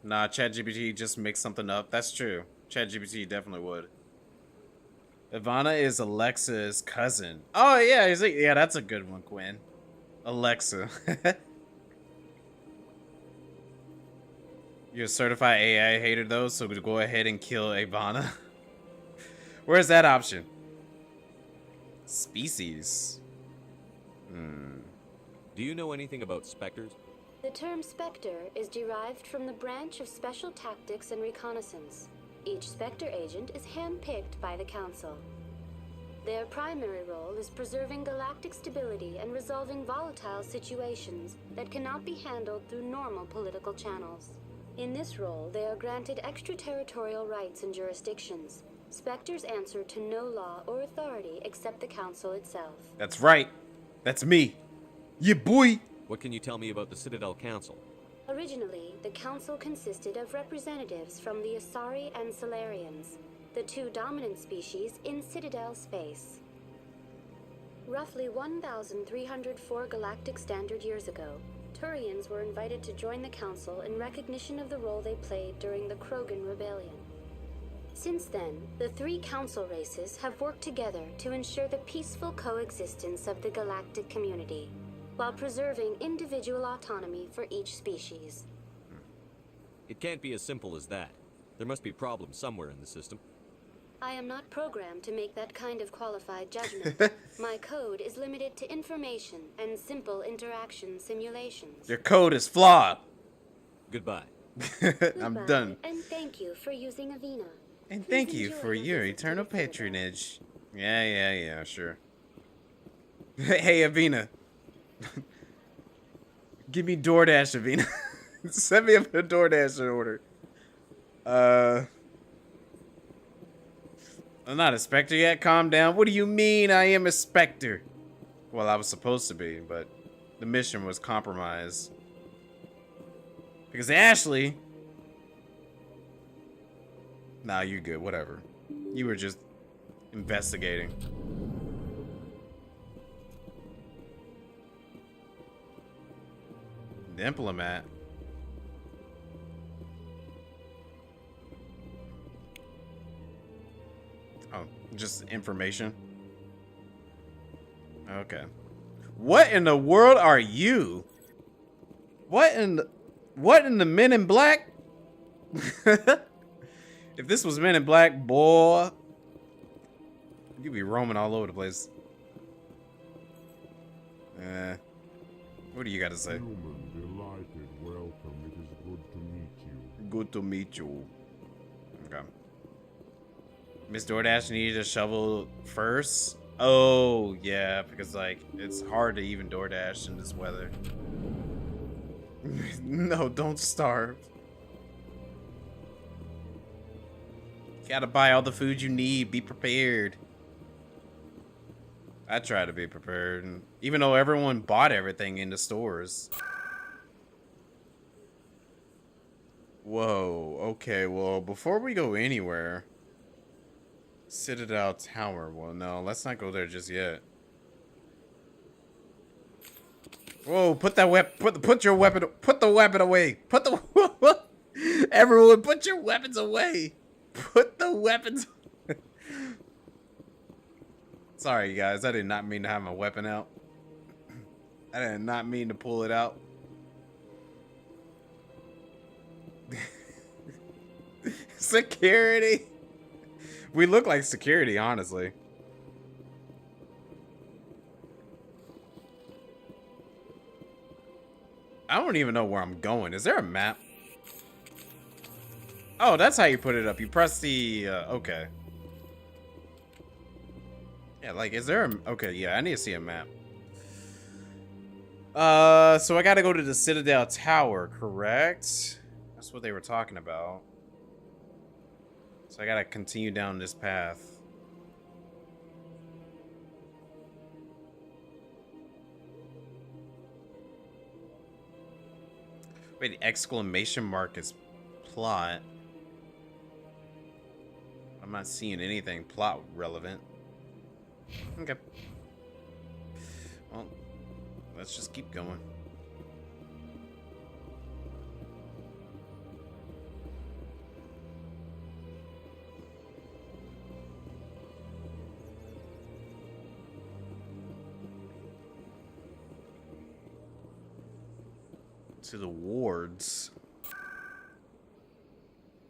Nah, ChatGPT just makes something up. That's true. ChatGPT definitely would. Ivana is Alexa's cousin. Oh yeah, yeah, that's a good one, Quinn. Alexa. You're a certified AI hater though, so go ahead and kill Ivana. Where's that option? Species. Do you know anything about specters? The term Spectre is derived from the branch of Special Tactics and Reconnaissance. Each Spectre agent is handpicked by the Council. Their primary role is preserving galactic stability and resolving volatile situations that cannot be handled through normal political channels. In this role, they are granted extraterritorial rights and jurisdictions. Spectres answer to no law or authority except the Council itself. That's right. That's me. Yeah, boy. What can you tell me about the Citadel Council? Originally, the Council consisted of representatives from the Asari and Solarians, the two dominant species in Citadel space. Roughly 1,304 galactic standard years ago, Turians were invited to join the Council in recognition of the role they played during the Krogan Rebellion. Since then, the three Council races have worked together to ensure the peaceful coexistence of the galactic community, while preserving individual autonomy for each species. It can't be as simple as that. There must be problems somewhere in the system. I am not programmed to make that kind of qualified judgment. My code is limited to information and simple interaction simulations. Your code is flawed. Goodbye. I'm done. And thank you for using Avina. And thank you for your eternal patronage. Yeah, sure. Hey, Avina. Give me DoorDash, Avina. Send me up a DoorDash order. I'm not a Spectre yet. Calm down. What do you mean I am a Spectre? Well, I was supposed to be, but the mission was compromised. Because Ashley... Nah, you're good. Whatever. You were just investigating. Diplomat. Oh, just information. Okay. What in the world are you? What in the Men in Black? If this was Men in Black, boy, you'd be roaming all over the place. What do you got to say? Human, delighted, welcome. It is good to meet you. Good to meet you. Okay. Miss DoorDash needed a shovel first. Oh, yeah, because, like, it's hard to even DoorDash in this weather. No, don't starve. You gotta buy all the food you need. Be prepared. I try to be prepared, and even though everyone bought everything in the stores. Whoa, okay, well, before we go anywhere... Citadel Tower. Well, no, let's not go there just yet. Whoa, put that put your weapon, put the weapon away. Put the, everyone, put your weapons away. Put the weapons. Sorry, guys, I did not mean to have my weapon out. I did not mean to pull it out. Security. We look like security, honestly. I don't even know where I'm going. Is there a map? Oh, that's how you put it up. You press the, okay. Yeah, like, is there a, okay, yeah, I need to see a map. So I gotta go to the Citadel Tower, correct? That's what they were talking about. So I gotta continue down this path. Wait, exclamation mark is plot. I'm not seeing anything plot relevant. Okay. Well, let's just keep going. To the wards.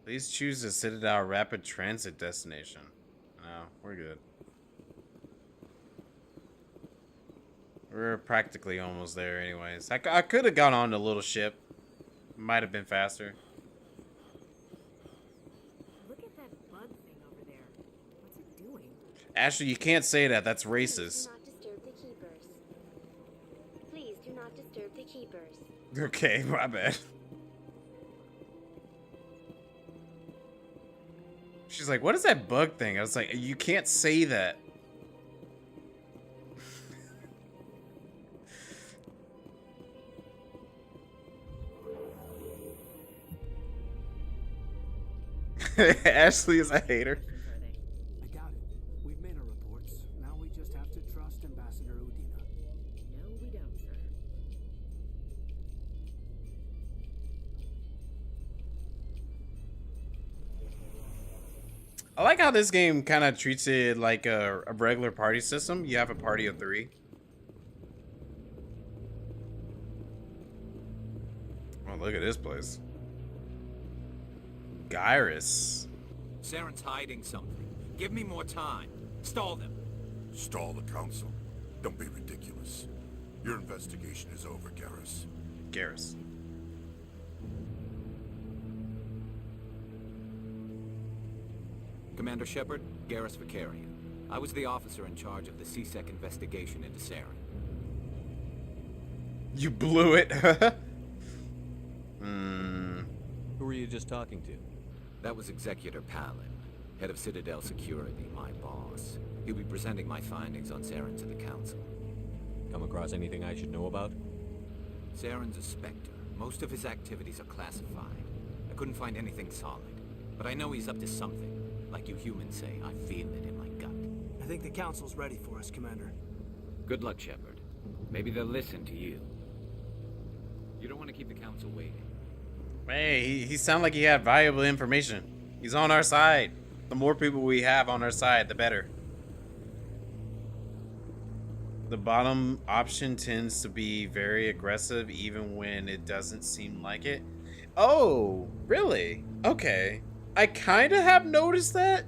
Please choose the Citadel Rapid Transit destination. No, we're good. We're practically almost there anyways. I could have gone on the little ship. Might have been faster. Look at that bug thing over there. What's it doing? Ashley, you can't say that. That's racist. Do not disturb the keepers. Please do not disturb the keepers. Okay, my bad. She's like, what is that bug thing? I was like, you can't say that. Ashley is a hater. I got it. We've made our reports. Now we just have to trust Ambassador Udina. No, we don't, sir. I like how this game kind of treats it like a regular party system. You have a party of 3. Oh, look at this place. Gyrus. Saren's hiding something. Give me more time. Stall them. Stall the council? Don't be ridiculous. Your investigation is over, Garrus. Garrus. Commander Shepard, Garrus Vicarian. I was the officer in charge of the CSEC investigation into Saren. You blew it. Who were you just talking to? That was Executor Palin, head of Citadel Security, my boss. He'll be presenting my findings on Saren to the Council. Come across anything I should know about? Saren's a Spectre. Most of his activities are classified. I couldn't find anything solid. But I know he's up to something. Like you humans say, I feel it in my gut. I think the Council's ready for us, Commander. Good luck, Shepard. Maybe they'll listen to you. You don't want to keep the council waiting. Hey, he sounded like he had valuable information. He's on our side. The more people we have on our side, the better. The bottom option tends to be very aggressive even when it doesn't seem like it. Oh, really? Okay. I kind of have noticed that.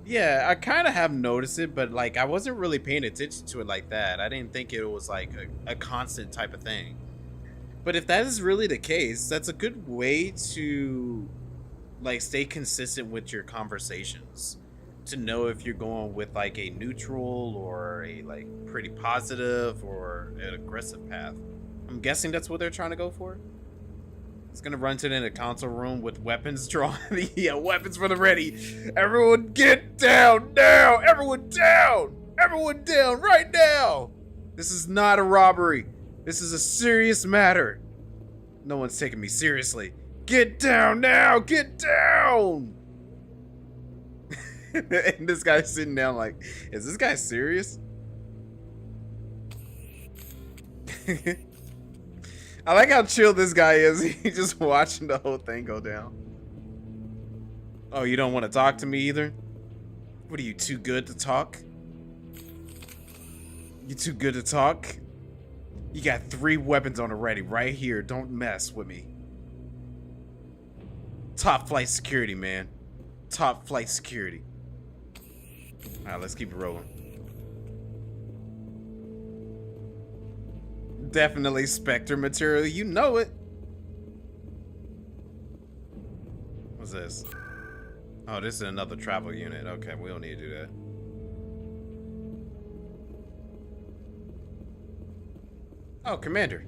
Yeah, I kind of have noticed it, but like I wasn't really paying attention to it like that. I didn't think it was like a constant type of thing. But if that is really the case, that's a good way to like stay consistent with your conversations. To know if you're going with like a neutral or a like pretty positive or an aggressive path. I'm guessing that's what they're trying to go for. It's gonna run to the console room with weapons drawn. Yeah, weapons for the ready. Everyone get down now! Everyone down! Everyone down right now! This is not a robbery. This is a serious matter. No one's taking me seriously. Get down now! Get down! And this guy's sitting down like, is this guy serious? I like how chill this guy is. He's just watching the whole thing go down. Oh, you don't want to talk to me either? What are you, too good to talk? You too good to talk? You got 3 weapons on the ready right here. Don't mess with me. Top flight security, man. Top flight security. Alright, let's keep it rolling. Definitely Spectre material, you know it. What's this? Oh, this is another travel unit. Okay, we don't need to do that. Oh, Commander.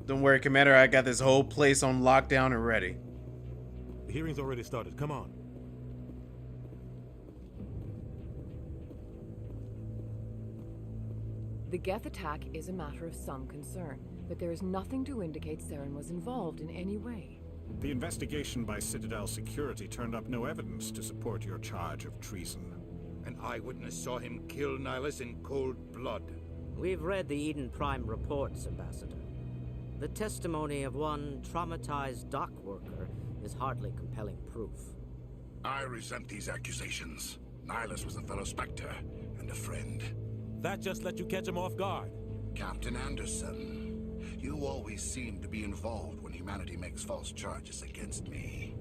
Don't worry, Commander. I got this whole place on lockdown and ready. The hearing's already started. Come on. The Geth attack is a matter of some concern, but there is nothing to indicate Saren was involved in any way. The investigation by Citadel Security turned up no evidence to support your charge of treason. An eyewitness saw him kill Nihilus in cold blood. We've read the Eden Prime reports, Ambassador. The testimony of one traumatized dock worker is hardly compelling proof. I resent these accusations. Nihilus was a fellow Spectre and a friend. That just let you catch him off guard. Captain Anderson, you always seem to be involved when humanity makes false charges against me.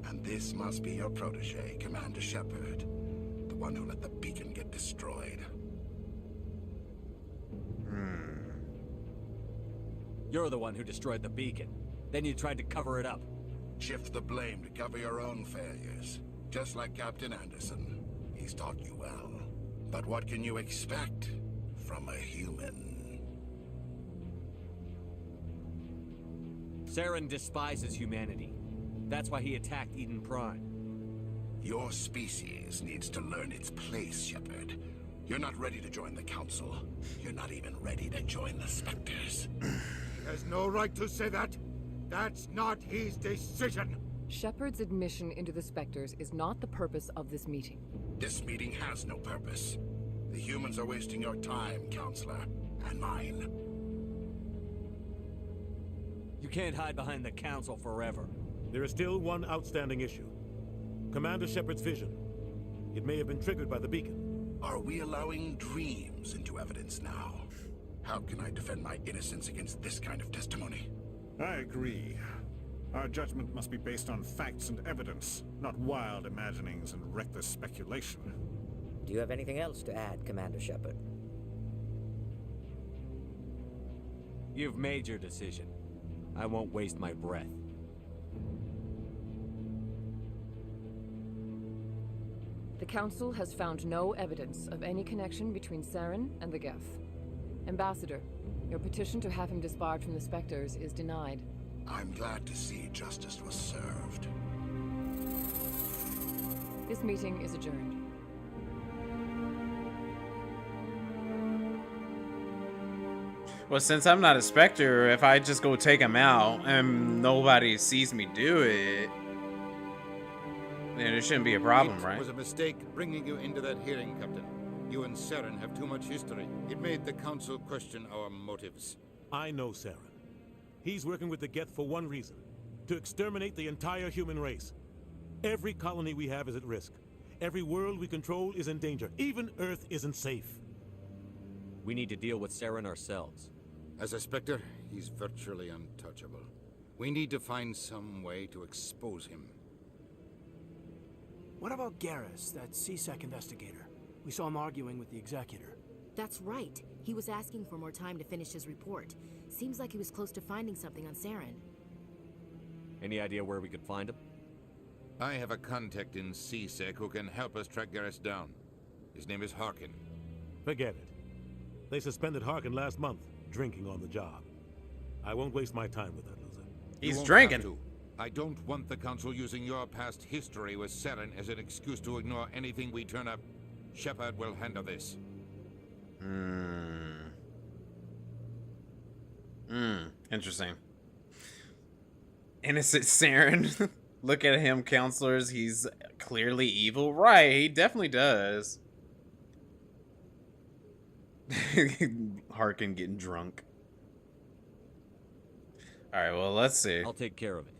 And this must be your protege, Commander Shepard, the one who let the beacon get destroyed. You're the one who destroyed the beacon. Then you tried to cover it up. Shift the blame to cover your own failures. Just like Captain Anderson. He's taught you well. But what can you expect from a human? Saren despises humanity. That's why he attacked Eden Prime. Your species needs to learn its place, Shepard. You're not ready to join the Council. You're not even ready to join the Spectres. He has no right to say that. That's not his decision. Shepard's admission into the Spectres is not the purpose of this meeting. This meeting has no purpose. The humans are wasting your time, Counselor, and mine. You can't hide behind the Council forever. There is still one outstanding issue. Commander Shepard's vision. It may have been triggered by the beacon. Are we allowing dreams into evidence now? How can I defend my innocence against this kind of testimony? I agree. Our judgment must be based on facts and evidence, not wild imaginings and reckless speculation. Do you have anything else to add, Commander Shepard? You've made your decision. I won't waste my breath. The Council has found no evidence of any connection between Saren and the Geth. Ambassador, your petition to have him disbarred from the Spectres is denied. I'm glad to see justice was served. This meeting is adjourned. Well, since I'm not a Spectre, if I just go take him out and nobody sees me do it, then it shouldn't be a problem, right? It was a mistake bringing you into that hearing, Captain. You and Saren have too much history. It made the Council question our motives. I know Saren. He's working with the Geth for one reason. To exterminate the entire human race. Every colony we have is at risk. Every world we control is in danger. Even Earth isn't safe. We need to deal with Saren ourselves. As a Spectre, he's virtually untouchable. We need to find some way to expose him. What about Garrus, that CSEC investigator? We saw him arguing with the Executor. That's right. He was asking for more time to finish his report. Seems like he was close to finding something on Saren. Any idea where we could find him? I have a contact in CSEC who can help us track Garrus down. His name is Harkin. Forget it. They suspended Harkin last month, drinking on the job. I won't waste my time with that loser. He's drinking. I don't want the Council using your past history with Saren as an excuse to ignore anything we turn up. Shepard will handle this. Interesting. Innocent Saren. Look at him, counselors. He's clearly evil. Right, he definitely does. Harkin getting drunk. Alright, well, let's see. I'll take care of it.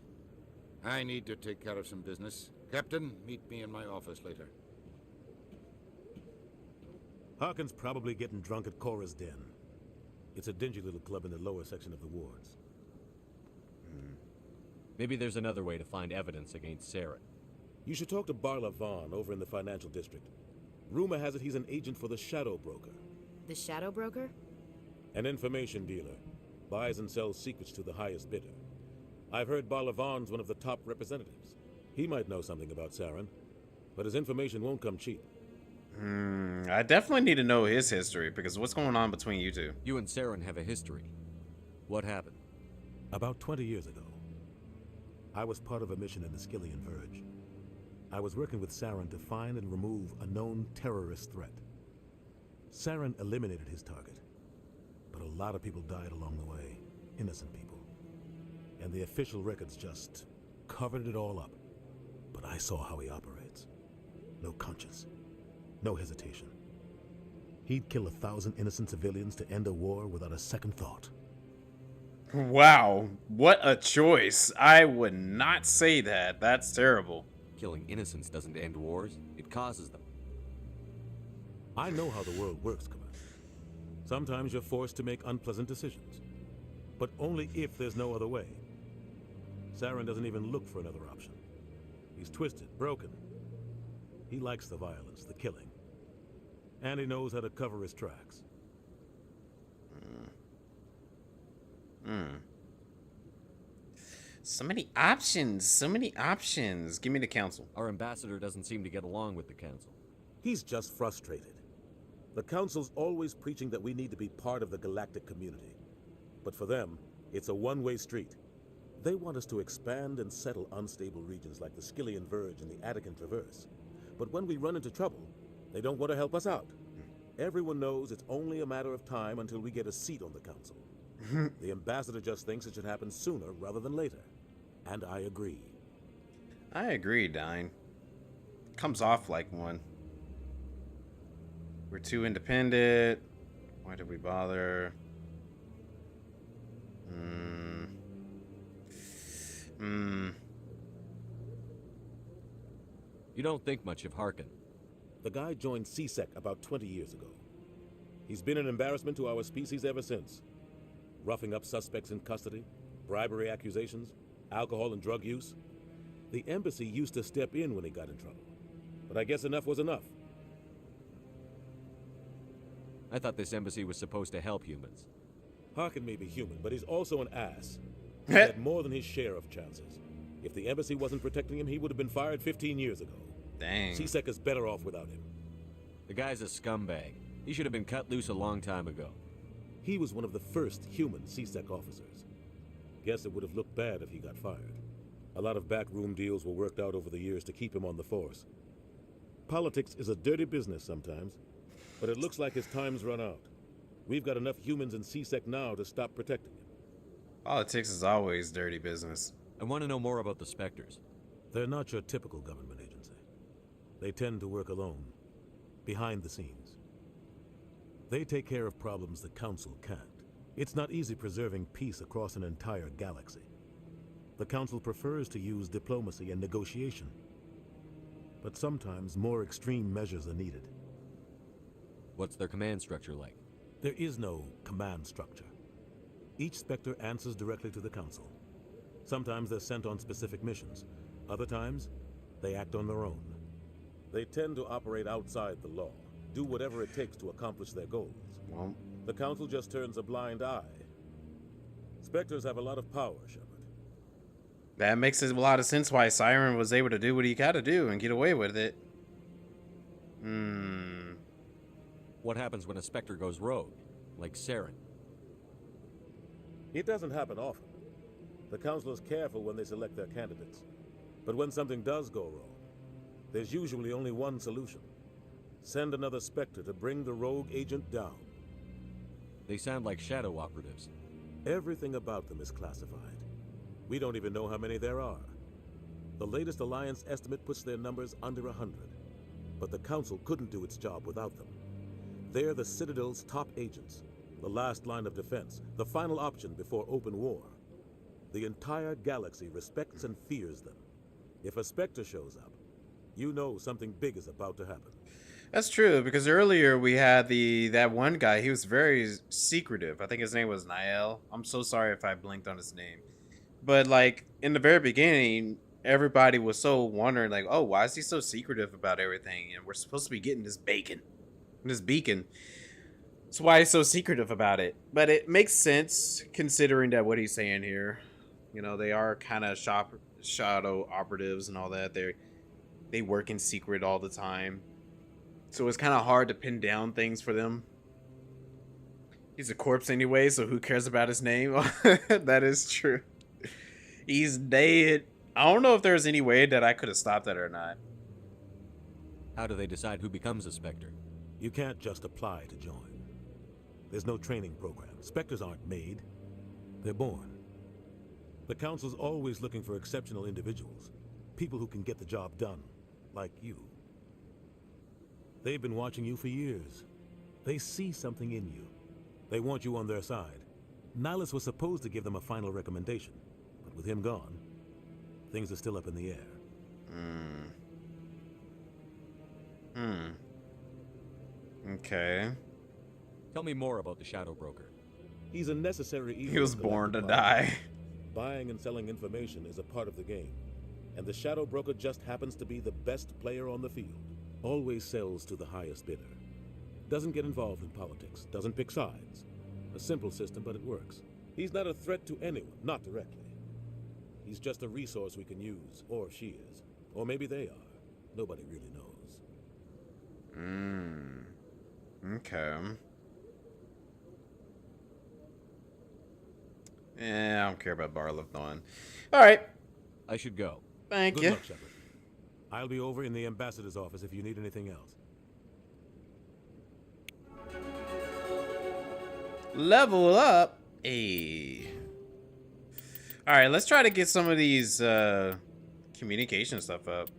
I need to take care of some business. Captain, meet me in my office later. Harkin's probably getting drunk at Cora's Den. It's a dingy little club in the lower section of the wards. Maybe there's another way to find evidence against Saren. You should talk to Barla Vaughn over in the financial district. Rumor has it he's an agent for the Shadow Broker. The Shadow Broker? An information dealer. Buys and sells secrets to the highest bidder. I've heard Barla Vaughn's one of the top representatives. He might know something about Saren, but his information won't come cheap. I definitely need to know his history, because what's going on between you two? You and Saren have a history. What happened? About 20 years ago, I was part of a mission in the Skillian Verge. I was working with Saren to find and remove a known terrorist threat. Saren eliminated his target, but a lot of people died along the way, innocent people. And the official records just covered it all up. But I saw how he operates. No conscience, no hesitation. He'd kill 1,000 innocent civilians to end a war without a second thought. Wow, what a choice. I would not say that. That's terrible. Killing innocents doesn't end wars, it causes them. I know how the world works, Commander. Sometimes you're forced to make unpleasant decisions, but only if there's no other way. Saren doesn't even look for another option. He's twisted, broken. He likes the violence, the killing. And he knows how to cover his tracks. So many options, so many options. Give me the council. Our ambassador doesn't seem to get along with the council. He's just frustrated. The council's always preaching that we need to be part of the galactic community. But for them, it's a one-way street. They want us to expand and settle unstable regions like the Skillian Verge and the Attican Traverse. But when we run into trouble, they don't want to help us out. Everyone knows it's only a matter of time until we get a seat on the council. The ambassador just thinks it should happen sooner rather than later. And I agree. I agree, Dine. Comes off like one. We're too independent. Why did we bother? You don't think much of Harkin. The guy joined CSEC about 20 years ago. He's been an embarrassment to our species ever since. Roughing up suspects in custody, bribery accusations, alcohol and drug use. The embassy used to step in when he got in trouble. But I guess enough was enough. I thought this embassy was supposed to help humans. Harkin may be human, but he's also an ass. He had more than his share of chances. If the embassy wasn't protecting him, he would have been fired 15 years ago. Dang. CSEC is better off without him. The guy's a scumbag. He should have been cut loose a long time ago. He was one of the first human CSEC officers. Guess it would have looked bad if he got fired. A lot of backroom deals were worked out over the years to keep him on the force. Politics is a dirty business sometimes, but it looks like his time's run out. We've got enough humans in CSEC now to stop protecting him. Politics is always dirty business. I want to know more about the Spectres. They're not your typical government agency. They tend to work alone, behind the scenes. They take care of problems the Council can't. It's not easy preserving peace across an entire galaxy. The Council prefers to use diplomacy and negotiation. But sometimes more extreme measures are needed. What's their command structure like? There is no command structure. Each Spectre answers directly to the Council. Sometimes they're sent on specific missions. Other times, they act on their own. They tend to operate outside the law, do whatever it takes to accomplish their goals. Well, the Council just turns a blind eye. Spectres have a lot of power, Shepard. That makes a lot of sense why Siren was able to do what he gotta do and get away with it. What happens when a Spectre goes rogue, like Saren? It doesn't happen often. The Council is careful when they select their candidates. But when something does go wrong, there's usually only one solution. Send another Spectre to bring the rogue agent down. They sound like shadow operatives. Everything about them is classified. We don't even know how many there are. The latest Alliance estimate puts their numbers under 100. But the Council couldn't do its job without them. They're the Citadel's top agents, the last line of defense, the final option before open war. The entire galaxy respects and fears them. If a Spectre shows up, you know something big is about to happen. That's true, because earlier we had that one guy. He was very secretive. I think his name was Niall. I'm so sorry if I blinked on his name. But like in the very beginning, everybody was so wondering, like, oh, why is he so secretive about everything? And we're supposed to be getting this beacon. That's why he's so secretive about it. But it makes sense considering that what he's saying here. You know, they are kind of shadow operatives and all that. They work in secret all the time. So it's kind of hard to pin down things for them. He's a corpse anyway, so who cares about his name? That is true. He's dead. I don't know if there's any way that I could have stopped that or not. How do they decide who becomes a Spectre? You can't just apply to join. There's no training program. Spectres aren't made. They're born. The Council's always looking for exceptional individuals. People who can get the job done. Like you. They've been watching you for years. They see something in you. They want you on their side. Nihilus was supposed to give them a final recommendation. But with him gone, things are still up in the air. Okay. Tell me more about the Shadow Broker. He's a necessary evil. He was born to die. Buying and selling information is a part of the game. And the Shadow Broker just happens to be the best player on the field. Always sells to the highest bidder. Doesn't get involved in politics. Doesn't pick sides. A simple system, but it works. He's not a threat to anyone, not directly. He's just a resource we can use, or she is. Or maybe they are. Nobody really knows. Okay. Yeah, I don't care about Barliv Dawn. Alright. I should go. Thank Good you. luck, Shepard. I'll be over in the ambassador's office if you need anything else. Level up. Hey. Alright, let's try to get some of these communication stuff up.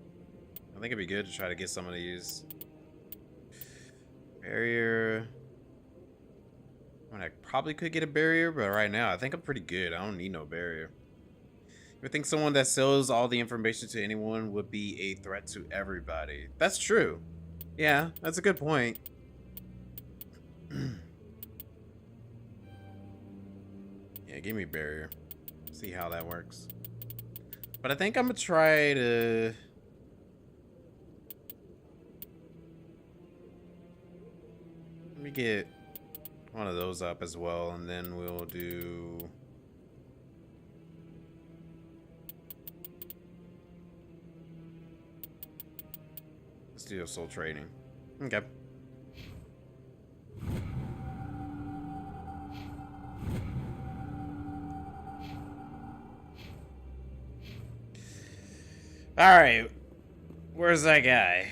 I think it'd be good to try to get some of these. Barrier. I mean, I probably could get a barrier, but right now I think I'm pretty good. I don't need no barrier. I think someone that sells all the information to anyone would be a threat to everybody. That's true. Yeah, that's a good point. Yeah, give me barrier. See how that works. But I think I'm gonna try to... Let me get one of those up as well, and then we'll do... Let's do soul trading. Okay. Alright. Where's that guy?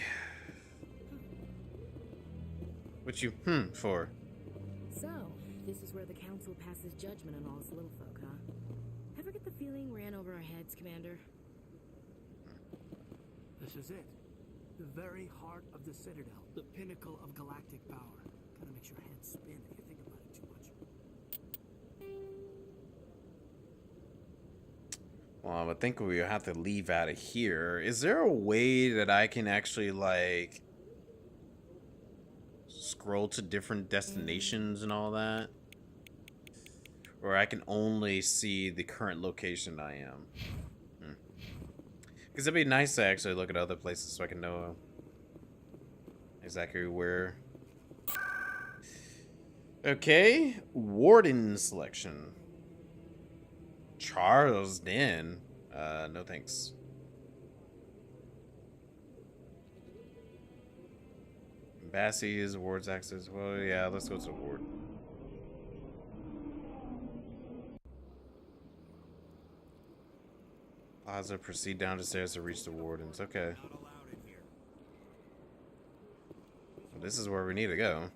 What you for? So, this is where the Council passes judgment on all us little folk, huh? Ever get the feeling we're in over our heads, Commander? This is it. The very heart of the Citadel, the pinnacle of galactic power. Kind of makes your head spin if you think about it too much. Well, I think we have to leave out of here. Is there a way that I can actually, like, scroll to different destinations and all that? Or I can only see the current location I am? Because it'd be nice to actually look at other places so I can know exactly where. Okay, Warden selection. Charles Den. No thanks. Bassie's awards access. Well, yeah, let's go to award. Plaza, proceed down the stairs to reach the wardens. Okay. Well, this is where we need to go.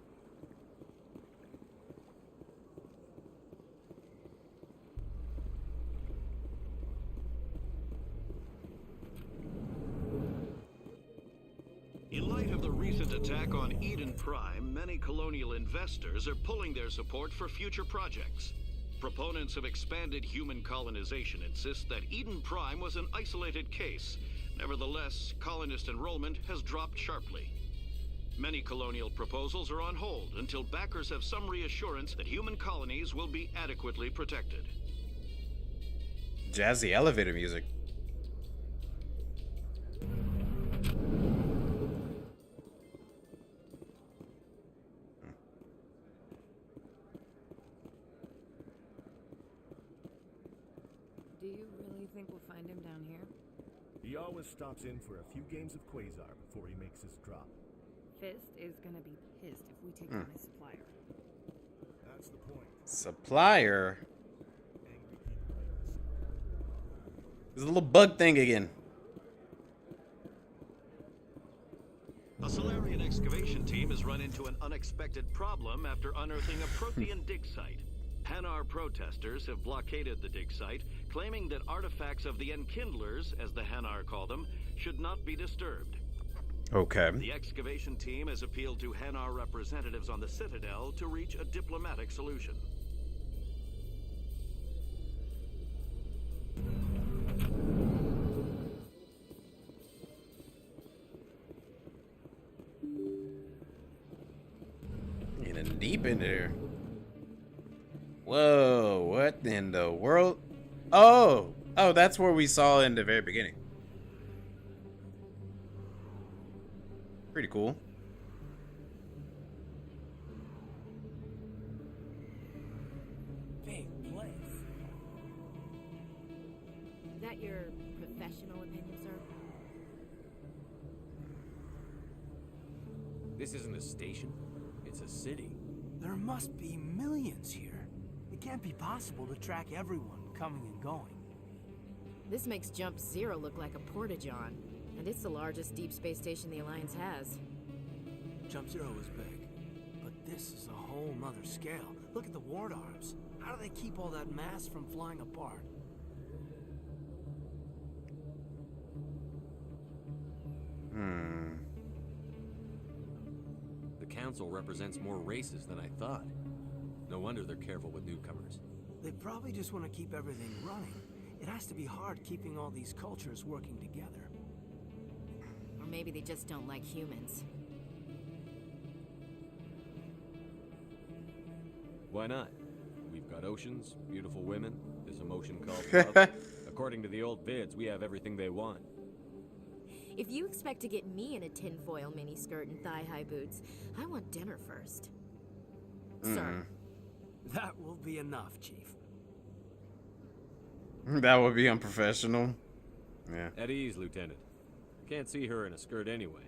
In light of the recent attack on Eden Prime, many colonial investors are pulling their support for future projects. Proponents of expanded human colonization insist that Eden Prime was an isolated case. Nevertheless, colonist enrollment has dropped sharply. Many colonial proposals are on hold until backers have some reassurance that human colonies will be adequately protected. Jazzy elevator music. Do you really think we'll find him down here? He always stops in for a few games of Quasar before he makes his drop. Fist is gonna be pissed if we take on his supplier. That's the point. Supplier. There's a little bug thing again. A Solarian excavation team has run into an unexpected problem after unearthing a Prothean dig site. Hanar protesters have blockaded the dig site, claiming that artifacts of the Enkindlers, as the Hanar call them, should not be disturbed. Okay. The excavation team has appealed to Hanar representatives on the Citadel to reach a diplomatic solution. Getting deep in there. Whoa, what in the world? Oh, that's where we saw in the very beginning. Pretty cool. Big place. Is that your professional opinion, sir? This isn't a station. It's a city. There must be millions here. It can't be possible to track everyone coming and going. This makes Jump Zero look like a porta-john, and it's the largest deep space station the Alliance has. Jump Zero is big, but this is a whole nother scale. Look at the ward arms. How do they keep all that mass from flying apart? The council represents more races than I thought. No wonder they're careful with newcomers. They probably just want to keep everything running. It has to be hard keeping all these cultures working together. Or maybe they just don't like humans. Why not? We've got oceans, beautiful women, this emotion called love. According to the old vids, we have everything they want. If you expect to get me in a tinfoil miniskirt and thigh-high boots, I want dinner first. Sir. That will be enough, Chief. That would be unprofessional. Yeah. At ease, Lieutenant. Can't see her in a skirt anyway.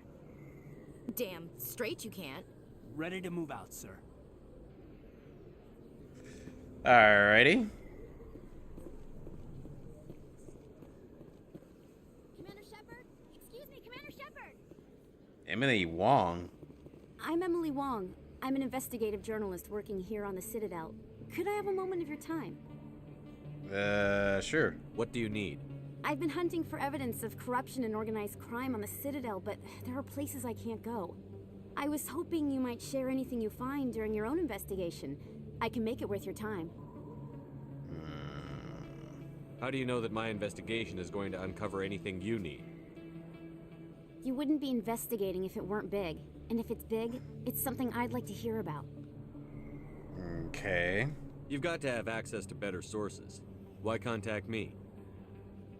Damn straight you can't. Ready to move out, sir. Alrighty. Commander Shepard? Excuse me, Commander Shepard! Emily Wong. I'm Emily Wong. I'm an investigative journalist working here on the Citadel. Could I have a moment of your time? Sure. What do you need? I've been hunting for evidence of corruption and organized crime on the Citadel, but there are places I can't go. I was hoping you might share anything you find during your own investigation. I can make it worth your time. How do you know that my investigation is going to uncover anything you need? You wouldn't be investigating if it weren't big. And if it's big, it's something I'd like to hear about. Okay. You've got to have access to better sources. Why contact me?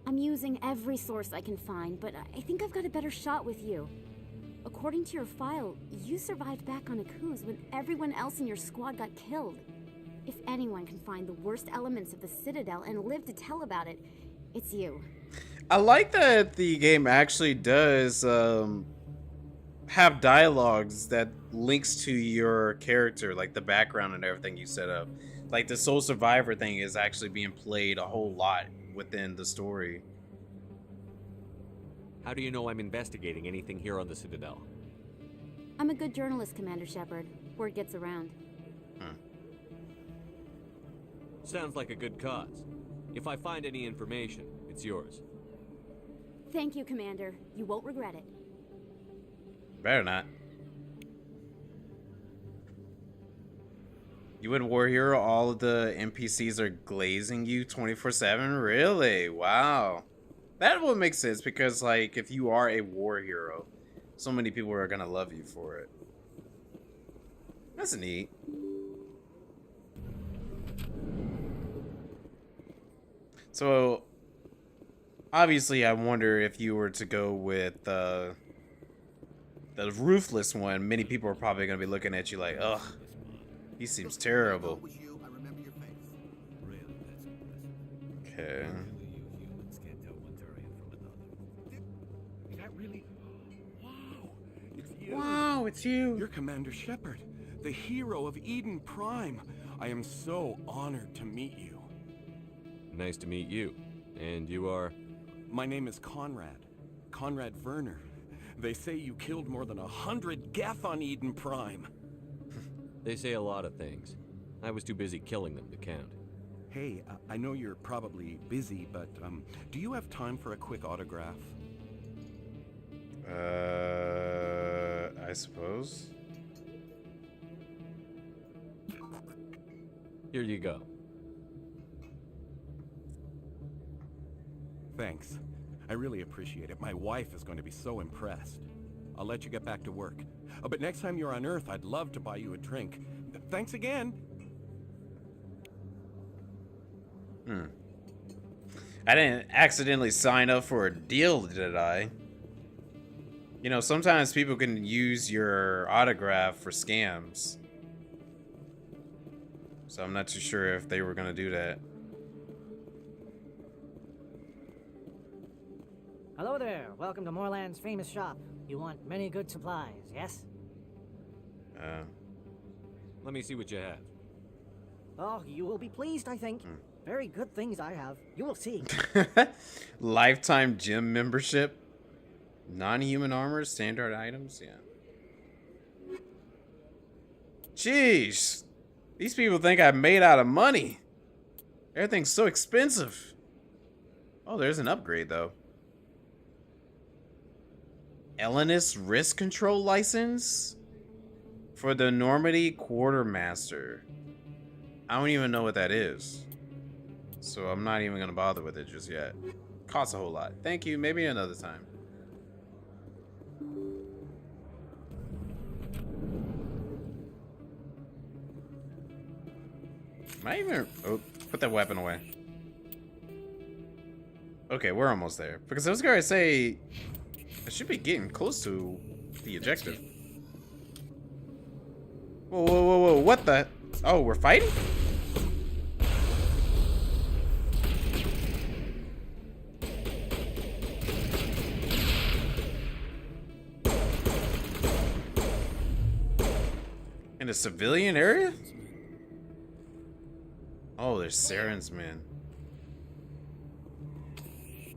I'm using every source I can find, but I think I've got a better shot with you. According to your file, you survived back on Akuz when everyone else in your squad got killed. If anyone can find the worst elements of the Citadel and live to tell about it, it's you. I like that the game actually does have dialogues that links to your character, like the background and everything you set up. Like the sole survivor thing is actually being played a whole lot within the story. How do you know I'm investigating anything here on the Citadel? I'm a good journalist, Commander Shepard. Word gets around. Sounds like a good cause. If I find any information, it's yours. Thank you, Commander. You won't regret it. Better not. You in War Hero, all of the NPCs are glazing you 24/7? Really? Wow. That would make sense because, like, if you are a war hero, so many people are gonna love you for it. That's neat. So, obviously, I wonder if you were to go with the ruthless one, many people are probably gonna be looking at you like, ugh, he seems terrible. Okay. Is that really? Wow, it's you. Wow, it's you. You're Commander Shepard, the hero of Eden Prime. I am so honored to meet you. Nice to meet you. And you are? My name is Conrad. Conrad Werner. They say you killed more than 100 Geth on Eden Prime. They say a lot of things. I was too busy killing them to count. Hey, I know you're probably busy, but do you have time for a quick autograph? I suppose. Here you go. Thanks. I really appreciate it. My wife is going to be so impressed. I'll let you get back to work. Oh, but next time you're on Earth, I'd love to buy you a drink. Thanks again. I didn't accidentally sign up for a deal, did I? You know, sometimes people can use your autograph for scams. So I'm not too sure if they were gonna do that. Hello there. Welcome to Moorland's famous shop. You want many good supplies, yes? Let me see what you have. Oh, you will be pleased, I think. Very good things I have. You will see. Lifetime gym membership. Non-human armor, standard items, yeah. Jeez. These people think I'm made out of money. Everything's so expensive. Oh, there's an upgrade, though. Ellenus Risk Control License? For the Normandy Quartermaster. I don't even know what that is. So I'm not even gonna bother with it just yet. Costs a whole lot. Thank you, maybe another time. Am I even... Oh, put that weapon away. Okay, we're almost there. Because I was gonna say... I should be getting close to the objective. Whoa, whoa, whoa, whoa, what the... Oh, we're fighting? In a civilian area? Oh, there's Saren's men. I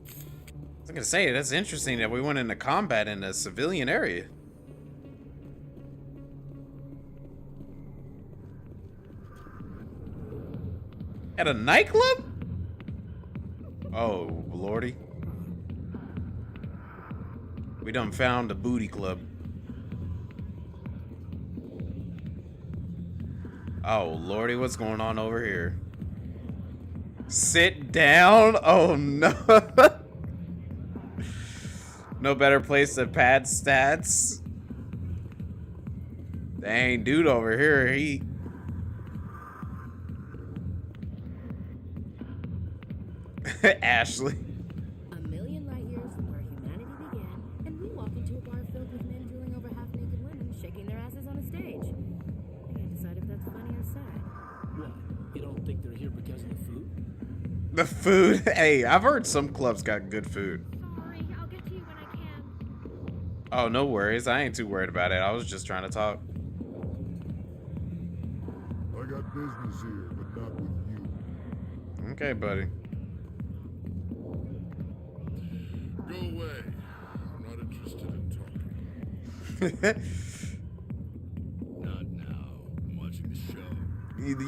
was gonna say, that's interesting that we went into combat in a civilian area. At a nightclub? Oh, lordy. We done found a booty club. Oh, lordy, what's going on over here? Sit down? Oh, no. No better place to pad stats. Dang, dude over here, he... Ashley. A million light years from where humanity began, and we walk into a bar filled with men drooling over half-naked women, shaking their asses on a stage. I can't decide if that's funny or sad. What? You don't think they're here because of the food? The food? Hey, I've heard some clubs got good food. Sorry, I'll get to you when I can. Oh, no worries. I ain't too worried about it. I was just trying to talk. I got business here, but not with you. Okay, buddy. Go away. I'm not interested in talking. Not now. I'm watching the show.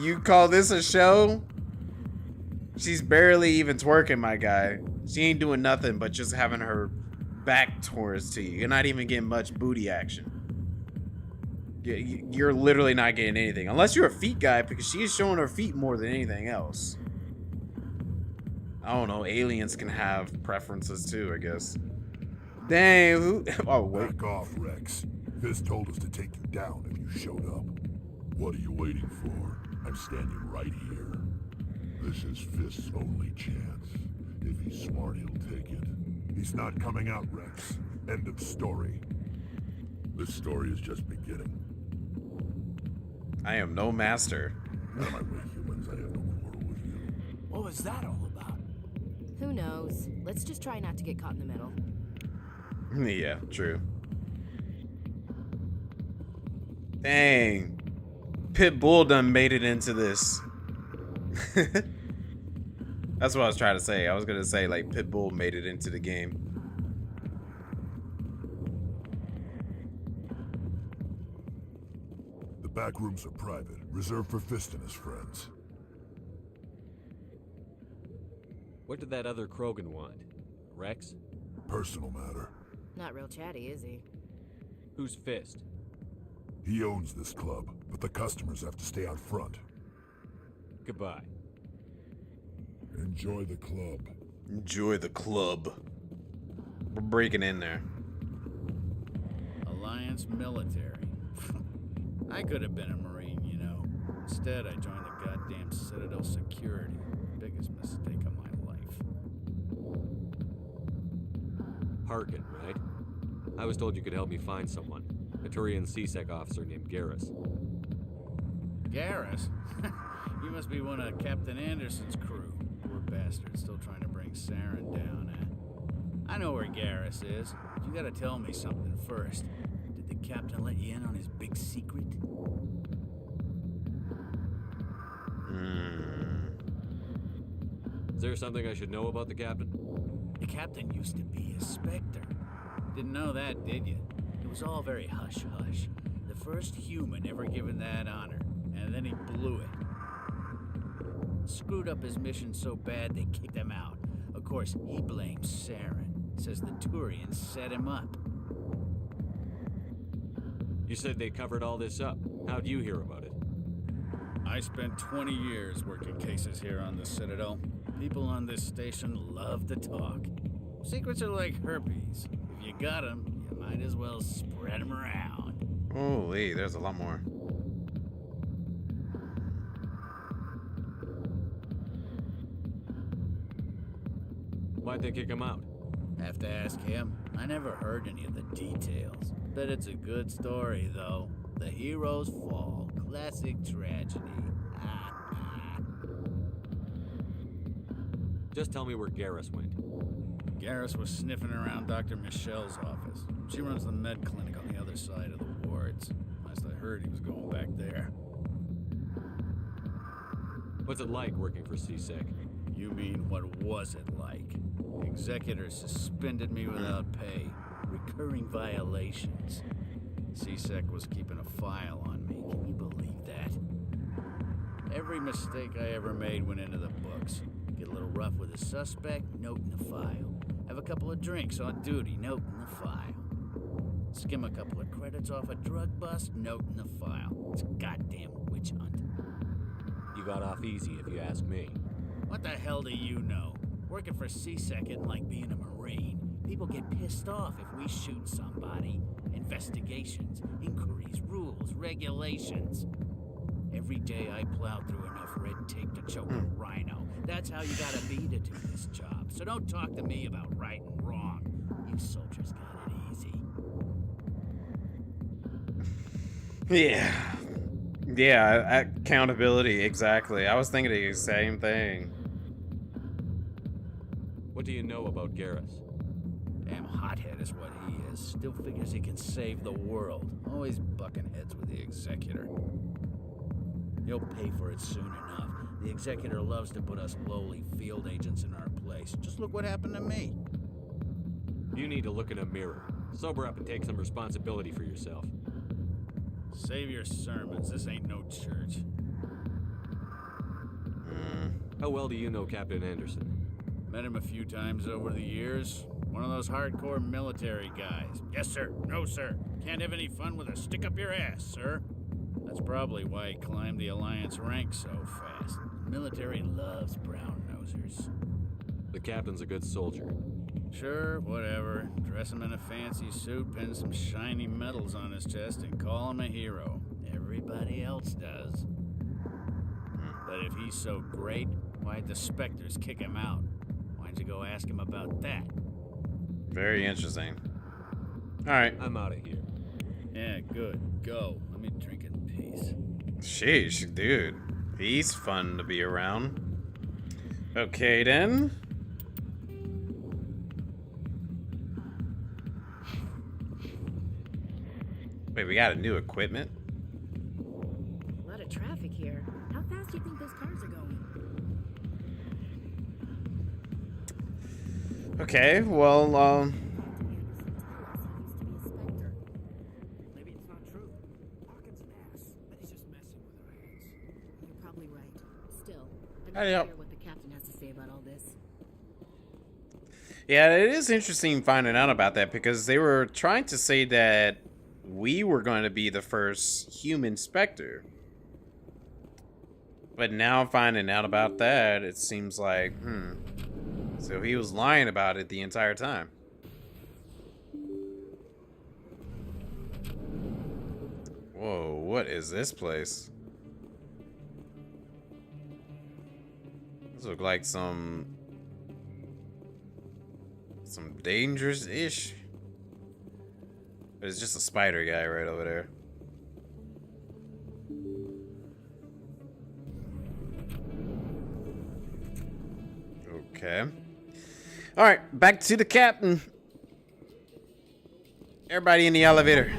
You call this a show? She's barely even twerking, my guy. She ain't doing nothing but just having her back towards to you. You're not even getting much booty action. You're literally not getting anything. Unless you're a feet guy, because she is showing her feet more than anything else. I don't know. Aliens can have preferences too, I guess. Dang. Who? Oh, wait. Back off, Rex. Fist told us to take you down if you showed up. What are you waiting for? I'm standing right here. This is Fist's only chance. If he's smart, he'll take it. He's not coming out, Rex. End of story. This story is just beginning. I am no master. Out of my way, humans. I have no quarrel with you. What was that all about? Who knows? Let's just try not to get caught in the middle. Yeah, true. Dang. Pitbull done made it into this. That's what I was trying to say. I was gonna say, like, Pitbull made it into the game. The back rooms are private, reserved for Fist and his friends. What did that other Krogan want? Rex? Personal matter. Not real chatty, is he? Who's Fist? He owns this club, but the customers have to stay out front. Goodbye. Enjoy the club. Enjoy the club. We're breaking in there. Alliance military. I could have been a Marine, you know. Instead, I joined the goddamn Citadel security. Biggest mistake of my life. Harkin, right? I was told you could help me find someone. A Turian CSEC officer named Garrus. Garrus? You must be one of Captain Anderson's crew. Poor bastard, still trying to bring Saren down, eh? I know where Garrus is. But you gotta tell me something first. Did the captain let you in on his big secret? Is there something I should know about the captain? The captain used to be a Spectre. Didn't know that, did you? It was all very hush-hush. The first human ever given that honor, and then he blew it. Screwed up his mission so bad they kicked him out. Of course, he blames Saren. Says the Turians set him up. You said they covered all this up. How'd you hear about it? I spent 20 years working cases here on the Citadel. People on this station love to talk. Secrets are like herpes. If you got them, you might as well spread them around. Holy, there's a lot more. Why'd they kick him out? Have to ask him. I never heard any of the details. Bet it's a good story, though. The heroes fall. Classic tragedy. Just tell me where Garrus went. Garrus was sniffing around Dr. Michelle's office. She runs the med clinic on the other side of the wards. Last I heard, he was going back there. What's it like working for CSEC? You mean, what was it like? Executors suspended me without pay. Recurring violations. CSEC was keeping a file on me. Can you believe that? Every mistake I ever made went into the books. Get a little rough with a suspect, note in the file. Have a couple of drinks on duty, note in the file. Skim a couple of credits off a drug bust, note in the file. It's a goddamn witch hunt. got off easy, if you ask me. What the hell do you know? Working for CSEC isn't like being a Marine. People get pissed off if we shoot somebody. Investigations, inquiries, rules, regulations. Every day I plow through enough red tape to choke a rhino. That's how you gotta be to do this job. So don't talk to me about right and wrong. You soldiers got it easy. Yeah. Yeah, accountability, exactly. I was thinking the same thing. What do you know about Garrus? Damn hothead is what he is. Still figures he can save the world. Always bucking heads with the Executor. He'll pay for it soon enough. The Executor loves to put us lowly field agents in our place. Just look what happened to me. You need to look in a mirror. Sober up and take some responsibility for yourself. Save your sermons. This ain't no church. How well do you know Captain Anderson? Met him a few times over the years. One of those hardcore military guys. Yes, sir. No, sir. Can't have any fun with a stick up your ass, sir. That's probably why he climbed the Alliance ranks so fast. The military loves brown-nosers. The captain's a good soldier. Sure, whatever. Dress him in a fancy suit, pin some shiny medals on his chest, and call him a hero. Everybody else does. But if he's so great, why'd the Spectres kick him out? Why'd you go ask him about that? Very interesting. Alright. I'm out of here. Yeah, good. Go. Let me drink in peace. Sheesh, dude. He's fun to be around. Okay, then. Wait, we got a new equipment? A lot of traffic here. How fast do you think those cars are going? Okay, well, Maybe it's not true. Hawkins an ass. Bet he's just messing with our heads. You're probably right. Still, I'd Hey, like to yo. hear what the captain has to say about all this. yeah, it is interesting finding out about that because they were trying to say that we were going to be the first human Spectre. But now finding out about that, it seems like, so he was lying about it the entire time. Whoa, what is this place? This looks like some dangerous-ish. But it's just a spider guy right over there. Okay. Alright, back to the captain. Everybody in the elevator.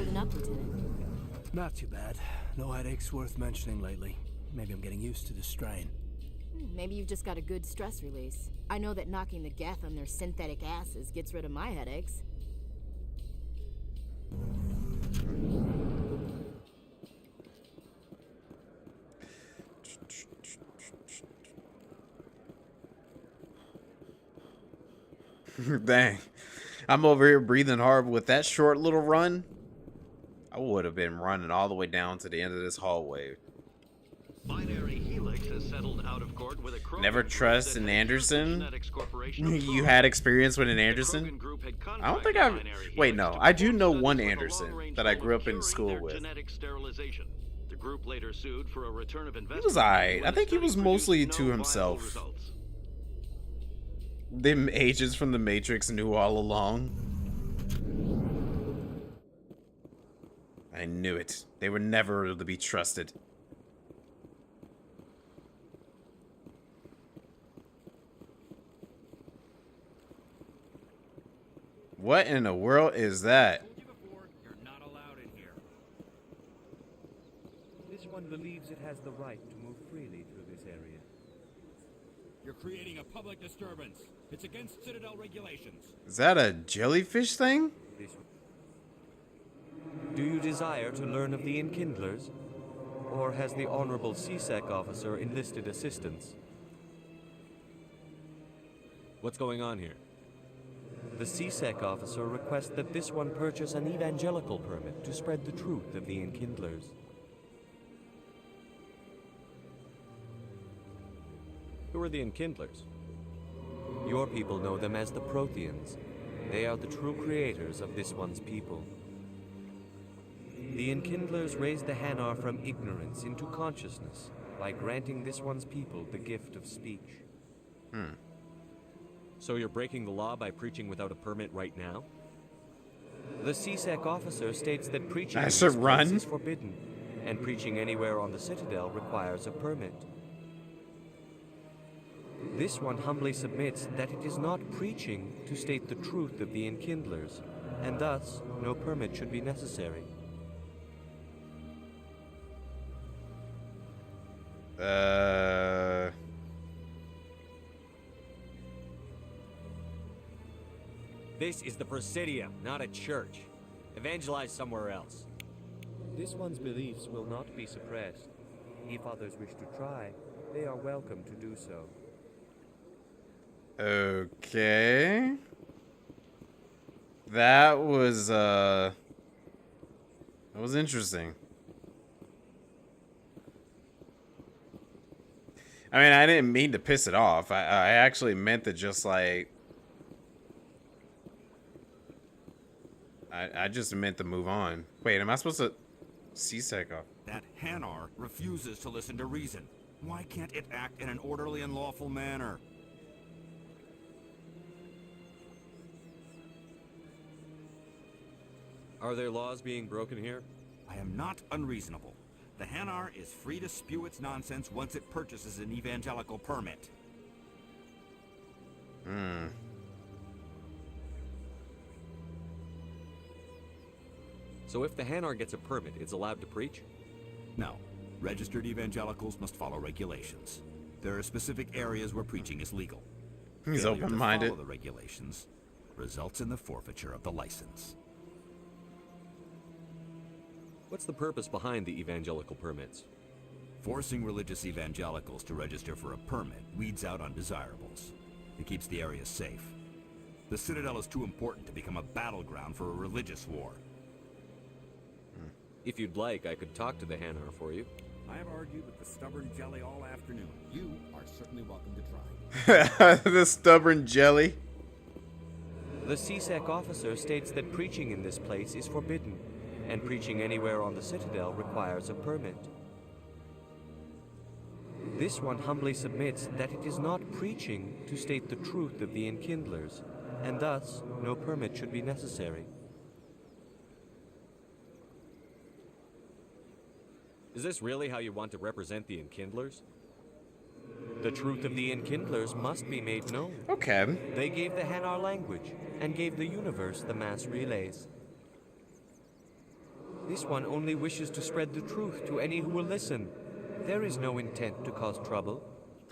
Not too bad. No headaches worth mentioning lately. Maybe I'm getting used to the strain. Maybe you've just got a good stress release. I know that knocking the geth on their synthetic asses gets rid of my headaches. Dang. I'm over here breathing hard with that short little run. I would have been running all the way down to the end of this hallway. Binary Helix has settled out of court with a Never trust an Anderson? You had experience with an Anderson? I don't think I've... Wait, no. I do know one Anderson that I grew up in school with. The group later sued for a return of He investment. was alright. I think he was mostly to himself. Them agents from the Matrix knew all along. I knew it. They were never to be trusted. What in the world is that? You're not allowed in here. This one believes it has the right to move freely through this area. You're creating a public disturbance. It's against Citadel regulations. Is that a jellyfish thing? Do you desire to learn of the Enkindlers? Or has the Honorable CSEC officer enlisted assistance? What's going on here? The CSEC officer requests that this one purchase an evangelical permit to spread the truth of the Enkindlers. Who are the Enkindlers? Your people know them as the Protheans. They are the true creators of this one's people. The Enkindlers raised the Hanar from ignorance into consciousness by granting this one's people the gift of speech. So you're breaking the law by preaching without a permit right now? The CSEC officer states that preaching in this place is forbidden, and preaching anywhere on the Citadel requires a permit. This one humbly submits that it is not preaching to state the truth of the Enkindlers, and thus no permit should be necessary. This is the Presidium, not a church. Evangelize somewhere else. This one's beliefs will not be suppressed. If others wish to try, they are welcome to do so. Okay. That was interesting. I mean, I didn't mean to piss it off. I actually meant to just like I just meant to move on. Wait, am I supposed to CSEC off? That Hanar refuses to listen to reason. Why can't it act in an orderly and lawful manner? Are there laws being broken here? I am not unreasonable. The Hanar is free to spew its nonsense once it purchases an evangelical permit. So if the Hanar gets a permit, it's allowed to preach? No. Registered evangelicals must follow regulations. There are specific areas where preaching is legal. He's Failure to open-minded. follow the regulations results in the forfeiture of the license. What's the purpose behind the evangelical permits? Forcing religious evangelicals to register for a permit weeds out undesirables. It keeps the area safe. The Citadel is too important to become a battleground for a religious war. If you'd like, I could talk to the Hanar for you. I have argued with the stubborn jelly all afternoon. You are certainly welcome to try. The stubborn jelly. The CSEC officer states that preaching in this place is forbidden, and preaching anywhere on the Citadel requires a permit. This one humbly submits that it is not preaching to state the truth of the Enkindlers, and thus no permit should be necessary. Is this really how you want to represent the Enkindlers? The truth of the Enkindlers must be made known. Okay. They gave the Hanar language, and gave the universe the mass relays. This one only wishes to spread the truth to any who will listen. There is no intent to cause trouble.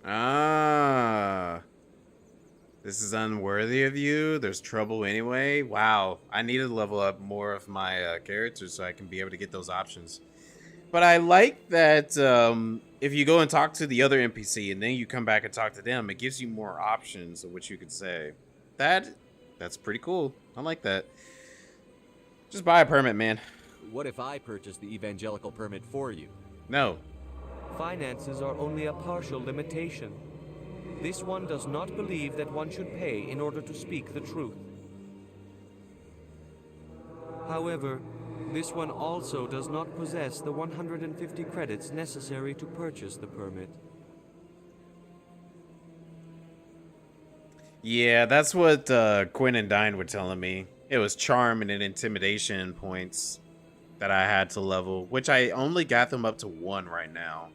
Ah. This is unworthy of you. There's trouble anyway. Wow. I need to level up more of my characters so I can be able to get those options. But I like that if you go and talk to the other NPC and then you come back and talk to them, it gives you more options of what you could say. That's pretty cool. I like that. Just buy a permit, man. What if I purchase the evangelical permit for you? No. Finances are only a partial limitation. This one does not believe that one should pay in order to speak the truth. However, this one also does not possess the 150 credits necessary to purchase the permit. Yeah, that's what Quinn and Dine were telling me. It was charm and intimidation points that I had to level, which I only got them up to 1 right now.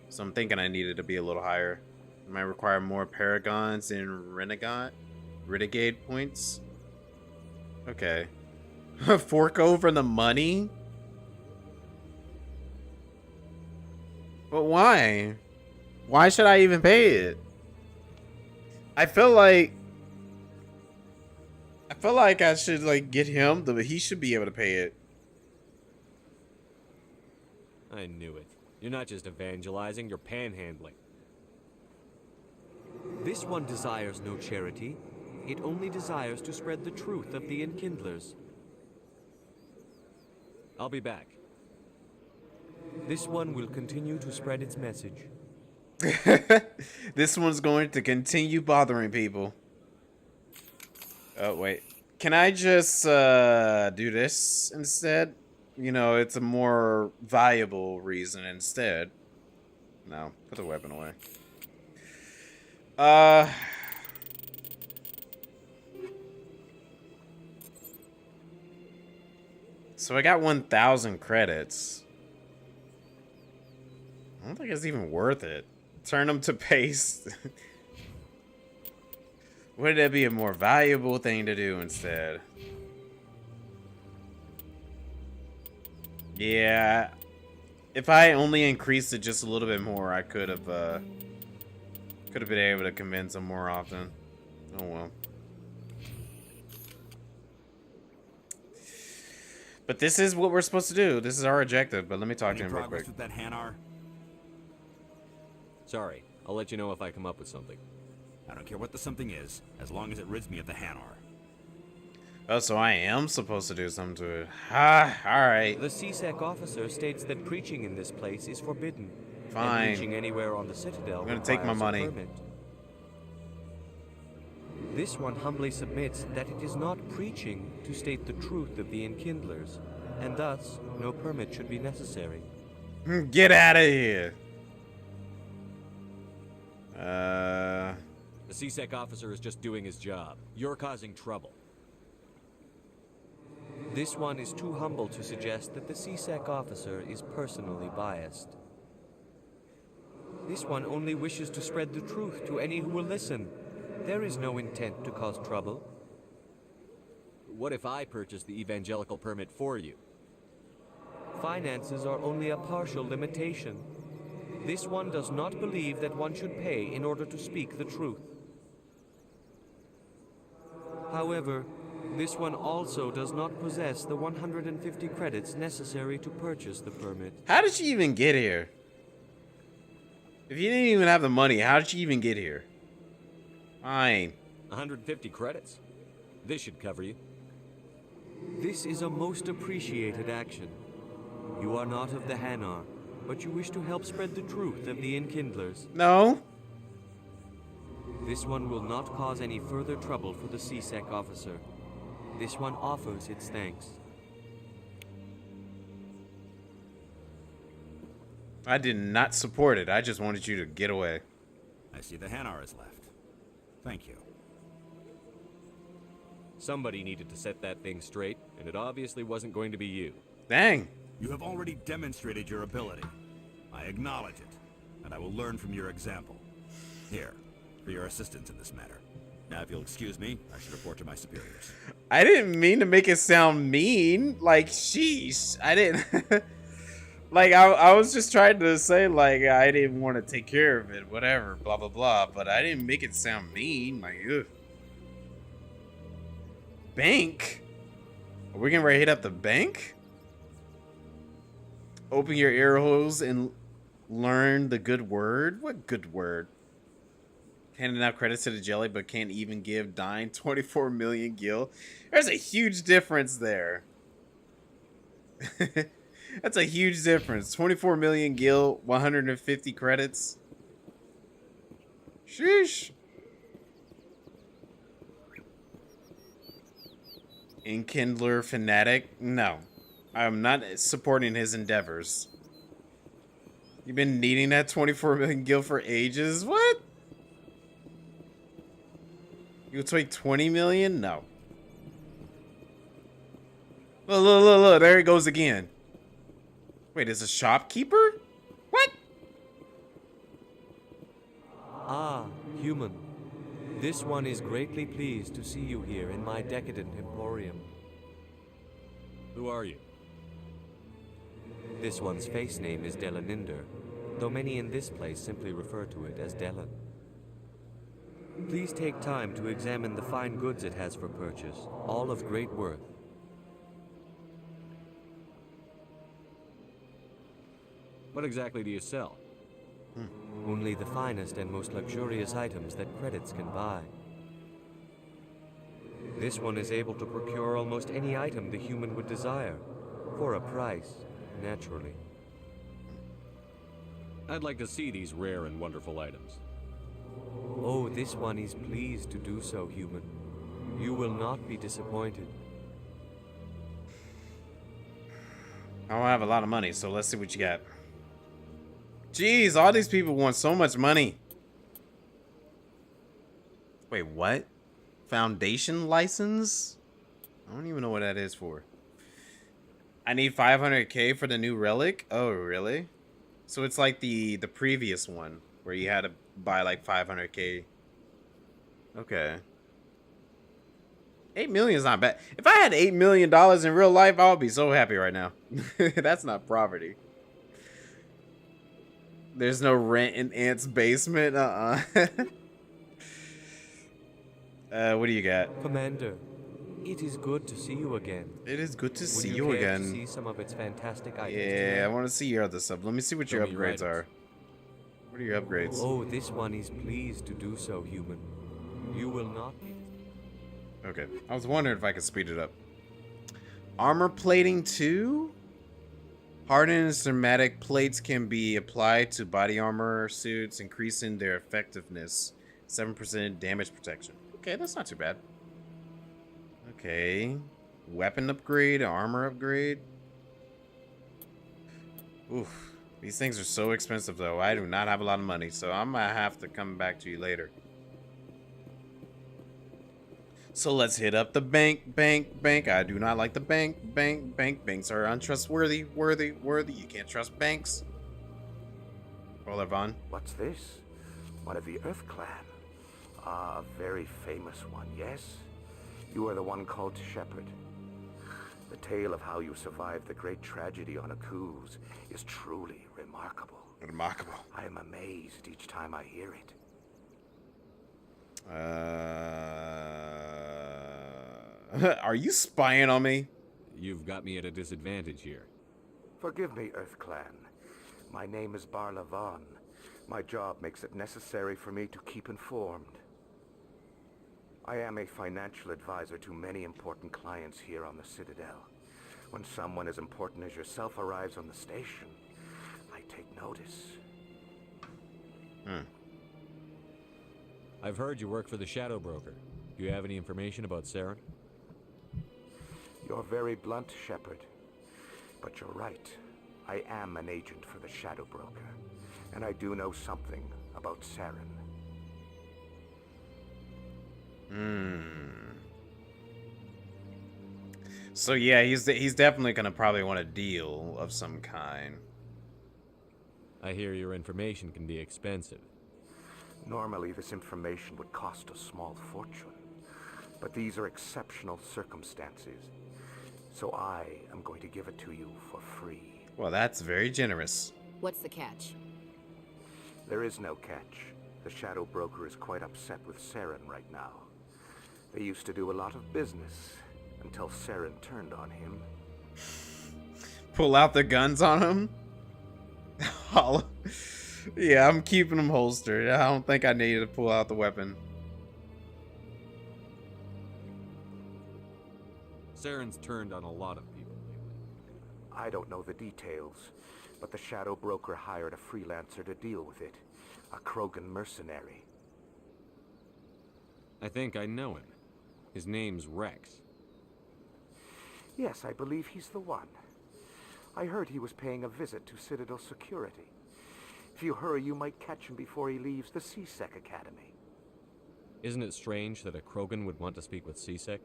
So I'm thinking I needed to be a little higher. It might require more Paragons and Renegade points. Okay. Fork over the money? But why? Why should I even pay it? I feel like I should like get him, but he should be able to pay it. I knew it. You're not just evangelizing, you're panhandling. This one desires no charity. It only desires to spread the truth of the Enkindlers. I'll be back. This one will continue to spread its message. This one's going to continue bothering people. Oh, wait. Can I just do this instead? You know, it's a more viable reason instead. No, put the weapon away. So I got 1,000 credits. I don't think it's even worth it. Turn them to paste. Wouldn't that be a more valuable thing to do instead? Yeah. If I only increased it just a little bit more, I could have been able to convince them more often. Oh well. But this is what we're supposed to do. This is our objective. But let me talk to him real quick. With that Hanar? Sorry, I'll let you know if I come up with something. I don't care what the something is, as long as it rids me of the Hanar. Oh, so I am supposed to do something to it. Ah, alright. The CSEC officer states that preaching in this place is forbidden. Fine. And preaching anywhere on the Citadel I'm gonna take my money. This one humbly submits that it is not preaching to state the truth of the Enkindlers, and thus no permit should be necessary. Get out of here. The CSEC officer is just doing his job. You're causing trouble. This one is too humble to suggest that the CSEC officer is personally biased. This one only wishes to spread the truth to any who will listen. There is no intent to cause trouble. What if I purchase the evangelical permit for you? Finances are only a partial limitation. This one does not believe that one should pay in order to speak the truth. However, this one also does not possess the 150 credits necessary to purchase the permit. How did she even get here? If you didn't even have the money, how did she even get here? Fine. 150 credits? This should cover you. This is a most appreciated action. You are not of the Hanar, but you wish to help spread the truth of the Enkindlers. No. This one will not cause any further trouble for the CSEC officer. This one offers its thanks. I did not support it. I just wanted you to get away. I see the Hanar is left. Thank you. Somebody needed to set that thing straight, and it obviously wasn't going to be you. Dang. You have already demonstrated your ability. I acknowledge it, and I will learn from your example. Here, for your assistance in this matter. Now, if you'll excuse me, I should report to my superiors. I didn't mean to make it sound mean. Like, sheesh. I didn't... Like, I was just trying to say, like, I didn't want to take care of it, whatever, blah, blah, blah. But I didn't make it sound mean. Like, ugh. Bank? Are we getting ready to hit up the bank? Open your ear holes and learn the good word? What good word? Handing out credits to the jelly, but can't even give Dyne 24 million gil. There's a huge difference there. That's a huge difference. 24 million gil, 150 credits. Sheesh. Enkindler fanatic? No. I'm not supporting his endeavors. You've been needing that 24 million gil for ages? What? You would take 20 million? No. Look, there he goes again. Wait, is a shopkeeper? What? Ah, human. This one is greatly pleased to see you here in my decadent emporium. Who are you? This one's face name is Delaninder, though many in this place simply refer to it as Delan. Please take time to examine the fine goods it has for purchase, all of great worth. What exactly do you sell? Only the finest and most luxurious items that credits can buy. This one is able to procure almost any item the human would desire, for a price, naturally. I'd like to see these rare and wonderful items. Oh, this one is pleased to do so, human. You will not be disappointed. I don't have a lot of money, so let's see what you got. Jeez, all these people want so much money. Wait, what? Foundation license? I don't even know what that is for. I need 500k for the new relic? Oh, really? So it's like the previous one where you had to buy like 500k. Okay. 8 million is not bad. If I had $8 million in real life, I would be so happy right now. That's not poverty. There's no rent in Ant's basement. What do you got? Commander, it is good to see you again. It is good to see Would you care again. To see some of its fantastic items Yeah, tonight? I want to see your other stuff. Let me see what your upgrades are. What are your upgrades? Oh, this one is pleased to do so, human. You will not be. Okay, I was wondering if I could speed it up. Armor plating 2? Hardened and somatic plates can be applied to body armor suits, increasing their effectiveness. 7% damage protection. Okay, that's not too bad. Okay. Weapon upgrade, armor upgrade. Oof. These things are so expensive, though. I do not have a lot of money, so I'm gonna have to come back to you later. So let's hit up the bank. I do not like the bank. Banks are untrustworthy. Worthy. You can't trust banks. Roller Vaughn. What's this? One of the Earth Clan. Ah, a very famous one, yes? You are the one called Shepard. The tale of how you survived the great tragedy on Akuz is truly remarkable. Remarkable. I am amazed each time I hear it. Are you spying on me? You've got me at a disadvantage here. Forgive me, Earth Clan. My name is Barla Vaughn. My job makes it necessary for me to keep informed. I am a financial advisor to many important clients here on the Citadel. When someone as important as yourself arrives on the station, I take notice. I've heard you work for the Shadow Broker. Do you have any information about Saren? You're very blunt, Shepard. But you're right. I am an agent for the Shadow Broker. And I do know something about Saren. So yeah, he's definitely gonna probably want a deal of some kind. I hear your information can be expensive. Normally, this information would cost a small fortune. But these are exceptional circumstances. So I am going to give it to you for free. Well, that's very generous. What's the catch? There is no catch. The Shadow Broker is quite upset with Saren right now. They used to do a lot of business until Saren turned on him. Pull out the guns on him? Yeah, I'm keeping them holstered. I don't think I needed to pull out the weapon. Saren's turned on a lot of people lately. I don't know the details, but the Shadow Broker hired a freelancer to deal with it. A Krogan mercenary. I think I know him. His name's Rex. Yes, I believe he's the one. I heard he was paying a visit to Citadel security. If you hurry, you might catch him before he leaves the C-Sec Academy. Isn't it strange that a Krogan would want to speak with C-Sec?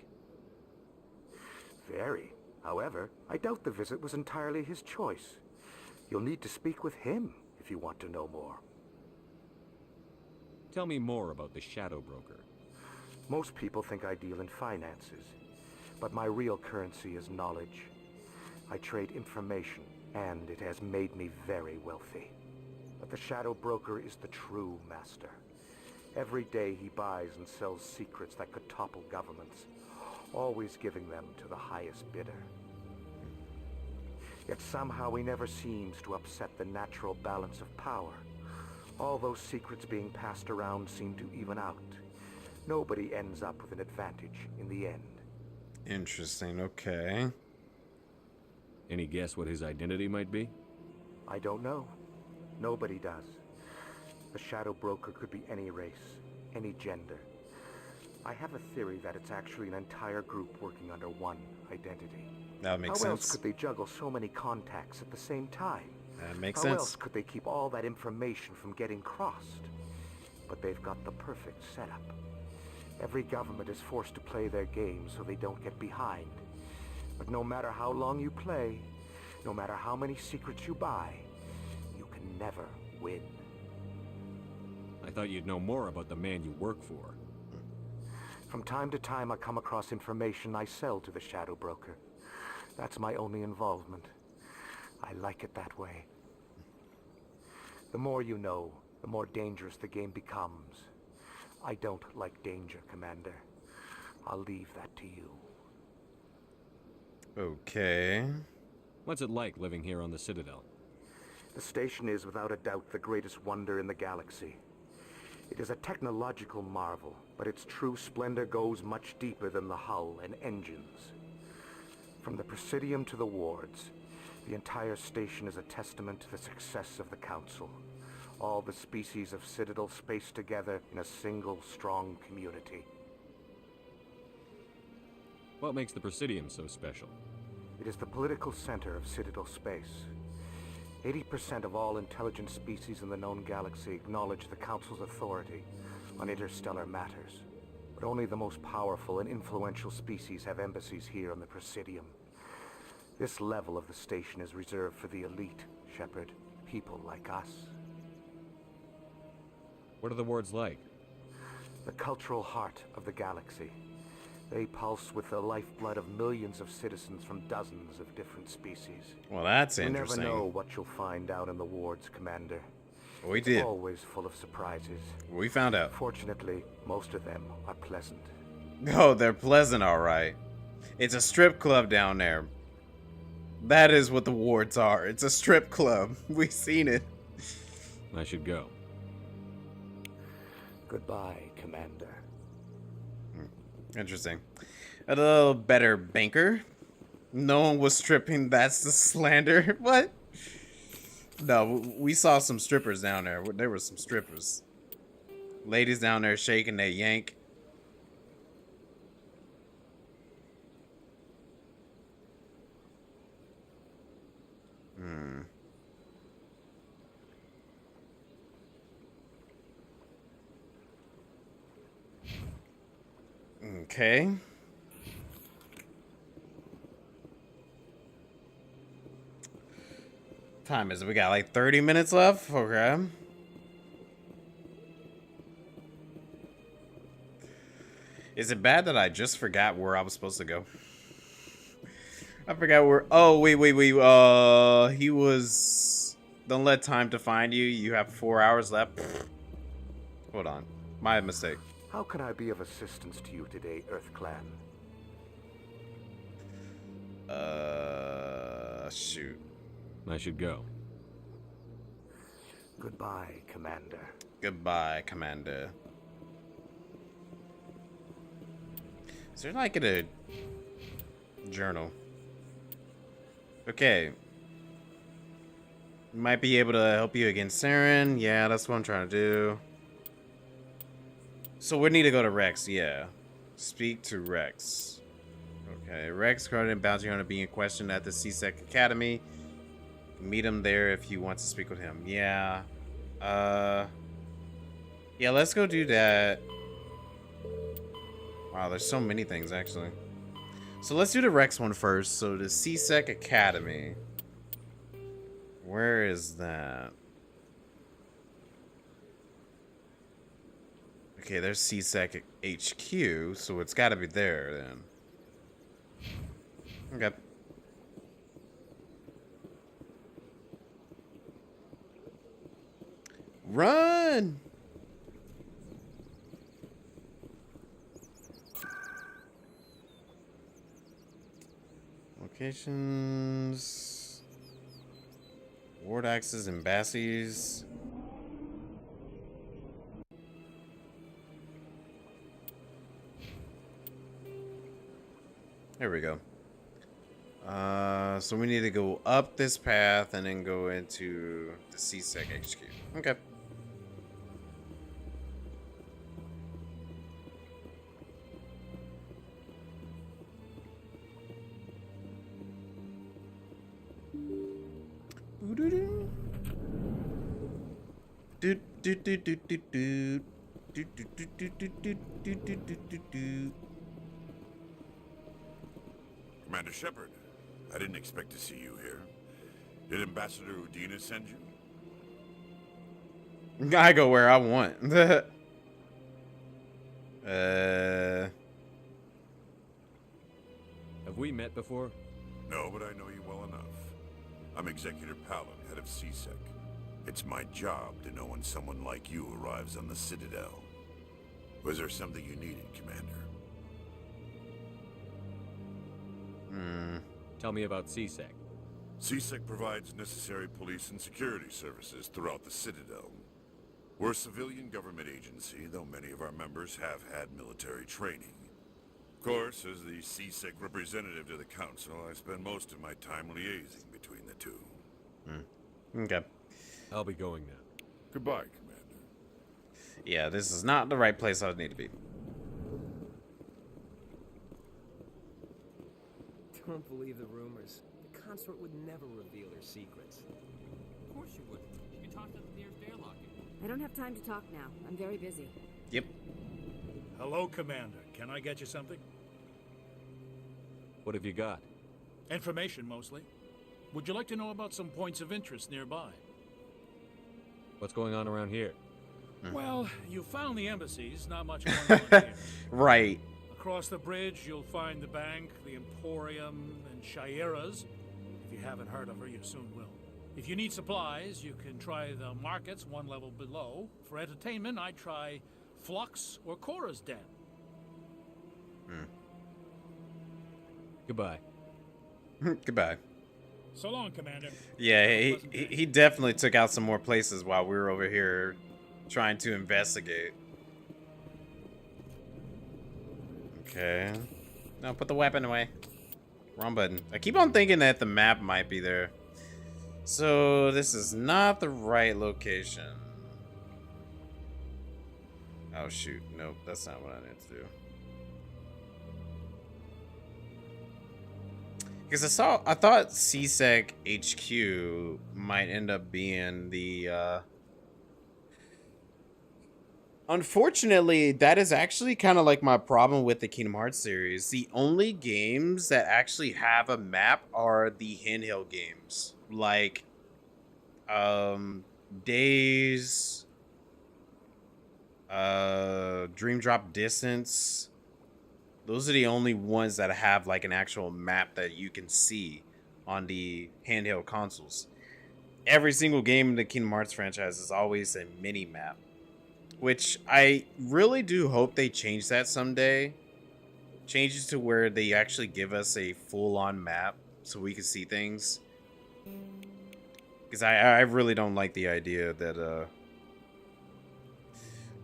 Very. However, I doubt the visit was entirely his choice. You'll need to speak with him if you want to know more. Tell me more about the Shadow Broker. Most people think I deal in finances, but my real currency is knowledge. I trade information, and it has made me very wealthy. But the Shadow Broker is the true master. Every day he buys and sells secrets that could topple governments, always giving them to the highest bidder. Yet somehow he never seems to upset the natural balance of power. All those secrets being passed around seem to even out. Nobody ends up with an advantage in the end. Interesting, okay. Any guess what his identity might be? I don't know. Nobody does. The Shadow Broker could be any race, any gender. I have a theory that it's actually an entire group working under one identity. That makes How else sense. could they juggle so many contacts at the same time? That makes How sense. else could they keep all that information from getting crossed? But they've got the perfect setup. Every government is forced to play their game so they don't get behind. But no matter how long you play, no matter how many secrets you buy, you can never win. I thought you'd know more about the man you work for. From time to time, I come across information I sell to the Shadow Broker. That's my only involvement. I like it that way. The more you know, the more dangerous the game becomes. I don't like danger, Commander. I'll leave that to you. Okay. What's it like living here on the Citadel? The station is, without a doubt, the greatest wonder in the galaxy. It is a technological marvel, but its true splendor goes much deeper than the hull and engines. From the Presidium to the wards, the entire station is a testament to the success of the Council. All the species of Citadel spaced together in a single, strong community. What makes the Presidium so special? It is the political center of Citadel space. 80% of all intelligent species in the known galaxy acknowledge the Council's authority on interstellar matters. But only the most powerful and influential species have embassies here on the Presidium. This level of the station is reserved for the elite, Shepard. People like us. What are the wards like? The cultural heart of the galaxy. They pulse with the lifeblood of millions of citizens from dozens of different species. Well, that's interesting. You never know what you'll find out in the wards, Commander. We It's did. always full of surprises. We found out. Fortunately, most of them are pleasant. Oh, they're pleasant, all right. It's a strip club down there. That is what the wards are. It's a strip club. We've seen it. I should go. Goodbye, Commander. Interesting. A little better banker. No one was stripping. That's the slander. What? No, we saw some strippers down there. There were some strippers. Ladies down there shaking their yank. Okay. Time is it? We got like 30 minutes left? Okay. Is it bad that I just forgot where I was supposed to go? I forgot where. Oh, wait. He was. Don't let time to find you. You have 4 hours left. Hold on. My mistake. How can I be of assistance to you today, Earth Clan? Shoot. I should go. Goodbye, Commander. Goodbye, Commander. Is there like a journal? Okay. Might be able to help you against Saren. Yeah, that's what I'm trying to do. So we need to go to Rex, yeah. Speak to Rex. Okay, Rex, current bounty hunter being questioned at the CSEC Academy. Meet him there if you want to speak with him. Yeah. Yeah, let's go do that. Wow, there's so many things, actually. So let's do the Rex one first. So the CSEC Academy. Where is that? Okay, there's CSEC HQ, so it's got to be there then. Okay. Run! Locations. Ward axes, embassies. There we go. So we need to go up this path and then go into the CSEC HQ. Okay. Commander Shepard, I didn't expect to see you here. Did Ambassador Udina send you? I go where I want. Have we met before? No, but I know you well enough. I'm Executor Palin, head of CSEC. It's my job to know when someone like you arrives on the Citadel. Was there something you needed, Commander? Tell me about CSEC. CSEC provides necessary police and security services throughout the Citadel. We're a civilian government agency, though many of our members have had military training. Of course, as the CSEC representative to the Council, I spend most of my time liaising between the two. Okay. I'll be going now. Goodbye, Commander. Yeah, this is not the right place I would need to be. Don't believe the rumors. The consort would never reveal her secrets. Of course you wouldn't. You can talk to the nearest airlock. I don't have time to talk now. I'm very busy. Yep. Hello, Commander. Can I get you something? What have you got? Information, mostly. Would you like to know about some points of interest nearby? What's going on around here? Well, you found the embassies. Not much going on here. Right. Across the bridge, you'll find the bank, the Emporium, and Shaira's. If you haven't heard of her, you soon will. If you need supplies, you can try the markets one level below. For entertainment, I'd try Flux or Cora's Den. Goodbye. Goodbye. So long, Commander. Yeah, he definitely took out some more places while we were over here trying to investigate. Okay. No, put the weapon away. Wrong button. I keep on thinking that the map might be there. So this is not the right location. Oh shoot, nope, that's not what I need to do. Because I thought CSEC HQ might end up being the unfortunately, that is actually kind of like my problem with the Kingdom Hearts series. The only games that actually have a map are the handheld games. Like Days, Dream Drop Distance. Those are the only ones that have like an actual map that you can see on the handheld consoles. Every single game in the Kingdom Hearts franchise is always a mini map, which I really do hope they change that someday. Changes to where they actually give us a full-on map so we can see things. Because I really don't like the idea that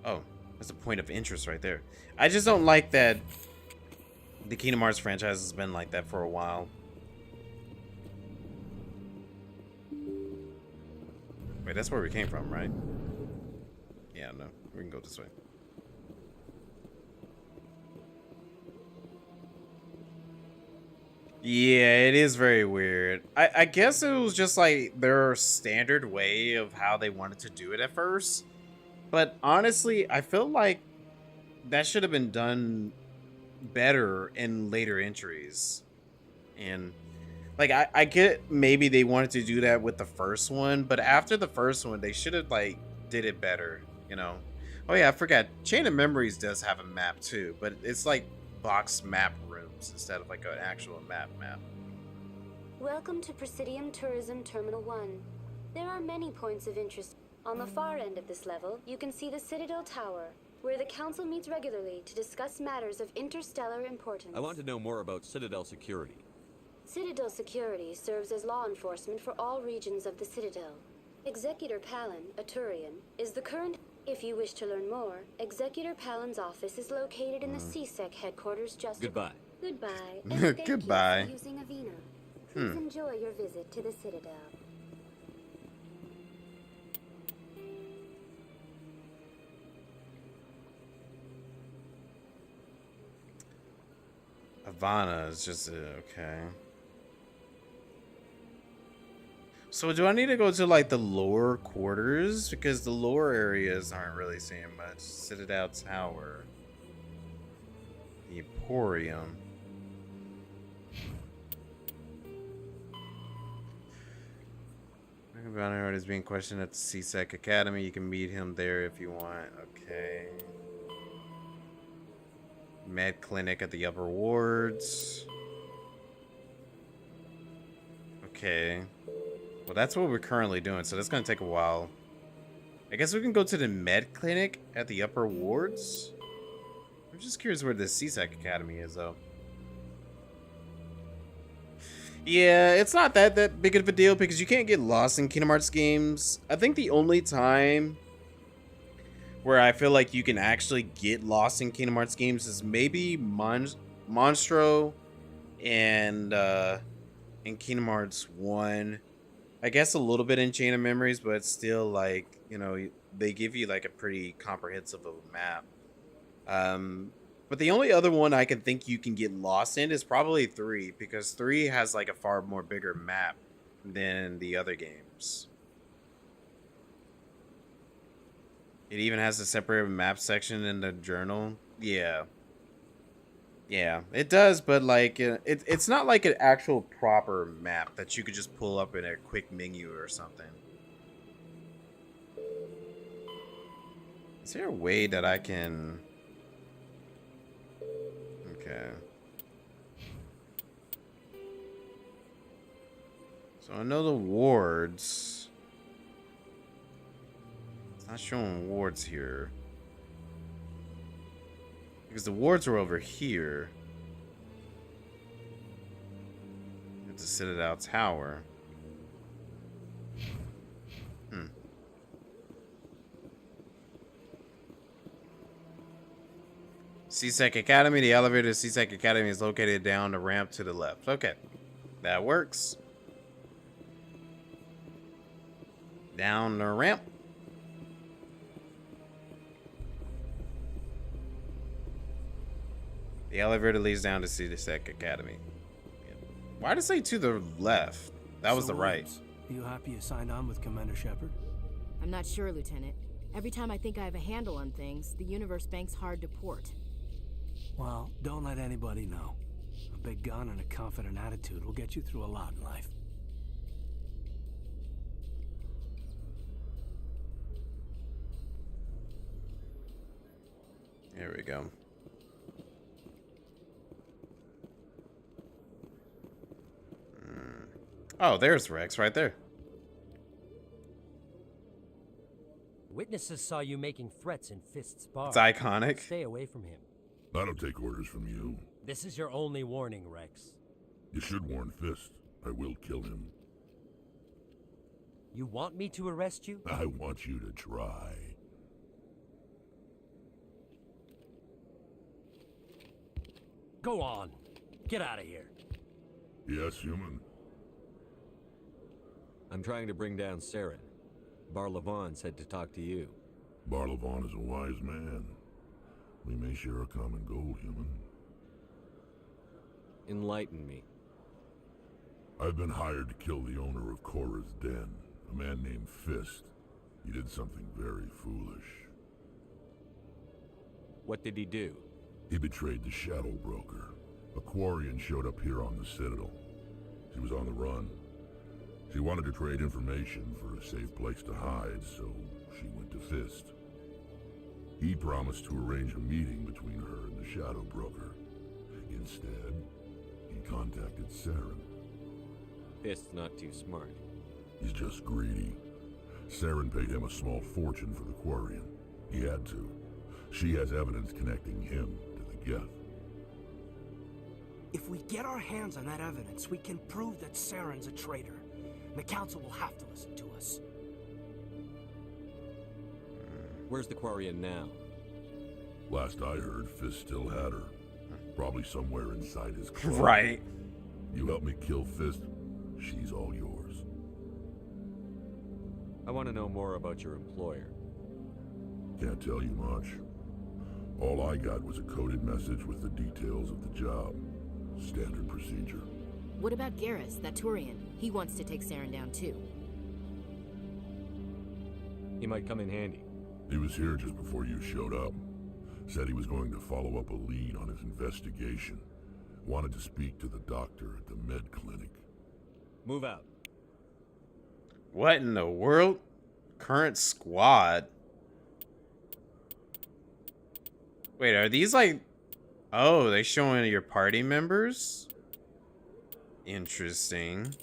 oh, that's a point of interest right there. I just don't like that the Kingdom Hearts franchise has been like that for a while. Wait, that's where we came from, right? Yeah, no, we can go this way. Yeah, it is very weird. I guess it was just like their standard way of how they wanted to do it at first. But honestly, I feel like that should have been done better in later entries. And like I get maybe they wanted to do that with the first one, but after the first one they should have like did it better, you know. Oh yeah, I forgot, Chain of Memories does have a map too, but it's like box map rooms instead of like an actual map. Welcome to Presidium Tourism Terminal 1. There are many points of interest. On the far end of this level, you can see the Citadel Tower, where the Council meets regularly to discuss matters of interstellar importance. I want to know more about Citadel security. Citadel Security serves as law enforcement for all regions of the Citadel. Executor Palin, a Turian, is the current... If you wish to learn more, Executor Palin's office is located in the CSEC headquarters just... Goodbye. Goodbye. And thank Goodbye. you for using Avena. Please enjoy your visit to the Citadel. Havana is just okay. So do I need to go to like the lower quarters? Because the lower areas aren't really seeing much. Citadel Tower. The Emporium. Bounty is being questioned at the CSEC Academy. You can meet him there if you want. Okay. Med Clinic at the upper wards. Okay. Well, that's what we're currently doing, so that's gonna take a while. I guess we can go to the Med Clinic at the upper wards. I'm just curious where the CSEC Academy is, though. Yeah, it's not that big of a deal because you can't get lost in Kingdom Hearts games. I think the only time where I feel like you can actually get lost in Kingdom Hearts games is maybe Monstro and in Kingdom Hearts 1. I guess a little bit in Chain of Memories, but it's still like, you know, they give you like a pretty comprehensive map. But the only other one I can think you can get lost in is probably 3, because 3 has like a far more bigger map than the other games. It even has a separate map section in the journal. Yeah. Yeah, it does, but like it's not like an actual proper map that you could just pull up in a quick menu or something. Is there a way that I can... Okay. So I know the wards. It's not showing wards here. Because the wards are over here. It's a Citadel Tower. CSEC Academy. The elevator to CSEC Academy is located down the ramp to the left. Okay. That works. Down the ramp. The elevator leads down to CSEC Academy. Why did it say to the left? That was the right. Are you happy you signed on with Commander Shepard? I'm not sure, Lieutenant. Every time I think I have a handle on things, the universe bank's hard to port. Well, don't let anybody know. A big gun and a confident attitude will get you through a lot in life. There we go. Oh, there's Rex right there. Witnesses saw you making threats in Fist's bar. It's iconic. Stay away from him. I don't take orders from you. This is your only warning, Rex. You should warn Fist. I will kill him. You want me to arrest you? I want you to try. Go on. Get out of here. Yes, human. I'm trying to bring down Saren. Barlavon said to talk to you. Barlavon is a wise man. We may share a common goal, human. Enlighten me. I've been hired to kill the owner of Korra's Den, a man named Fist. He did something very foolish. What did he do? He betrayed the Shadow Broker. A Quarian showed up here on the Citadel. She was on the run. She wanted to trade information for a safe place to hide, so she went to Fist. He promised to arrange a meeting between her and the Shadow Broker. Instead, he contacted Saren. Fist's not too smart. He's just greedy. Saren paid him a small fortune for the Quarian. He had to. She has evidence connecting him to the Geth. If we get our hands on that evidence, we can prove that Saren's a traitor. And the Council will have to listen to us. Where's the Quarian now? Last I heard, Fist still had her. Probably somewhere inside his claw. Right. You help me kill Fist, She's all yours. I want to know more about your employer. Can't tell you much. All I got was a coded message with the details of the job. Standard procedure. What about Garrus, that Turian? He wants to take Saren down too. He might come in handy. He was here just before you showed up. Said he was going to follow up a lead on his investigation. Wanted to speak to the doctor at the med clinic. Move out. What in the world? Current squad. Wait, are these like... Oh, they showing your party members? Interesting.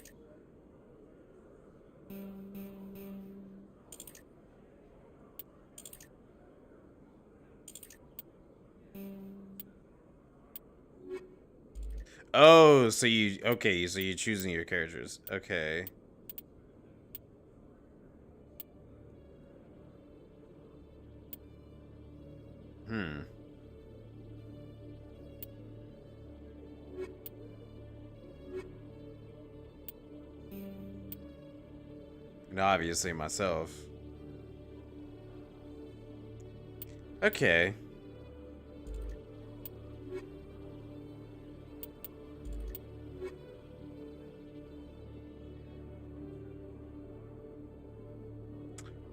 Oh, so you... Okay, so you're choosing your characters. Okay. And obviously myself. Okay.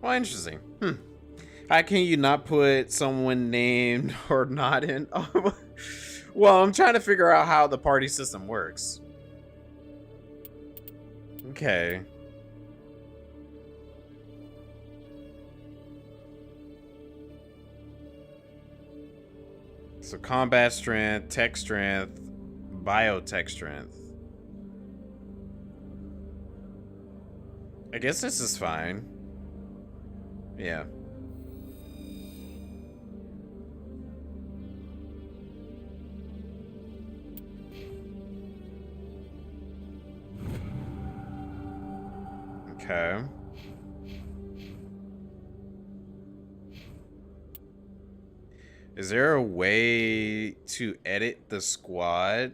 Well, interesting. How can you not put someone named or not in? Well, I'm trying to figure out how the party system works. Okay. So combat strength, tech strength, biotech strength. I guess this is fine. Yeah. Okay. Is there a way to edit the squad?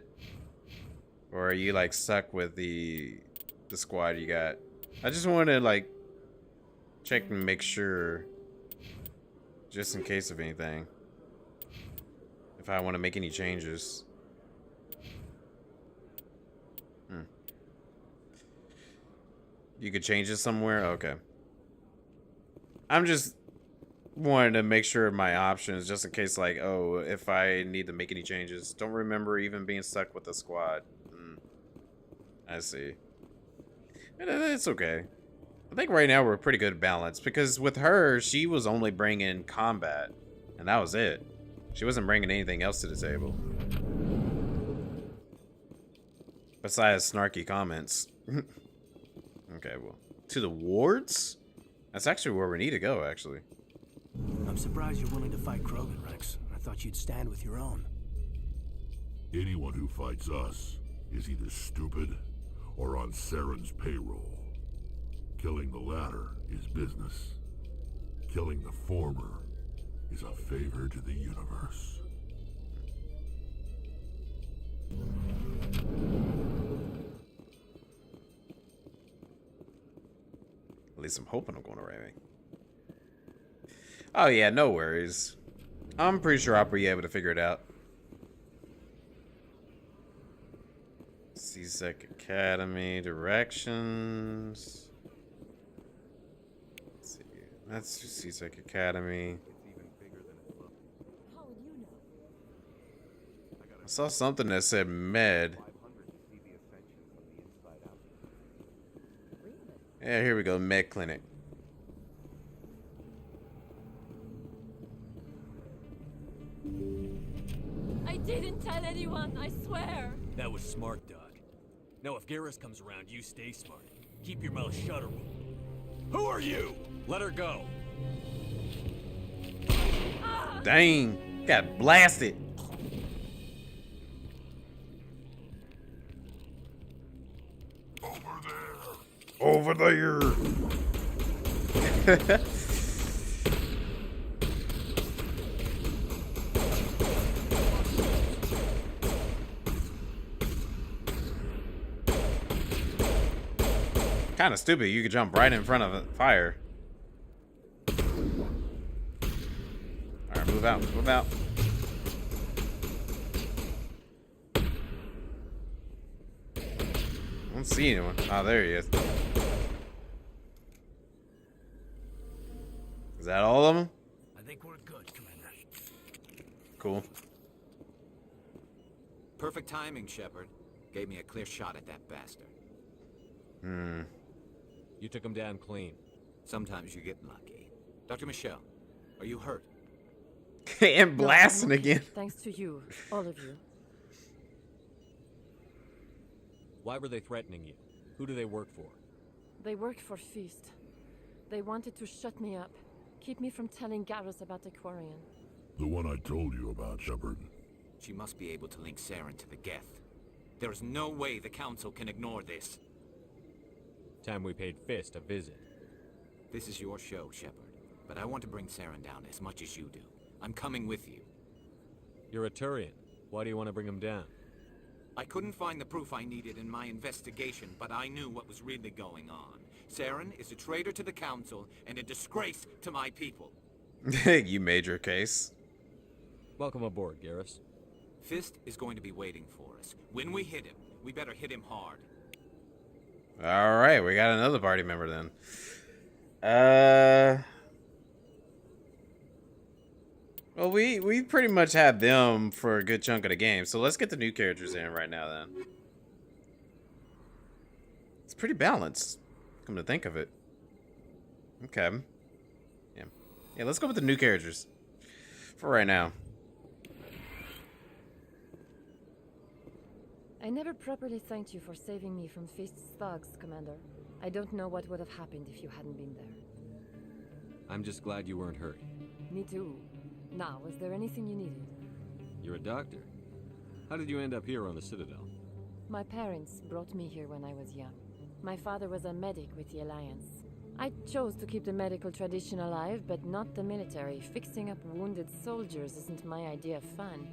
Or are you like stuck with the squad you got? I just want to like check and make sure, just in case of anything, if I want to make any changes. You could change it somewhere? Okay. I'm just wanting to make sure of my options, just in case, like, oh, if I need to make any changes. Don't remember even being stuck with the squad. I see. It's okay. I think right now we're pretty good balance, because with her, she was only bringing combat, and that was it. She wasn't bringing anything else to the table. Besides snarky comments. Okay, well, to the wards? That's actually where we need to go, actually. I'm surprised you're willing to fight Krogan, Rex. I thought you'd stand with your own. Anyone who fights us is either stupid or on Saren's payroll. Killing the latter is business. Killing the former is a favor to the universe. At least I'm hoping I'm going the right way. Oh yeah, no worries. I'm pretty sure I'll be able to figure it out. CSEC Academy directions. Let's see. That's CSEC Academy. I saw something that said med. Yeah, here we go, med clinic. I didn't tell anyone, I swear. That was smart, Doug. Now, if Garrus comes around, you stay smart. Keep your mouth shut or Who are you? Let her go. Dang, got blasted. Over there. Kind of stupid. You could jump right in front of a fire. Alright, move out. Move out. I don't see anyone. Oh, there he is. Is that all of them? I think we're good, Commander. Cool. Perfect timing, Shepard. Gave me a clear shot at that bastard. You took him down clean. Sometimes you get lucky. Dr. Michelle, are you hurt? And blasting No, I'm okay. again. Thanks to you, all of you. Why were they threatening you? Who do they work for? They worked for Feast. They wanted to shut me up, keep me from telling Garrus about the Quarian. The one I told you about, Shepard. She must be able to link Saren to the Geth. There is no way the Council can ignore this. Time we paid Fist a visit. This is your show, Shepard. But I want to bring Saren down as much as you do. I'm coming with you. You're a Turian. Why do you want to bring him down? I couldn't find the proof I needed in my investigation, but I knew what was really going on. Saren is a traitor to the Council and a disgrace to my people. You made your case. Welcome aboard, Garrus. Fist is going to be waiting for us. When we hit him, we better hit him hard. All right, we got another party member then. Well, we pretty much had them for a good chunk of the game, so let's get the new characters in right now then. It's pretty balanced, come to think of it. Okay. Yeah, let's go with the new characters for right now. I never properly thanked you for saving me from Feast's thugs, Commander. I don't know what would have happened if you hadn't been there. I'm just glad you weren't hurt. Me too. Now, is there anything you needed? You're a doctor. How did you end up here on the Citadel? My parents brought me here when I was young. My father was a medic with the Alliance. I chose to keep the medical tradition alive, but not the military. Fixing up wounded soldiers isn't my idea of fun.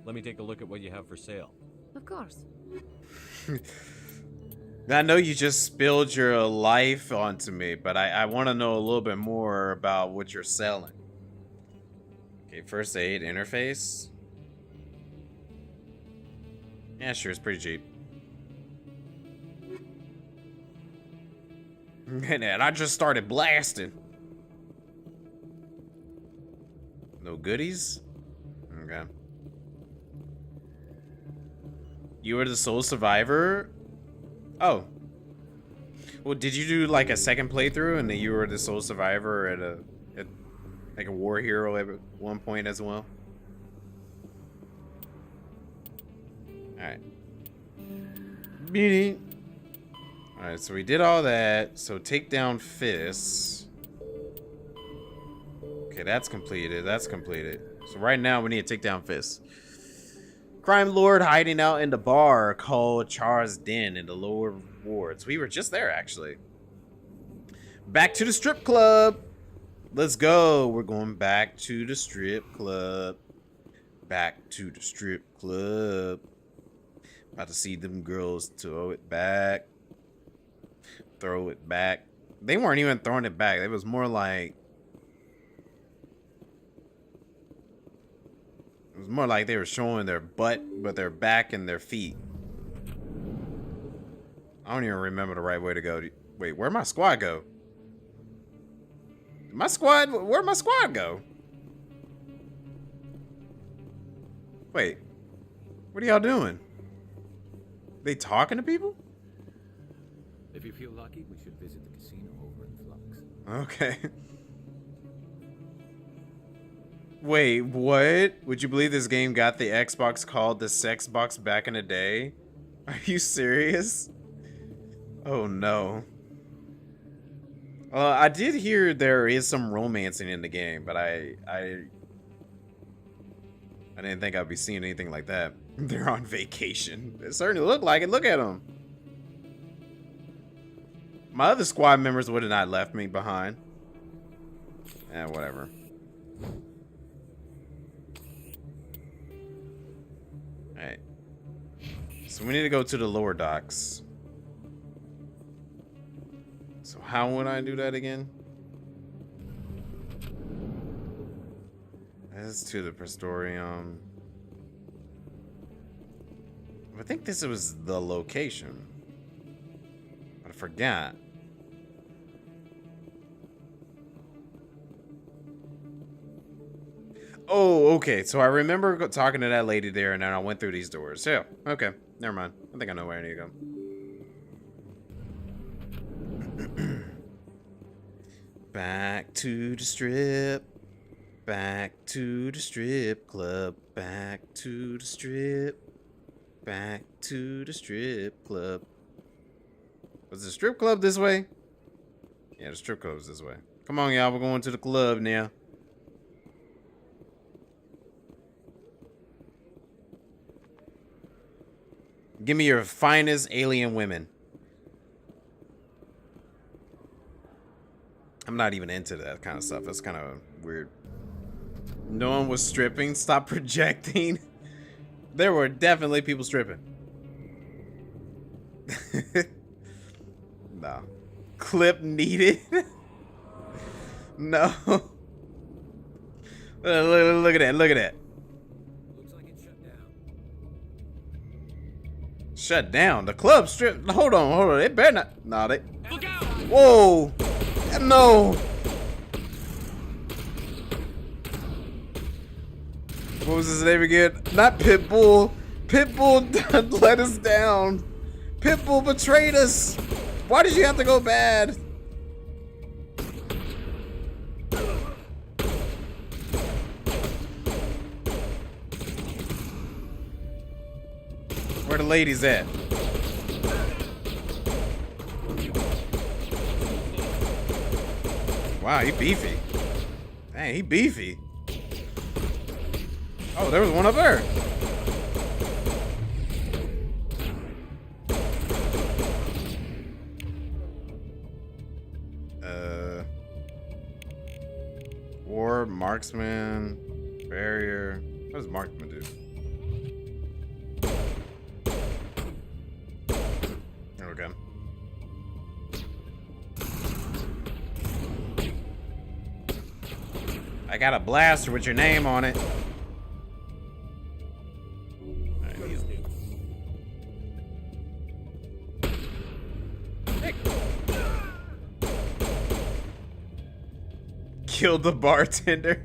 Let me take a look at what you have for sale. Of course. I know you just spilled your life onto me, but I want to know a little bit more about what you're selling. Okay, first aid interface. Yeah, sure, it's pretty cheap. And I just started blasting. No goodies? Okay. You were the sole survivor? Oh. Well, did you do like a second playthrough and then you were the sole survivor at like a war hero at one point as well? Alright. Alright, so we did all that. So take down fists. Okay, that's completed. That's completed. So right now we need to take down fists. Crime lord hiding out in the bar called Char's Den in the lower wards. We were just there, actually. Back to the strip club. Let's go. We're going back to the strip club. Back to the strip club. About to see them girls throw it back. Throw it back. They weren't even throwing it back. It was more like... It was more like they were showing their butt, but their back and their feet. I don't even remember the right way to go. Wait, where'd my squad go? Where'd my squad go? Wait, what are y'all doing? They talking to people? If you feel lucky, we should visit the casino over in Flux. Okay. Wait, what? Would you believe this game got the Xbox called the Sex Box back in the day? Are you serious? Oh no. I did hear there is some romancing in the game, but I didn't think I'd be seeing anything like that. They're on vacation. It certainly looked like it. Look at them. My other squad members would have not left me behind. Whatever. Alright. So we need to go to the lower docks. How would I do that again? As to the Prestorium. I think this was the location. But I forgot. Oh, okay. So I remember talking to that lady there, and then I went through these doors. Yeah, okay. Never mind. I think I know where I need to go. Back to the strip. Back to the strip club. Back to the strip. Back to the strip club. Was the strip club this way? Yeah, the strip club's this way. Come on, y'all. We're going to the club now. Give me your finest alien women. I'm not even into that kind of stuff. That's kind of weird. No one was stripping. Stop projecting. There were definitely people stripping. No. Clip needed. No. Look at that. Look at that. Looks like it's shut down. Shut down. The club strip. Hold on. Hold on. They better not. Nah, they. Look out! Whoa. No. What was his name again? Not Pitbull. Pitbull let us down. Pitbull betrayed us. Why did you have to go bad? Where the ladies at? Wow, he beefy. Dang, he beefy. Oh, there was one up there. War, marksman, barrier. What does marksman do? Okay. I got a blaster with your name on it. Killed the bartender.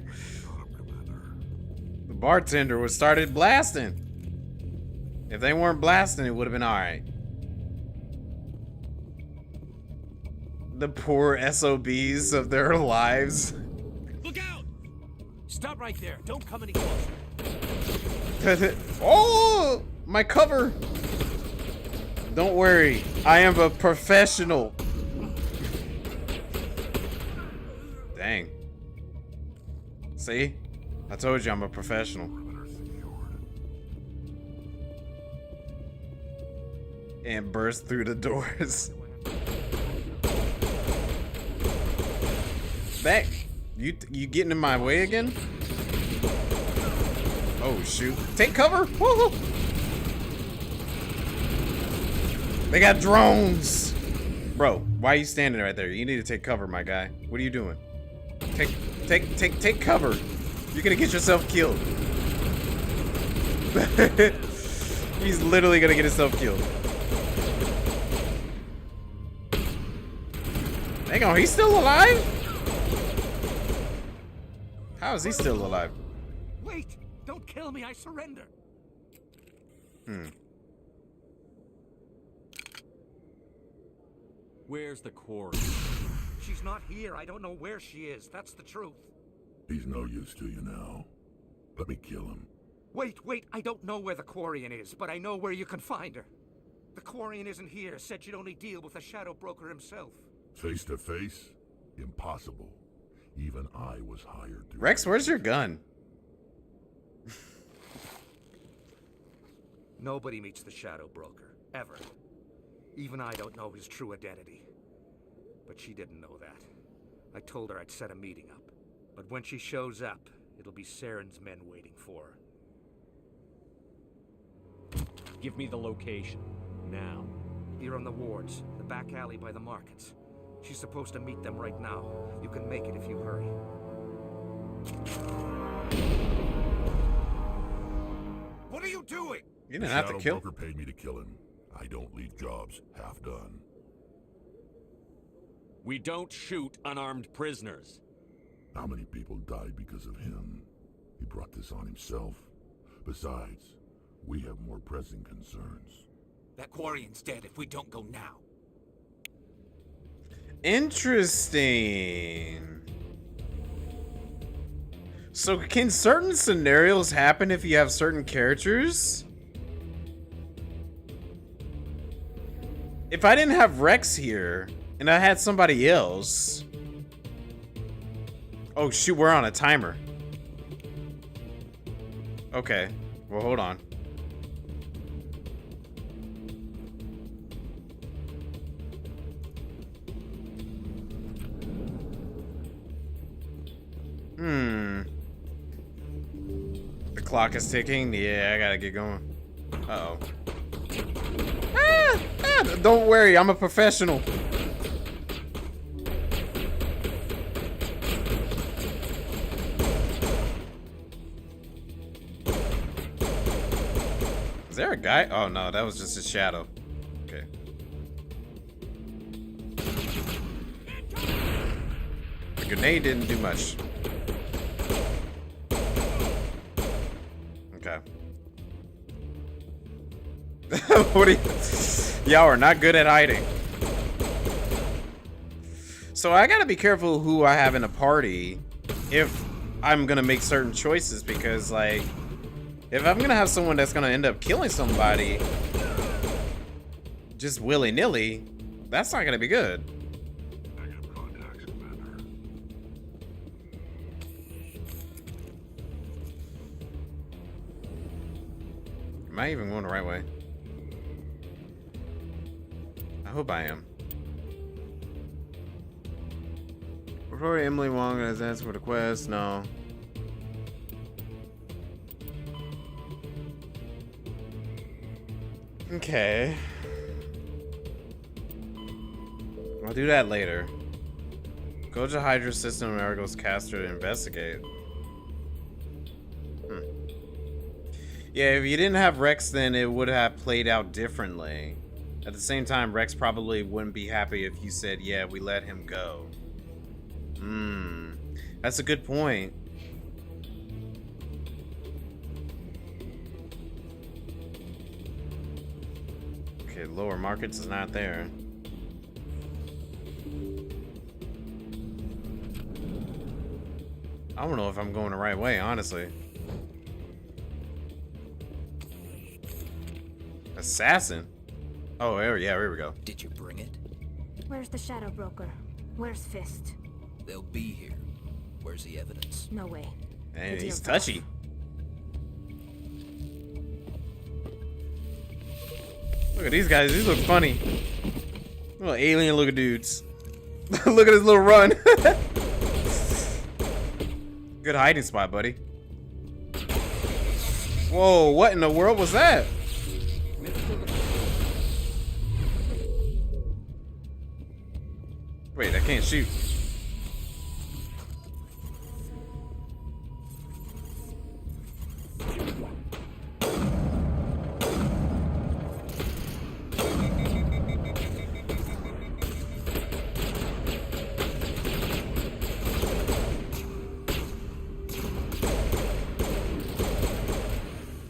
The bartender was started blasting. If they weren't blasting, it would have been all right. The poor SOBs of their lives. Look out! Stop right there. Don't come any closer. Oh, my cover. Don't worry. I am a professional. Dang. See? I told you I'm a professional. And burst through the doors. Back. You getting in my way again? Oh shoot. Take cover. Woohoo. They got drones. Bro, why are you standing right there? You need to take cover, my guy. What are you doing? Take cover. You're gonna get yourself killed. He's literally gonna get himself killed. Hang on, he's still alive? How is he still alive? Wait! Don't kill me, I surrender. Where's the quarry? She's not here. I don't know where she is. That's the truth. He's no use to you now. Let me kill him. Wait. I don't know where the Quarian is, but I know where you can find her. The Quarian isn't here. Said she'd only deal with the Shadow Broker himself. Face to face? Impossible. Even I was hired to... Rex, where's your gun? Nobody meets the Shadow Broker. Ever. Even I don't know his true identity. But she didn't know that. I told her I'd set a meeting up. But when she shows up, it'll be Saren's men waiting for her. Give me the location. Now. Here on the wards, the back alley by the markets. She's supposed to meet them right now. You can make it if you hurry. What are you doing? You didn't have to kill. Shadow Broker paid me to kill him. I don't leave jobs half done. We don't shoot unarmed prisoners. How many people died because of him? He brought this on himself. Besides, we have more pressing concerns. That Quarian's dead if we don't go now. Interesting. So can certain scenarios happen if you have certain characters? If I didn't have Rex here and I had somebody else. Oh shoot, we're on a timer. Okay, well hold on. The clock is ticking. Yeah, I gotta get going. Uh-oh. Don't worry, I'm a professional. Is there a guy? Oh no, that was just his shadow. Okay. The grenade didn't do much. Okay. What are you? Y'all are not good at hiding. So I gotta be careful who I have in a party if I'm gonna make certain choices, because like if I'm gonna have someone that's gonna end up killing somebody just willy-nilly, that's not gonna be good. Negative contacts, Commander. Am I even going the right way? I hope I am. Before Emily Wong has asked for the quest, no. Okay. I'll do that later. Go to Hydra System Miracle's caster to investigate. Yeah, if you didn't have Rex, then it would have played out differently. At the same time, Rex probably wouldn't be happy if you said, yeah, we let him go. That's a good point. Okay, lower markets is not there. I don't know if I'm going the right way, honestly. Assassin? Oh, yeah, here we go. Did you bring it? Where's the Shadow Broker? Where's Fist? They'll be here. Where's the evidence? No way. And The he's deal's off. touchy. Look at these guys. These look funny. Little alien looking dudes. Look at his little run. Good hiding spot, buddy. Whoa, what in the world was that? Wait, I can't shoot.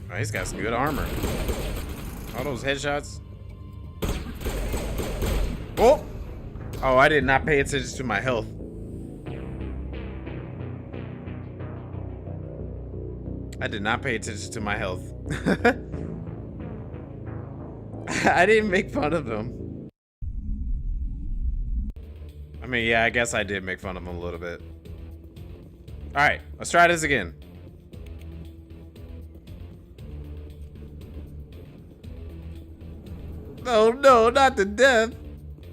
Oh, he's got some good armor. All those headshots. Oh! Oh, I did not pay attention to my health. I did not pay attention to my health. I didn't make fun of him. I mean, yeah, I guess I did make fun of him a little bit. Alright, let's try this again. Oh no, not to death.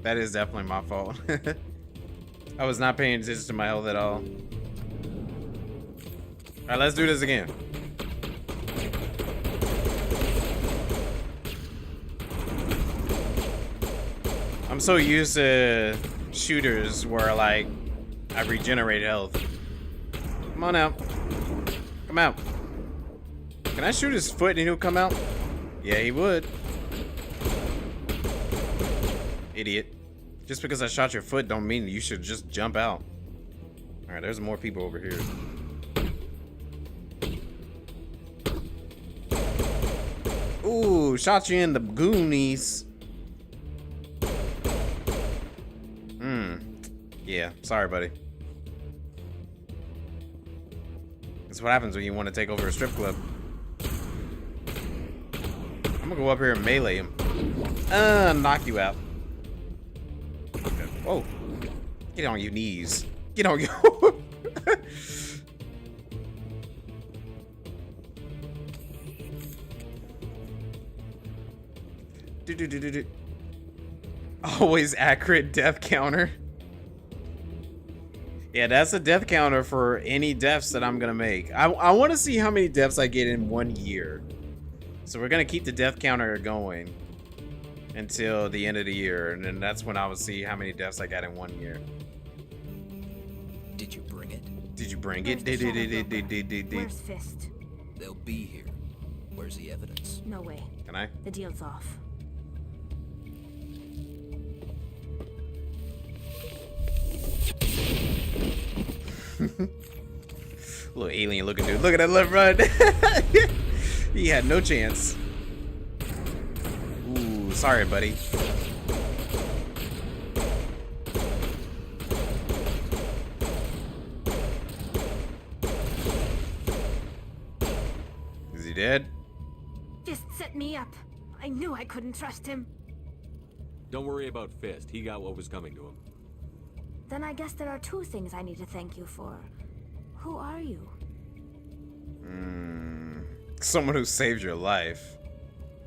That is definitely my fault. I was not paying attention to my health at all. Alright, let's do this again. I'm so used to shooters where like I regenerate health. Come on out. Come out. Can I shoot his foot and he'll come out? Yeah, he would. Idiot. Just because I shot your foot don't mean you should just jump out. Alright, there's more people over here. Ooh, shot you in the Goonies. Yeah, sorry, buddy. That's what happens when you want to take over a strip club. I'm gonna go up here and melee him. Knock you out. Okay. Whoa. Get on your knees. Get on your... Always accurate death counter. Yeah, that's a death counter for any deaths that I'm gonna make. I want to see how many deaths I get in 1 year. So we're gonna keep the death counter going until the end of the year, and then that's when I will see how many deaths I got in 1 year. Did you bring it? Did you bring it? Where's Fist? They'll be here. Where's the evidence? No way. Can I? The deal's off. Little alien looking dude. Look at that left run. He had no chance. Ooh, sorry, buddy. Is he dead? Just set me up. I knew I couldn't trust him. Don't worry about Fist. He got what was coming to him. Then I guess there are two things I need to thank you for. Who are you? Someone who saved your life.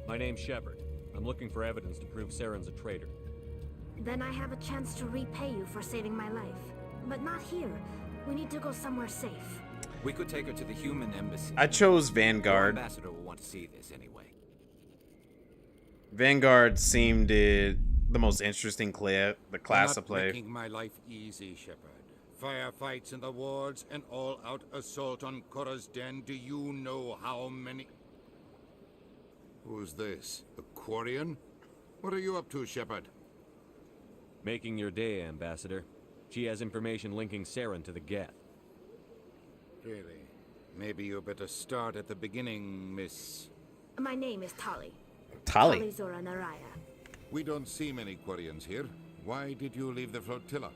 My name's Shepard. I'm looking for evidence to prove Saren's a traitor. Then I have a chance to repay you for saving my life. But not here. We need to go somewhere safe. We could take her to the human embassy. I chose Vanguard. Your ambassador will want to see this anyway. Vanguard seemed the most interesting class to play. Making my life easy, Shepard. Firefights in the wards, an all-out assault on Korra's den. Do you know how many... Who's this? A Quarian? What are you up to, Shepard? Making your day, Ambassador. She has information linking Saren to the Geth. Really? Maybe you better start at the beginning, Miss... My name is Tali. Tali? Zora Naraya. We don't see many Quarians here. Why did you leave the flotilla?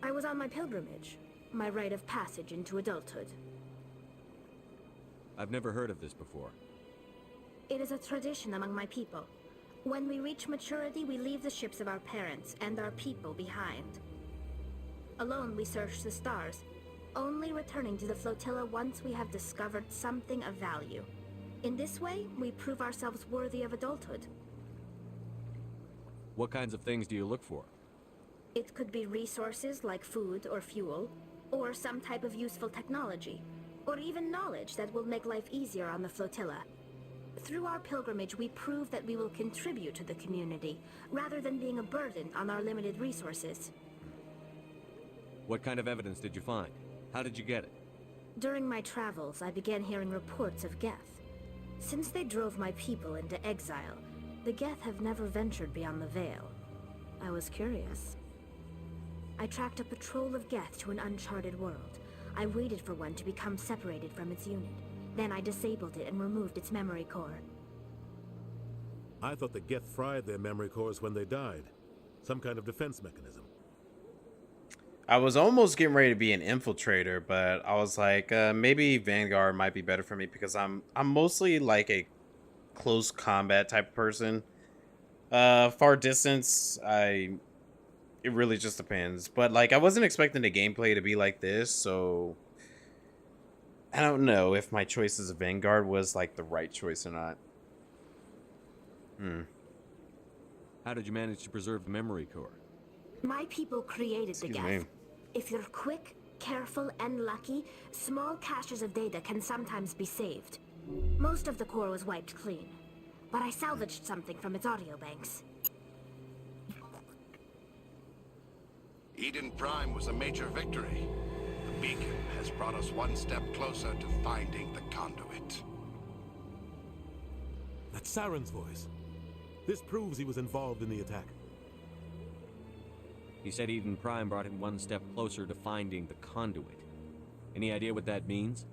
I was on my pilgrimage. My rite of passage into adulthood. I've never heard of this before. It is a tradition among my people. When we reach maturity, we leave the ships of our parents and our people behind. Alone, we search the stars, only returning to the flotilla once we have discovered something of value. In this way, we prove ourselves worthy of adulthood. What kinds of things do you look for? It could be resources like food or fuel, or some type of useful technology, or even knowledge that will make life easier on the flotilla. Through our pilgrimage, we prove that we will contribute to the community, rather than being a burden on our limited resources. What kind of evidence did you find? How did you get it? During my travels, I began hearing reports of Geth. Since they drove my people into exile, the Geth have never ventured beyond the Veil. I was curious. I tracked a patrol of Geth to an uncharted world. I waited for one to become separated from its unit. Then I disabled it and removed its memory core. I thought the Geth fried their memory cores when they died. Some kind of defense mechanism. I was almost getting ready to be an infiltrator, but I was like, maybe Vanguard might be better for me because I'm mostly like a close combat type of person. Far distance, it really just depends. But like, I wasn't expecting the gameplay to be like this, so I don't know if my choice as a Vanguard was like the right choice or not. How did you manage to preserve the memory core? My people created the Excuse me. Geth. If you're quick, careful, and lucky, small caches of data can sometimes be saved. Most of the core was wiped clean, but I salvaged something from its audio banks. Eden Prime was a major victory. The beacon has brought us one step closer to finding the conduit. That's Saren's voice. This proves he was involved in the attack. He said Eden Prime brought him one step closer to finding the conduit. Any idea what that means?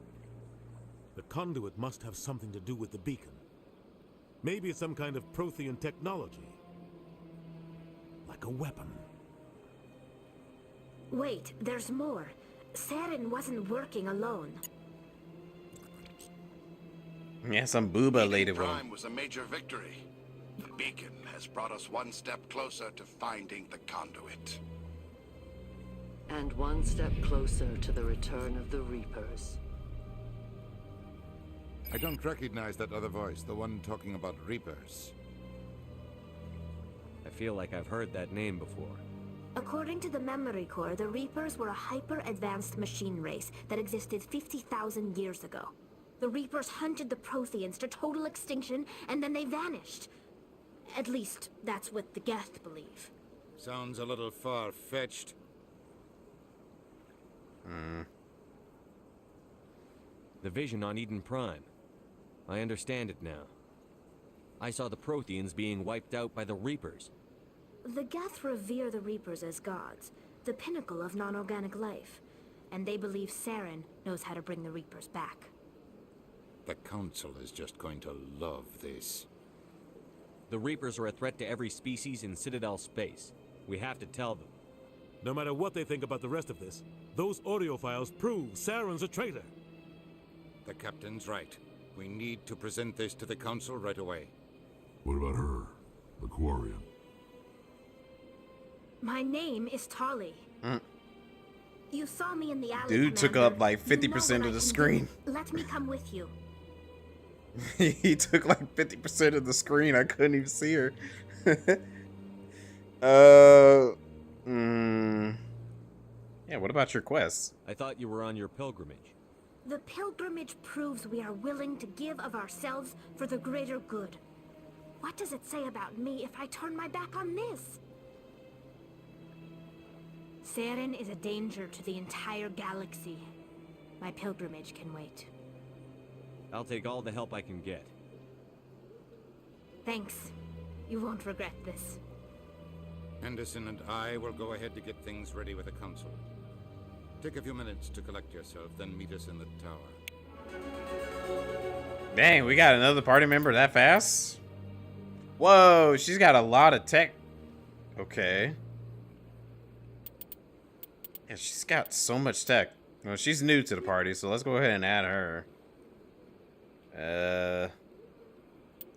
The conduit must have something to do with the beacon. Maybe it's some kind of Prothean technology. Like a weapon. Wait, there's more. Saren wasn't working alone. Yeah, some booba later Eden one. Prime was a major victory. The beacon has brought us one step closer to finding the conduit. And one step closer to the return of the Reapers. I don't recognize that other voice, the one talking about Reapers. I feel like I've heard that name before. According to the Memory Core, the Reapers were a hyper-advanced machine race that existed 50,000 years ago. The Reapers hunted the Protheans to total extinction, and then they vanished. At least, that's what the Geth believe. Sounds a little far-fetched. The vision on Eden Prime. I understand it now. I saw the Protheans being wiped out by the Reapers. The Geth revere the Reapers as gods, the pinnacle of non-organic life. And they believe Saren knows how to bring the Reapers back. The Council is just going to love this. The Reapers are a threat to every species in Citadel space. We have to tell them. No matter what they think about the rest of this, those audio files prove Saren's a traitor. The Captain's right. We need to present this to the Council right away. What about her? The Quarian? My name is Tali. You saw me in the alley, Dude took Commander. up like 50% of the screen. Let me come with you. He took like 50% of the screen. I couldn't even see her. Yeah, what about your quest? I thought you were on your pilgrimage. The pilgrimage proves we are willing to give of ourselves for the greater good. What does it say about me if I turn my back on this? Saren is a danger to the entire galaxy. My pilgrimage can wait. I'll take all the help I can get. Thanks. You won't regret this. Henderson and I will go ahead to get things ready with the Council. Take a few minutes to collect yourself, then meet us in the tower. Dang, we got another party member that fast? Whoa, she's got a lot of tech. Okay. Yeah, she's got so much tech. Well, she's new to the party, so let's go ahead and add her. I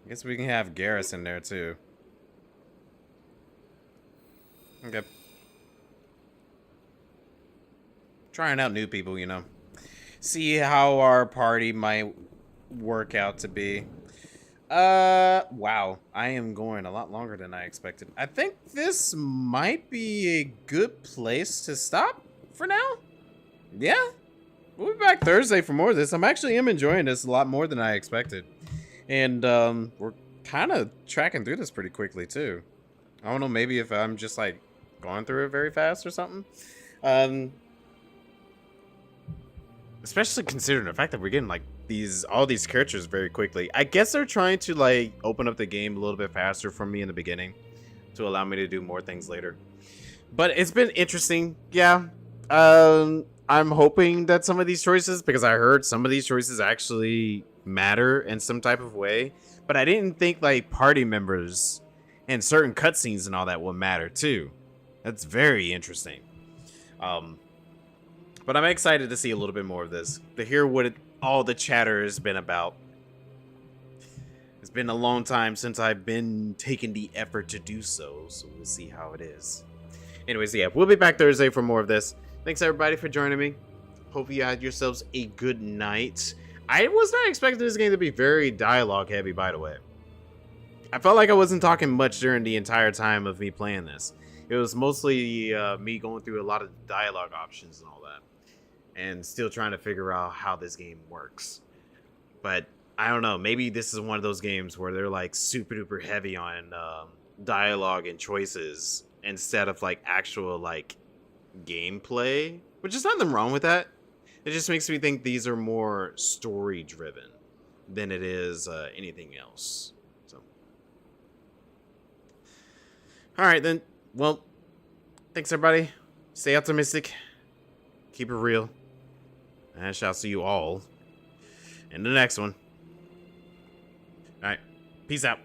guess we can have Garrus in there too. Okay. Trying out new people, you know. See how our party might work out to be. Wow. I am going a lot longer than I expected. I think this might be a good place to stop for now. Yeah. We'll be back Thursday for more of this. I'm actually enjoying this a lot more than I expected. And we're kind of tracking through this pretty quickly too. I don't know, maybe if I'm just like going through it very fast or something. Especially considering the fact that we're getting like all these characters very quickly. I guess they're trying to like open up the game a little bit faster for me in the beginning to allow me to do more things later. But it's been interesting. Yeah. I'm hoping that some of these choices, because I heard some of these choices actually matter in some type of way, but I didn't think like party members and certain cutscenes and all that will matter too. That's very interesting. But I'm excited to see a little bit more of this, to hear what all the chatter has been about. It's been a long time since I've been taking the effort to do so we'll see how it is. Anyways, yeah, we'll be back Thursday for more of this. Thanks everybody for joining me. Hope you had yourselves a good night. I was not expecting this game to be very dialogue heavy, by the way. I felt like I wasn't talking much during the entire time of me playing this. It was mostly me going through a lot of dialogue options and all that, and still trying to figure out how this game works. But I don't know, maybe this is one of those games where they're like super duper heavy on dialogue and choices instead of like actual like gameplay, which is nothing wrong with that. It just makes me think these are more story driven than it is anything else. So, all right then. Well, thanks everybody. Stay optimistic. Keep it real. And I shall see you all in the next one. All right. Peace out.